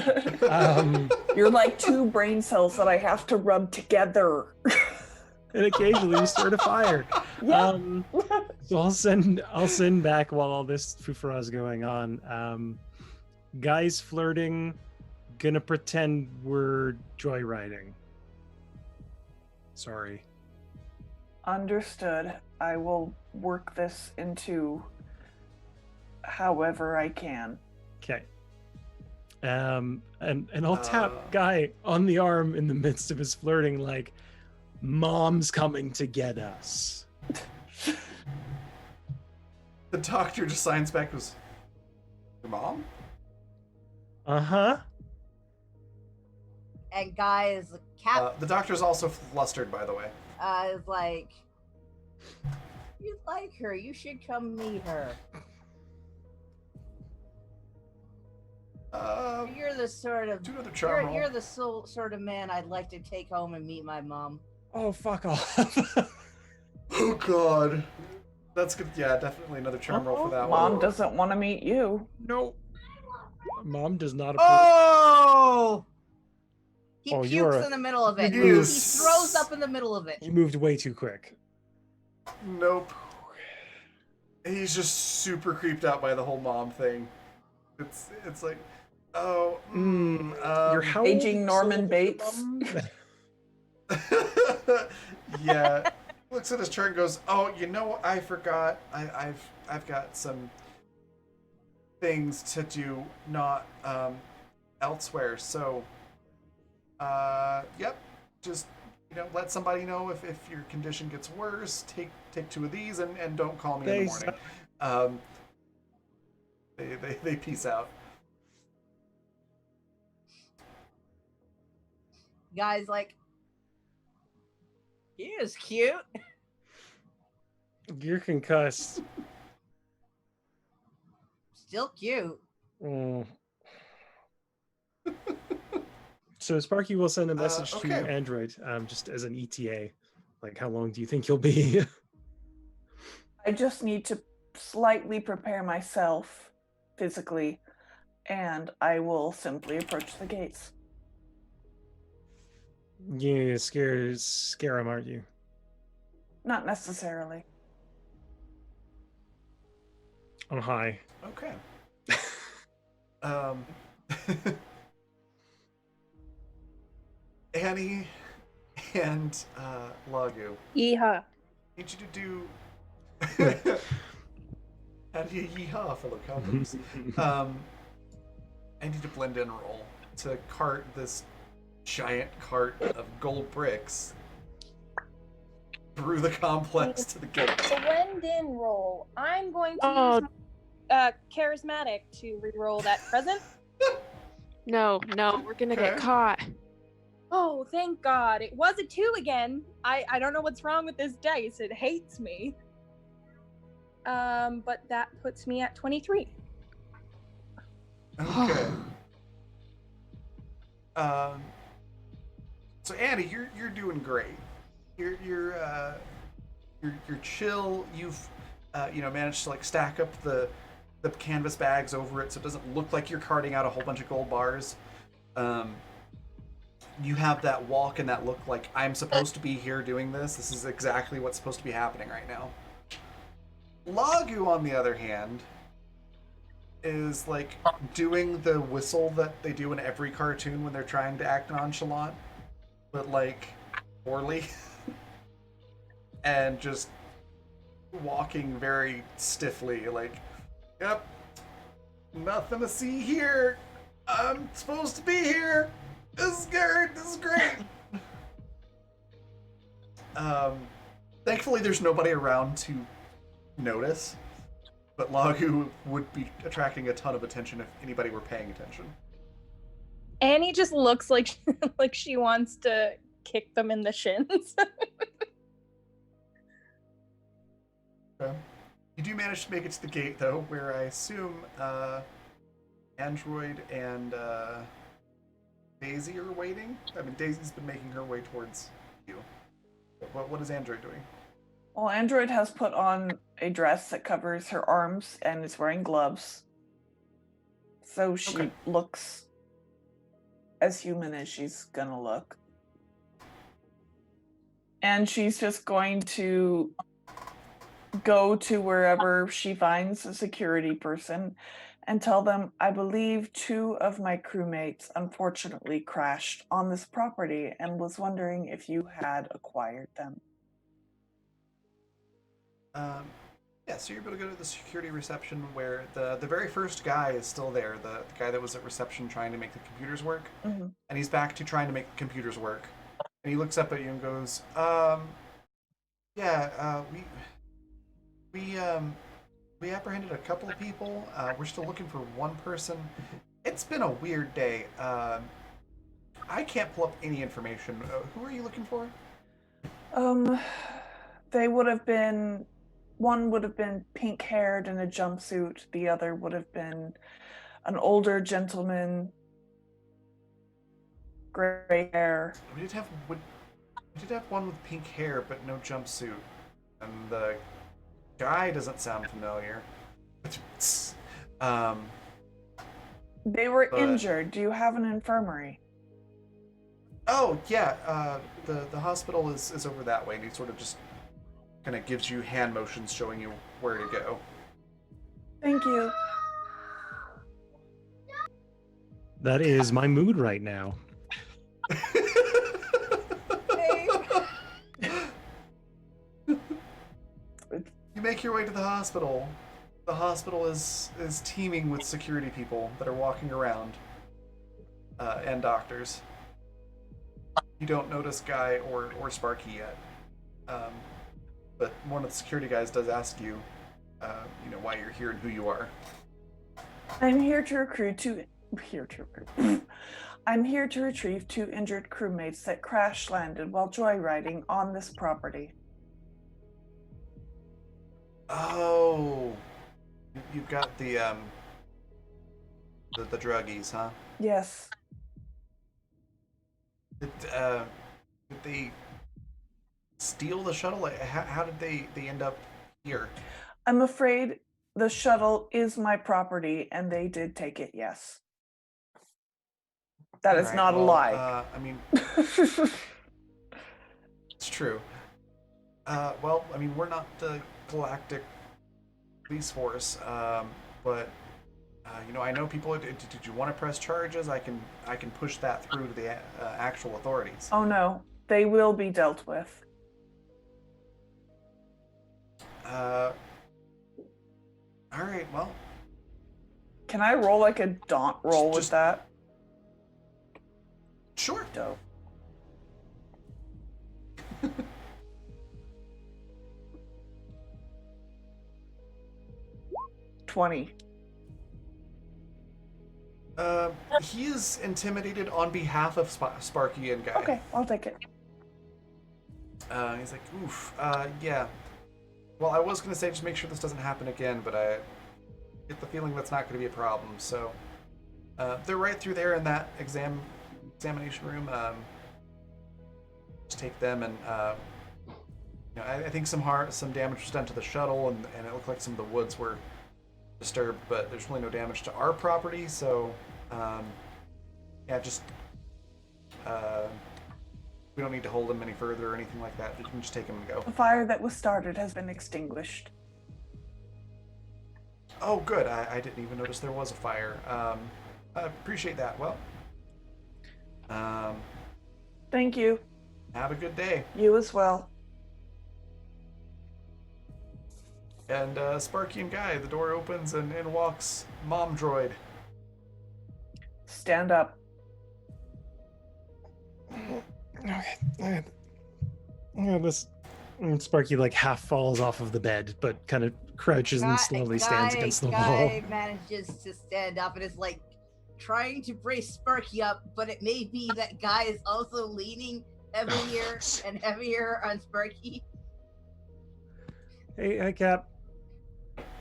You're like two brain cells that I have to rub together. And occasionally you start a fire. Yeah. So I'll send back while all this foofara is going on. Guys flirting, gonna pretend we're joyriding. Sorry. Understood. I will work this into however I can. Okay. And I'll tap Guy on the arm in the midst of his flirting, like, Mom's coming to get us. The doctor just signs back, goes, your mom? Uh-huh. And Guy is The doctor's also flustered, by the way. Is like, you like her, you should come meet her. You're the sort of you're the sort of man I'd like to take home and meet my mom. Oh, fuck off. Oh god. That's good. Yeah, definitely another charm roll for that one. Mom doesn't want to meet you. No. Mom does not approve. Oh! He Oh, pukes in the middle of it. You He throws up in the middle of it. You moved way too quick. Nope. He's just super creeped out by the whole mom thing. It's like, oh, You're how aging Norman Bates. Yeah. Looks at his chart and goes, oh, you know, I forgot. I've got some things to do, not elsewhere. So, yep. Just, let somebody know if your condition gets worse. Take 2 of these and don't call me in the morning. They peace out. Guy's like, he is cute. You're concussed. Still cute. Mm. So Sparky will send a message to Android, just as an ETA. Like, how long do you think you'll be? I just need to slightly prepare myself physically, and I will simply approach the gates. You scare him, aren't you? Not necessarily. I'm high. Okay. Annie and Lagu. Yeehaw. Need you to do. How do you yeehaw, fellow cowboys? I need to blend in roll to cart this giant cart of gold bricks through the complex to the gate. Blend in roll. I'm going to Oh. use my, charismatic to re-roll that present. No, we're gonna get Okay. caught. Oh, thank God. It was a 2 again. I don't know what's wrong with this dice. It hates me. But that puts me at 23. Okay. So Annie, you're doing great. You're chill. You've managed to like stack up the canvas bags over it so it doesn't look like you're carting out a whole bunch of gold bars. You have that walk and that look like I'm supposed to be here doing this. This is exactly what's supposed to be happening right now. Lagu, on the other hand, is like doing the whistle that they do in every cartoon when they're trying to act nonchalant, but like poorly, and just walking very stiffly, like, yep, nothing to see here. I'm supposed to be here. This is good. This is great. Thankfully, there's nobody around to notice, but Lagu would be attracting a ton of attention if anybody were paying attention. Annie just looks like like she wants to kick them in the shins. Okay. You do manage to make it to the gate, though, where I assume Android and Daisy are waiting. I mean, Daisy's been making her way towards you. What is Android doing? Well, Android has put on a dress that covers her arms and is wearing gloves. So she looks as human as she's gonna look. And she's just going to go to wherever she finds a security person and tell them, I believe 2 of my crewmates unfortunately crashed on this property and was wondering if you had acquired them. Yeah, so you're able to go to the security reception where the very first guy is still there, the guy that was at reception trying to make the computers work, and he's back to trying to make the computers work. And he looks up at you and goes, we apprehended a couple of people. We're still looking for one person. It's been a weird day. I can't pull up any information. Who are you looking for? They would have been, one would have been pink-haired in a jumpsuit. The other would have been an older gentleman, gray hair. We did have one with pink hair, but no jumpsuit. And the guy doesn't sound familiar. They were injured. Do you have an infirmary? Oh, yeah. The hospital is over that way, and he sort of just kind of gives you hand motions showing you where to go. Thank you. That is my mood right now. You make your way to the hospital. The hospital is teeming with security people that are walking around, and doctors. You don't notice Guy or Sparky yet, but one of the security guys does ask you, why you're here and who you are. I'm here to I'm here to retrieve 2 injured crewmates that crash landed while joyriding on this property. Oh, you've got the druggies, huh? Yes. Did they steal the shuttle? Like, how did they end up here? I'm afraid the shuttle is my property and they did take it, yes. That is not a lie. I mean, it's true. We're not the Galactic Police Force, but I know people. Did you want to press charges? I can push that through to the actual authorities. Oh no, they will be dealt with. All right. Well, can I roll like a daunt roll with that? Sure. Dope. 20. He is intimidated on behalf of Sparky and Guy. Okay, I'll take it. He's like, oof, yeah. Well, I was going to say just make sure this doesn't happen again, but I get the feeling that's not going to be a problem. So they're right through there in that examination room. Just take them and I think some damage was done to the shuttle, and it looked like some of the woods were disturbed, but there's really no damage to our property. So just we don't need to hold him any further or anything like that. We can just take him and go. The fire that was started has been extinguished. Oh, good. I didn't even notice there was a fire. I appreciate that. Well, Thank you. have a good day. You as well. And Sparky and Guy, the door opens and in walks Mom Droid. Stand up. Okay. This Sparky like half falls off of the bed, but kind of crouches and slowly stands against the wall. Guy manages to stand up and is like trying to brace Sparky up, but it may be that Guy is also leaning heavier and heavier on Sparky. Hey, Cap.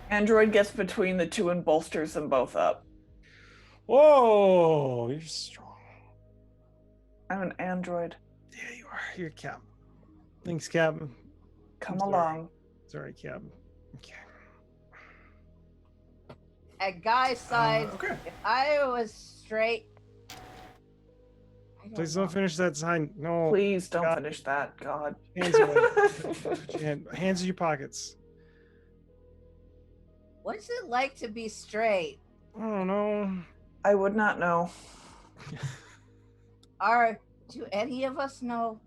Android gets between the two and bolsters them both up. Whoa, you're strong. I'm an android. Yeah, you are. You're Cap. Thanks, Cap. Come I'm along. Sorry, Cap. Okay. At Guy's side, Okay. if I was straight... Please don't finish that sign. No. Please don't God. finish that. God. Hands away. Hands in your pockets. What's it like to be straight? I don't know. I would not know. Do any of us know?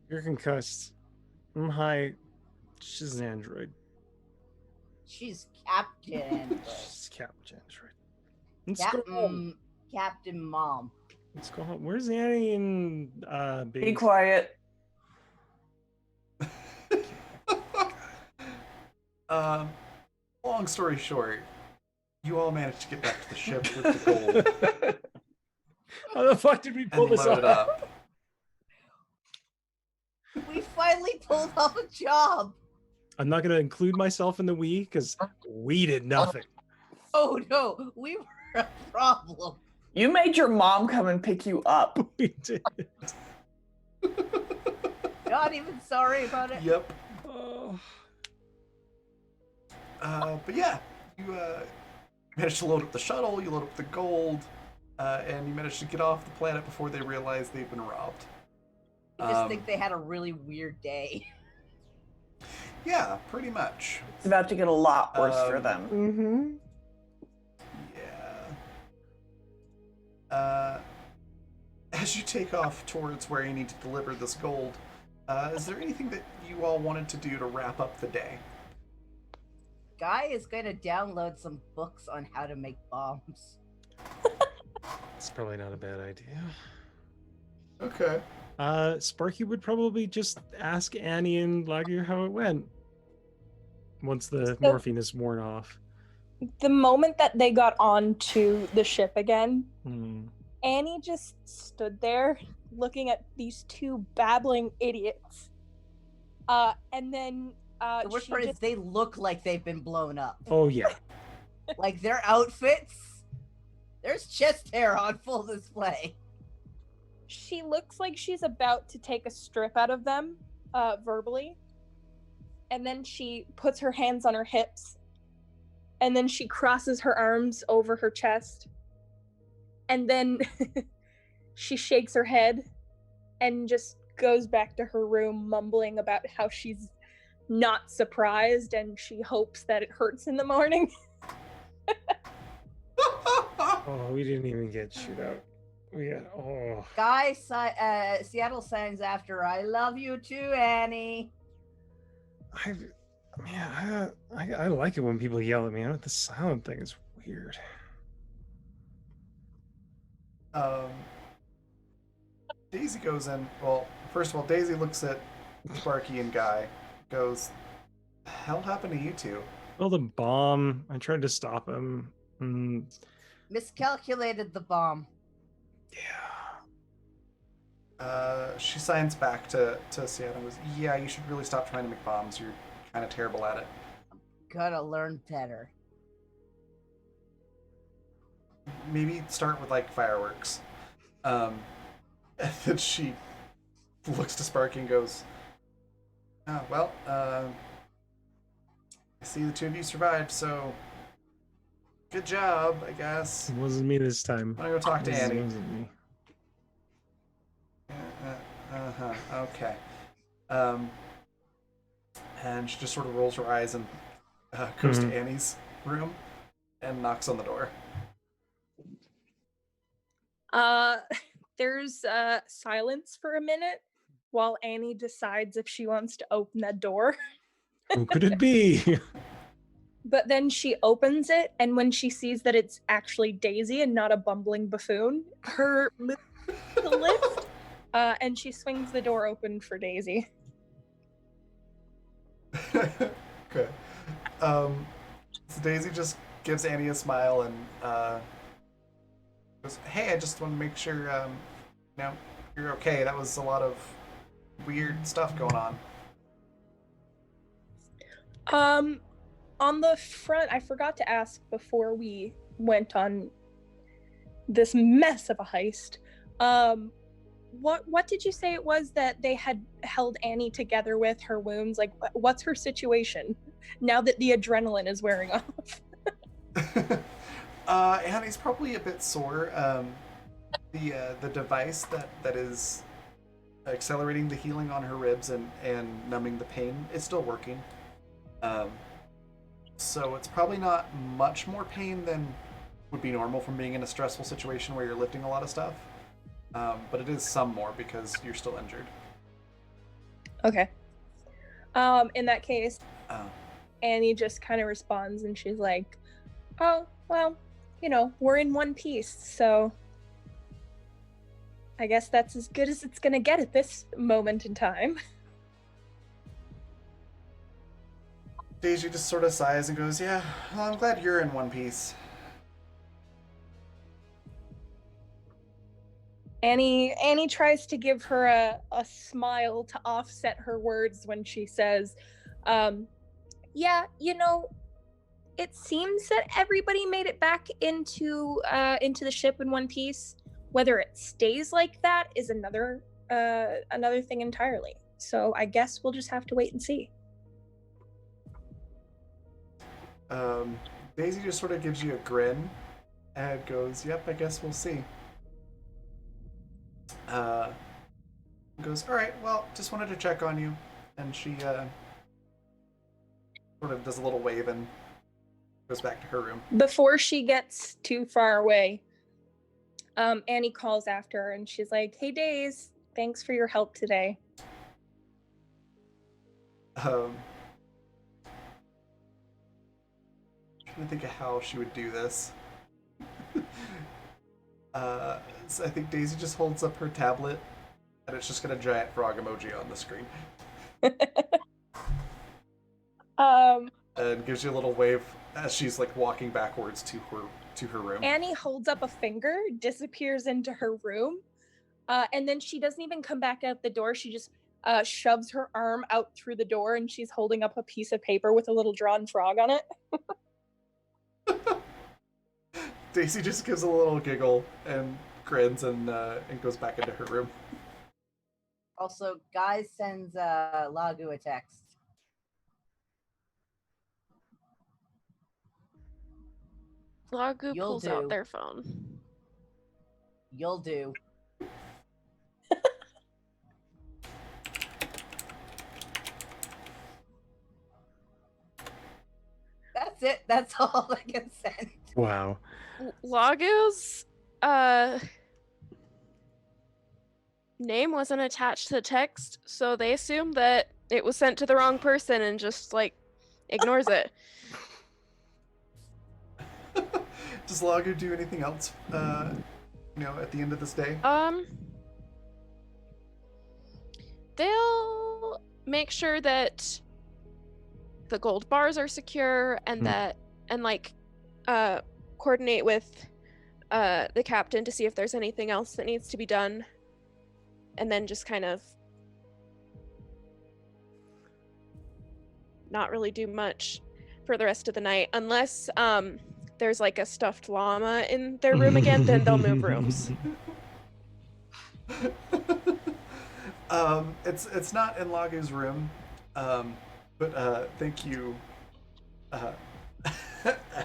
You're concussed. I'm high. She's an android. She's Captain Android. She's Captain Android. Let's go home. Captain Mom. Let's go home. Where's Annie and Biggie? Be quiet. Long story short, you all managed to get back to the ship with the gold How the fuck did we pull and this load it off? up. We finally pulled off a job. I'm not going to include myself in the we because we did nothing. Oh no, we were a problem. You made your mom come and pick you up. We did. Not even sorry about it. Yep. Oh. But yeah, you managed to load up the shuttle, you load up the gold, and you managed to get off the planet before they realize they've been robbed. I just think they had a really weird day. Yeah, pretty much. It's about to get a lot worse for them. Mm-hmm. Yeah. As you take off towards where you need to deliver this gold, is there anything that you all wanted to do to wrap up the day? Guy is going to download some books on how to make bombs. It's probably not a bad idea. Okay. Sparky would probably just ask Annie and Lager how it went once the morphine is worn off. The moment that they got onto the ship again, Annie just stood there looking at these two babbling idiots. And then The worst part is they look like they've been blown up. Oh, yeah. Like their outfits, there's chest hair on full display. She looks like she's about to take a strip out of them, verbally. And then she puts her hands on her hips. And then she crosses her arms over her chest. And then she shakes her head and just goes back to her room, mumbling about how she's not surprised and she hopes that it hurts in the morning. Oh, we didn't even get shoot out. We got, oh. Guy, Seattle signs after, I love you too, Annie. I like it when people yell at me. The silent thing is weird. Daisy goes in. Well, first of all, Daisy looks at Sparky and Guy, goes, "The hell happened to you two?" Well, the bomb. I tried to stop him. Miscalculated the bomb. Yeah. She signs back to Sienna and goes, yeah, you should really stop trying to make bombs. You're kind of terrible at it. Gotta learn better. Maybe start with like fireworks. And then she looks to Sparky and goes, oh, well, I see the two of you survived, so good job, I guess. It wasn't me this time. I'm gonna go talk to Annie. It wasn't me. Okay. And she just sort of rolls her eyes and goes to Annie's room and knocks on the door. There's silence for a minute while Annie decides if she wants to open that door. Who could it be? But then she opens it, and when she sees that it's actually Daisy and not a bumbling buffoon, her lip to lift, and she swings the door open for Daisy. Okay. So Daisy just gives Annie a smile and goes, hey, I just want to make sure you're okay. That was a lot of weird stuff going on. On the front, I forgot to ask before we went on this mess of a heist. What did you say it was that they had held Annie together with her wounds? Like, what's her situation now that the adrenaline is wearing off? Annie's probably a bit sore. The device that is accelerating the healing on her ribs and numbing the pain is still working. So it's probably not much more pain than would be normal from being in a stressful situation where you're lifting a lot of stuff. But it is some more because you're still injured. Okay. In that case, Annie just kind of responds and she's like, oh, well, we're in one piece, so I guess that's as good as it's gonna get at this moment in time. Daisy just sort of sighs and goes, yeah, well, I'm glad you're in one piece. Annie tries to give her a smile to offset her words when she says, yeah, it seems that everybody made it back into the ship in one piece. Whether it stays like that is another thing entirely. So I guess we'll just have to wait and see. Daisy just sort of gives you a grin and goes, yep, I guess we'll see. Goes, all right, well, just wanted to check on you. And she sort of does a little wave and goes back to her room. Before she gets too far away, Annie calls after her and she's like, hey, Days, thanks for your help today. Trying to think of how she would do this. So I think Daisy just holds up her tablet and it's just got a giant frog emoji on the screen. And gives you a little wave as she's like walking backwards to her room. Annie holds up a finger, disappears into her room, and then she doesn't even come back out the door. She just shoves her arm out through the door and she's holding up a piece of paper with a little drawn frog on it. Daisy just gives a little giggle and grins and goes back into her room. Also, Guy sends Lagu a text. Lagu You'll pulls do. out their phone. You'll do. That's it. That's all I can send. Wow. Lagu's name wasn't attached to the text, so they assumed that it was sent to the wrong person and just like ignores it. Does Lagu do anything else at the end of this day? They'll make sure that the gold bars are secure and that coordinate with the captain to see if there's anything else that needs to be done, and then just kind of not really do much for the rest of the night unless there's like a stuffed llama in their room again. Then they'll move rooms. It's not in Lagu's room, but thank you,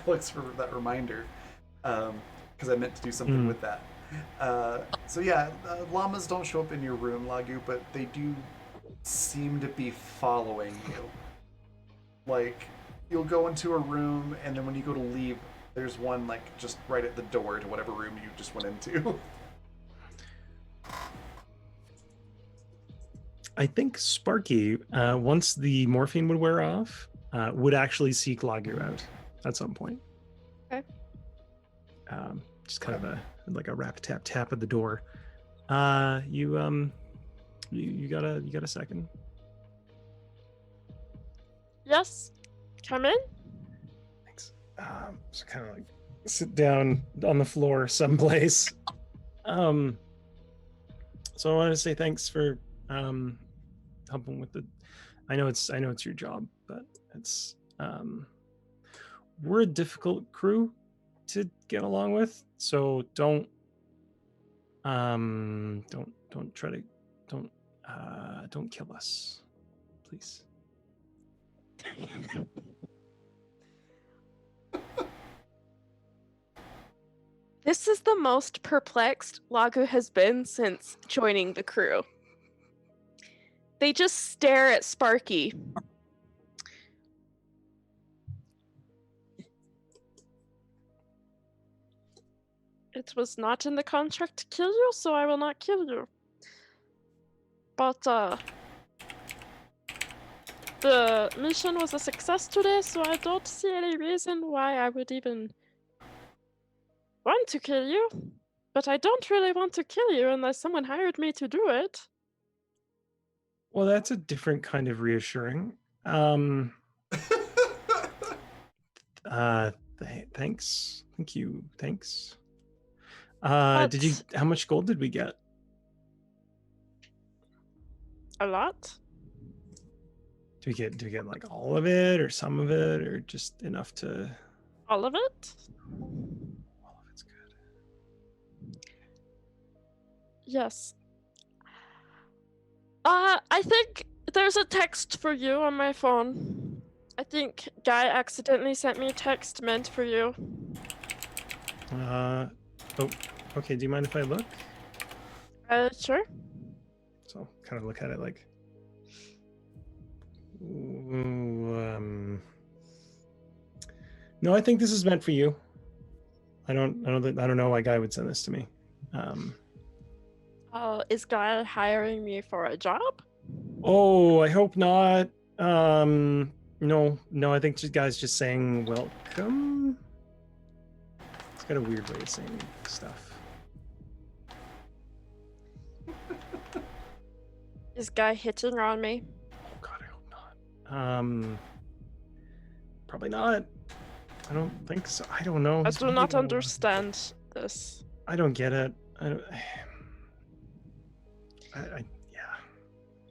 Alex, for that reminder, because I meant to do something with that. So yeah, llamas don't show up in your room, Lagu, but they do seem to be following you. Like, you'll go into a room, and then when you go to leave, there's one like just right at the door to whatever room you just went into. I think Sparky, once the morphine would wear off, would actually seek Lagu out at some point. Okay. Just kind of a rap tap tap at the door. You got a second? Yes. Come in. Thanks. Just kind of like sit down on the floor someplace. So I want to say thanks for helping with the. I know it's your job, but it's we're a difficult crew to get along with. So don't try to don't kill us, please. This is the most perplexed Lagu has been since joining the crew. They just stare at Sparky. It was not in the contract to kill you, so I will not kill you. But the mission was a success today, so I don't see any reason why I would even want to kill you. But I don't really want to kill you unless someone hired me to do it. Well, that's a different kind of reassuring. Thanks. Thank you. Thanks. How much gold did we get? A lot. Do we get like all of it or some of it or just enough to? All of it? All of it's good. Yes. I think there's a text for you on my phone. I think Guy accidentally sent me a text meant for you. Oh, okay. Do you mind if I look? Sure. So I'll kind of look at it like. No, I think this is meant for you. I don't know why Guy would send this to me. Is Guy hiring me for a job? Oh, I hope not. No, I think Guy's just saying welcome. It's got a weird way of saying stuff. Is Guy hitting on me? Oh God, I hope not. Probably not. I don't think so. I don't know. I do not understand this. I don't get it. Yeah.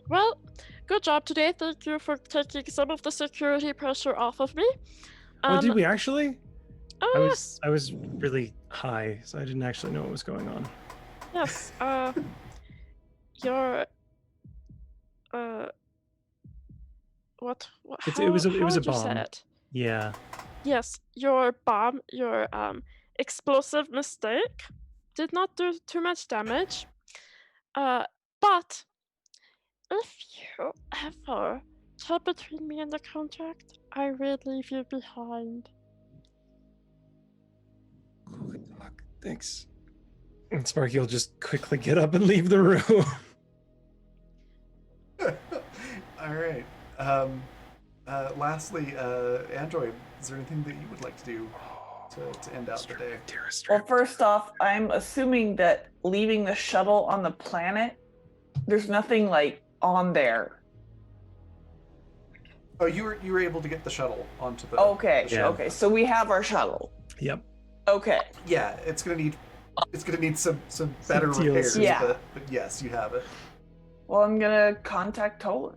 Well, good job today. Thank you for taking some of the security pressure off of me. Did we actually? Oh, yes. I was really high, so I didn't actually know what was going on. Yes. Your what It was a how would you say bomb. it? Yeah. Yes, your bomb, your explosive mistake did not do too much damage. But if you ever tell between me and the contract, I will leave you behind. Look, thanks. And Sparky will just quickly get up and leave the room. All right. Lastly, Android, is there anything that you would like to do to end out the day? Well, first off, I'm assuming that leaving the shuttle on the planet, there's nothing like on there. Oh, you were able to get the shuttle onto the. Okay, the Yeah. okay. So we have our shuttle. Yep. Okay. Yeah, it's gonna need some better TLC. repairs. Yeah. But yes, you have it. Well, I'm gonna contact Tolan.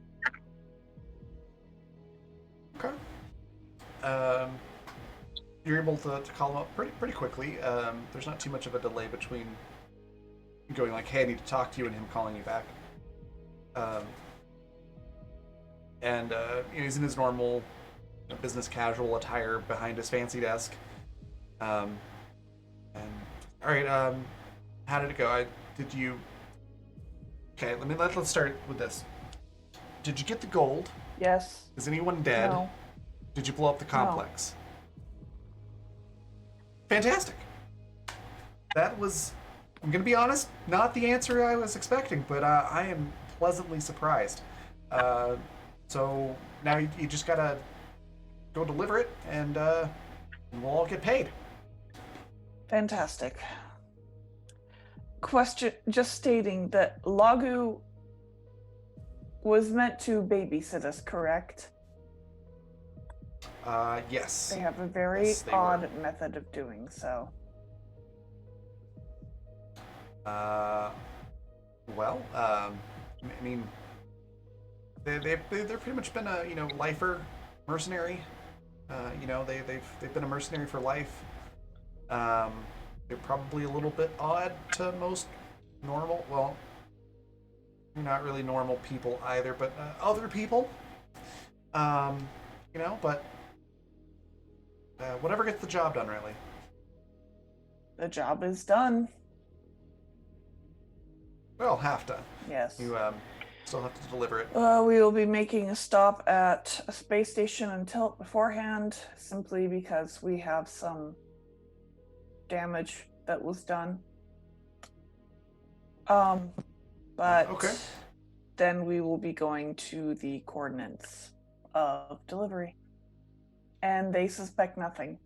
Okay. You're able to call him up pretty quickly. There's not too much of a delay between going like, "Hey, I need to talk to you," and him calling you back. And he's in his normal business casual attire behind his fancy desk. And all right, how did it go? Did you? Okay, let's start with this. Did you get the gold? Yes. Is anyone dead? No. Did you blow up the complex? Fantastic. That was, I'm gonna be honest, not the answer I was expecting, but I am pleasantly surprised. So now you just gotta go deliver it, and we'll all get paid. Fantastic. Question, just stating that Lagu was meant to babysit us, correct? Yes. They have a very Yes, they odd were. method of doing so. Well, I mean, they've pretty much been a lifer, mercenary. They've been a mercenary for life. They're probably a little bit odd to most normal. Well, you're not really normal people either, but other people. But whatever gets the job done, really. The job is done. Well, half done. Yes. You still have to deliver it. We will be making a stop at a space station and tilt beforehand, simply because we have some damage that was done. But Okay. then we will be going to the coordinates of delivery. And they suspect nothing.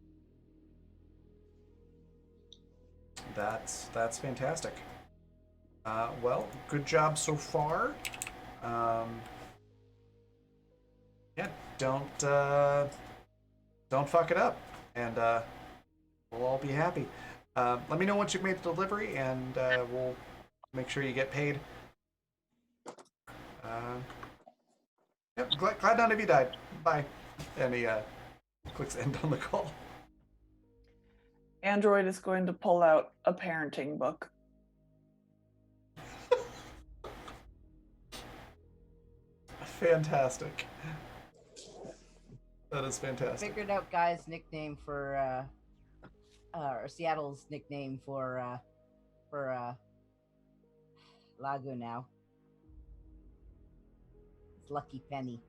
That's fantastic. Well, good job so far. Yeah, don't fuck it up, and we'll all be happy. Let me know once you've made the delivery, and we'll make sure you get paid. Yep, glad none of you died. Bye. And he clicks end on the call. Android is going to pull out a parenting book. Fantastic. That is fantastic. Figured out Guy's nickname for or Seattle's nickname for Lagu now. It's Lucky Penny.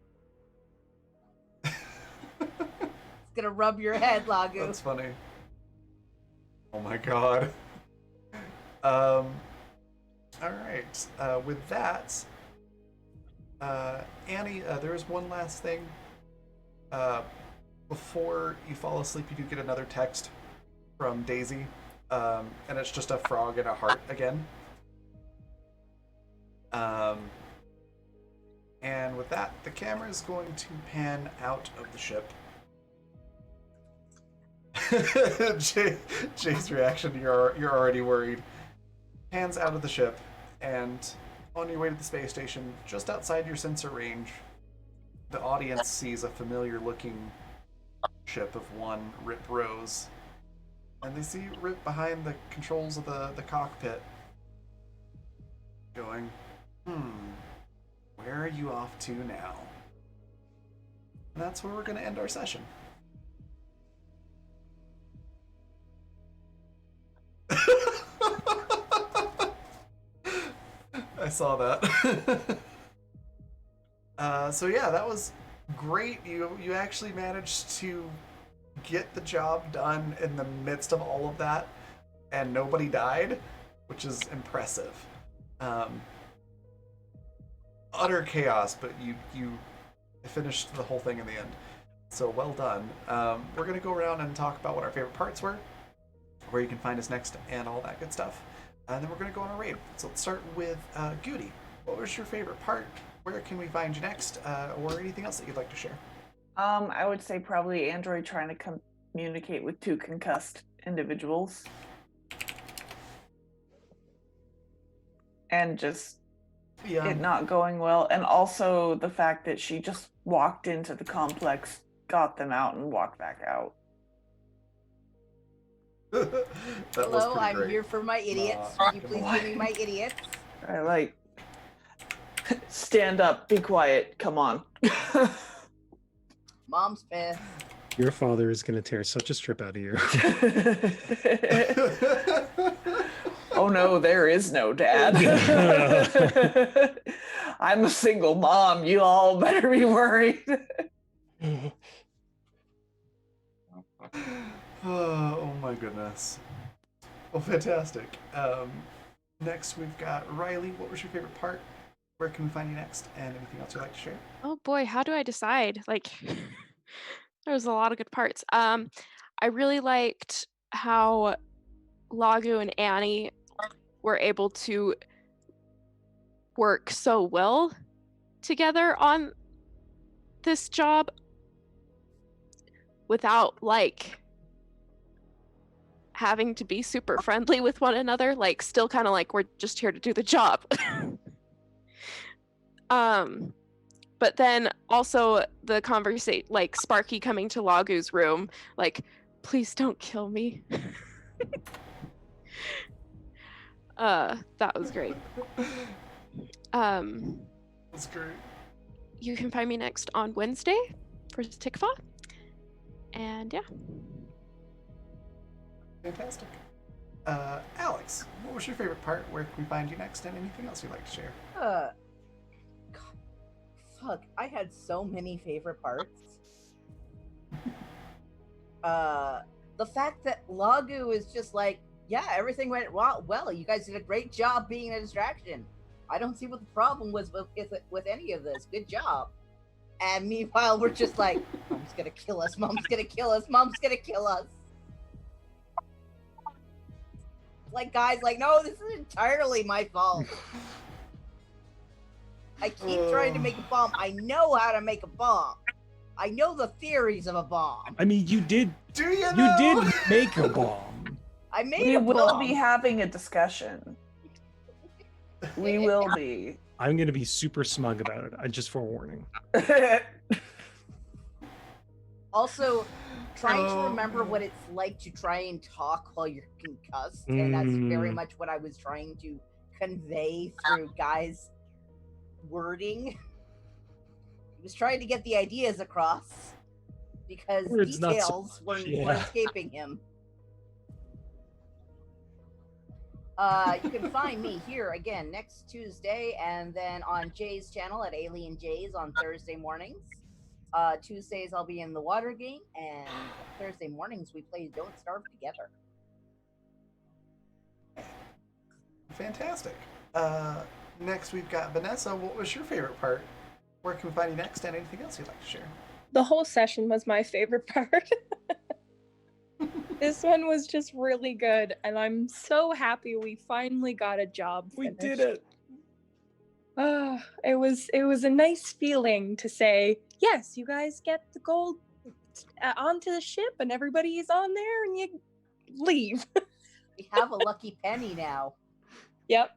It's gonna rub your head, Lagu. That's funny. Oh my god. All right. With that, Annie, there is one last thing. Before you fall asleep, you do get another text from Daisy, and it's just a frog and a heart again. And with that, the camera is going to pan out of the ship. Jay's reaction, you're already worried. Pans out of the ship, and on your way to the space station, just outside your sensor range, the audience sees a familiar-looking ship of one Rip Rose, and they see Rip behind the controls of the cockpit, going, where are you off to now? And that's where we're going to end our session. I saw that. So yeah, that was great. You actually managed to get the job done in the midst of all of that, and nobody died, which is impressive. Utter chaos, but you finished the whole thing in the end. So well done. We're gonna go around and talk about what our favorite parts were, where you can find us next, and all that good stuff. And then we're gonna go on a raid. So let's start with Goody. What was your favorite part? Where can we find you next? Or anything else that you'd like to share? I would say probably Android trying to communicate with two concussed individuals. And just it not going well. And also the fact that she just walked into the complex, got them out, and walked back out. Hello, I'm here for my idiots. Can you please give me my idiots? I like stand up, be quiet, come on. Mom's pissed. Your father is going to tear such a strip out of you. Oh no, there is no dad. I'm a single mom. You all better be worried. Oh my goodness. Well, fantastic. Next, we've got Riley. What was your favorite part? Where can we find you next? And anything else you'd like to share? Oh boy, how do I decide? Like, there's a lot of good parts. I really liked how Lagu and Annie were able to work so well together on this job without like having to be super friendly with one another, like still kind of like we're just here to do the job. But then also the conversation, like Sparky coming to Lagu's room, like, please don't kill me. That was great. That's great. You can find me next on Wednesday for Tikva. And yeah. Fantastic. Alex, what was your favorite part? Where can we find you next? And anything else you'd like to share? God, fuck, I had so many favorite parts. The fact that Lagu is just like, yeah, everything went well. You guys did a great job being a distraction. I don't see what the problem was with any of this. Good job. And meanwhile, we're just like, Mom's gonna kill us. Mom's gonna kill us. Mom's gonna kill us. Like, guys, like, no, this is entirely my fault. I keep trying to make a bomb. I know how to make a bomb. I know the theories of a bomb. I mean, you did. Do you know? You did make a bomb. I made We a will bomb. be having a discussion. We will be. I'm going to be super smug about it. Just forewarning. Also, trying to remember what it's like to try and talk while you're concussed, and that's very much what I was trying to convey through Guy's wording. He was trying to get the ideas across because Words not so details much, weren't escaping him. You can find me here again next Tuesday, and then on Jay's channel at Alien Jays on Thursday mornings. Tuesdays I'll be in the Water Game, and Thursday mornings we play Don't Starve Together. Fantastic. Next we've got Vanessa. What was your favorite part? Where can we find you next? And anything else you'd like to share? The whole session was my favorite part. This one was just really good, and I'm so happy we finally got a job finished. We did it. It was a nice feeling to say, yes, you guys get the gold onto the ship, and everybody's on there, and you leave. We have a lucky penny now. Yep.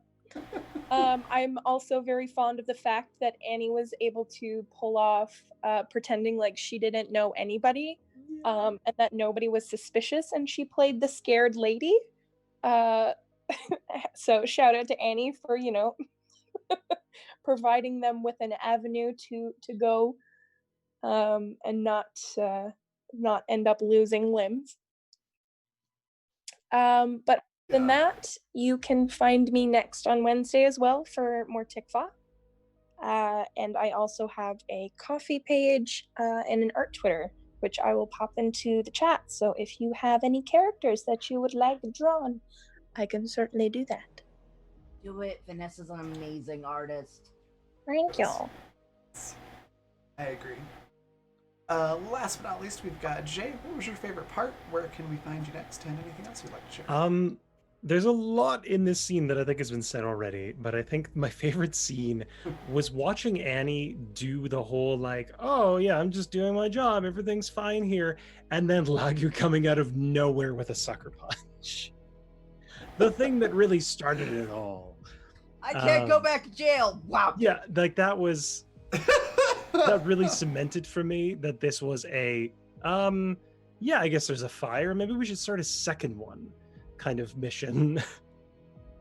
I'm also very fond of the fact that Annie was able to pull off pretending like she didn't know anybody, and that nobody was suspicious, and she played the scared lady. So shout out to Annie for, providing them with an avenue to go and not end up losing limbs. But than that, you can find me next on Wednesday as well for more Tikva. And I also have a coffee page and an art Twitter, which I will pop into the chat. So if you have any characters that you would like drawn, I can certainly do that. Do it. Vanessa's an amazing artist. Thank you. I agree. Last but not least, we've got Jay. What was your favorite part? Where can we find you next? And anything else you'd like to share? There's a lot in this scene that I think has been said already, but I think my favorite scene was watching Annie do the whole like, oh yeah, I'm just doing my job, everything's fine here, and then Lagu coming out of nowhere with a sucker punch. The thing that really started it all. I can't go back to jail. Wow. Yeah, like that was that really cemented for me that this was a yeah, I guess there's a fire. Maybe we should start a second one kind of mission.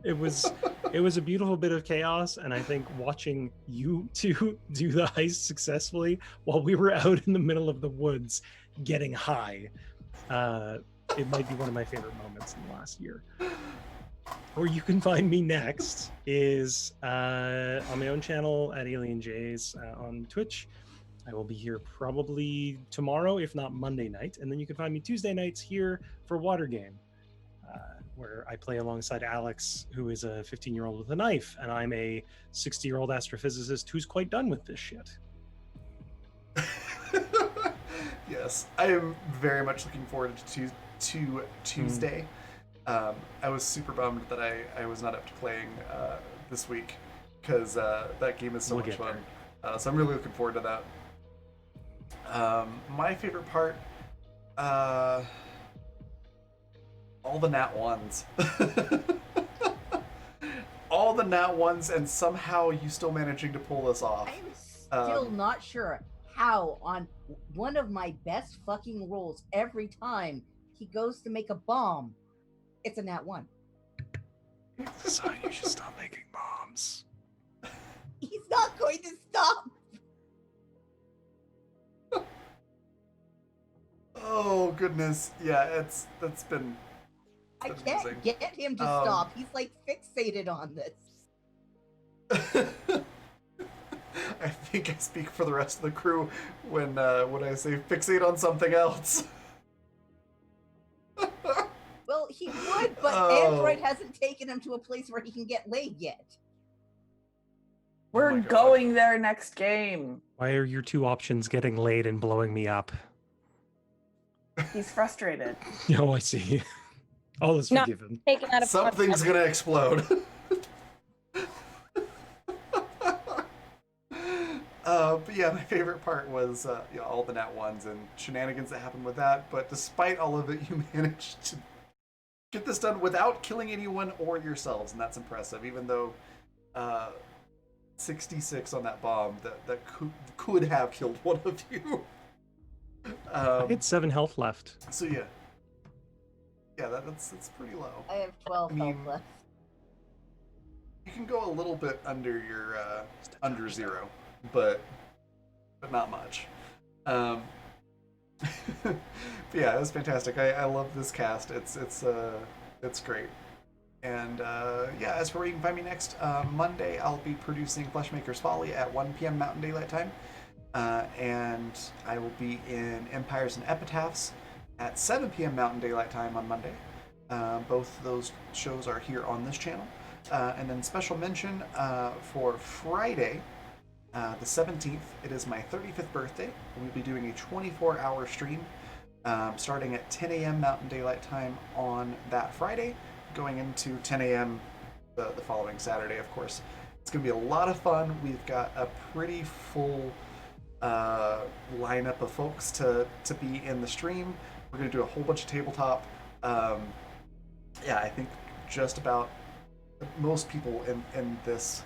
it was a beautiful bit of chaos, and I think watching you two do the heist successfully while we were out in the middle of the woods getting high, it might be one of my favorite moments in the last year. Where you can find me next is on my own channel at Alien Jays on Twitch. I will be here probably tomorrow, if not Monday night. And then you can find me Tuesday nights here for Water Game, where I play alongside Alex, who is a 15-year-old with a knife, and I'm a 60-year-old astrophysicist who's quite done with this shit. Yes, I am very much looking forward to Tuesday. I was super bummed that I was not up to playing this week, because that game is so much fun. So I'm really looking forward to that. My favorite part, all the nat ones. All the nat ones, and somehow you still managing to pull this off. I'm still not sure how on one of my best fucking rolls every time he goes to make a bomb, it's a nat 1. So you should stop making bombs. He's not going to stop. Oh goodness, yeah, that's been. I That's can't amazing. get him to stop. He's like fixated on this. I think I speak for the rest of the crew when I say fixate on something else. Well, he would, but Oh. Android hasn't taken him to a place where he can get laid yet. We're my God. going there next game. Why are your two options getting laid and blowing me up? He's frustrated. Oh, I see. All is No. forgiven. Taken out of Something's context. gonna explode. But yeah, my favorite part was all the nat ones and shenanigans that happened with that. But despite all of it, you managed to get this done without killing anyone or yourselves, and that's impressive. Even though 66 on that bomb that could have killed one of you. I had 7 health left. So yeah, that's pretty low. I have 12 I mean, health left. You can go a little bit under your under 0, but not much. But yeah, it was fantastic. I love this cast. It's great. And yeah, as for where you can find me next, Monday I'll be producing Fleshmaker's Folly at 1 p.m. Mountain Daylight Time. And I will be in Empires and Epitaphs at 7 p.m. Mountain Daylight Time on Monday. Both of those shows are here on this channel. And then special mention for Friday, the 17th, it is my 35th birthday. We'll be doing a 24-hour stream starting at 10 a.m. Mountain Daylight Time on that Friday, going into 10 a.m. the following Saturday, of course. It's going to be a lot of fun. We've got a pretty full lineup of folks to be in the stream. We're going to do a whole bunch of tabletop. Yeah, I think just about most people in this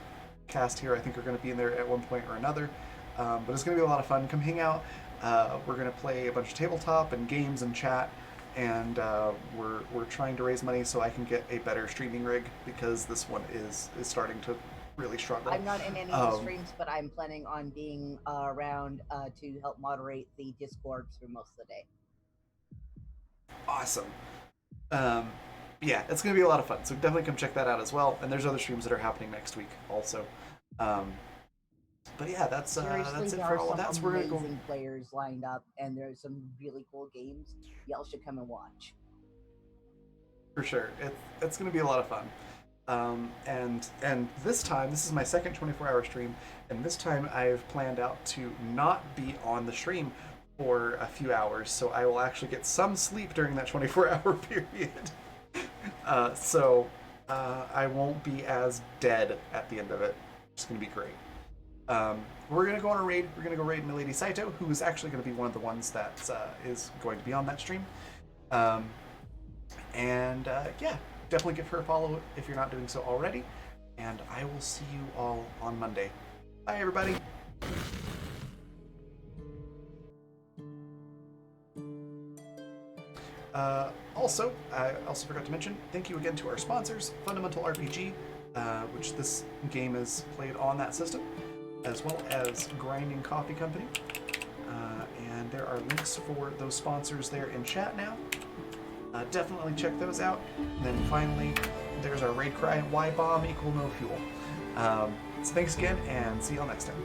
cast here, I think, are going to be in there at one point or another. But it's going to be a lot of fun. Come hang out. We're going to play a bunch of tabletop and games and chat. And we're trying to raise money so I can get a better streaming rig, because this one is starting to really struggle. I'm not in any of the streams, but I'm planning on being around to help moderate the Discord through most of the day. Awesome. Yeah, it's going to be a lot of fun, so definitely come check that out as well. And there's other streams that are happening next week also. But yeah, that's it There for are all of some that. So we're going to amazing go. players lined up, and there's some really cool games. Y'all should come and watch. For sure. It's going to be a lot of fun. And this time, this is my second 24-hour stream, and this time I've planned out to not be on the stream for a few hours, so I will actually get some sleep during that 24-hour period. So I won't be as dead at the end of it. It's going to be great. We're going to go on a raid. We're going to go raid Milady Saito, who is actually going to be one of the ones that is going to be on that stream. Yeah, definitely give her a follow if you're not doing so already. And I will see you all on Monday. Bye, everybody. Also, I also forgot to mention, thank you again to our sponsors, Fundamental RPG, which this game is played on that system, as well as Grinding Coffee Company. And there are links for those sponsors there in chat now. Definitely check those out. And then finally, there's our raid cry, Y bomb equal no fuel. So thanks again, and see y'all next time.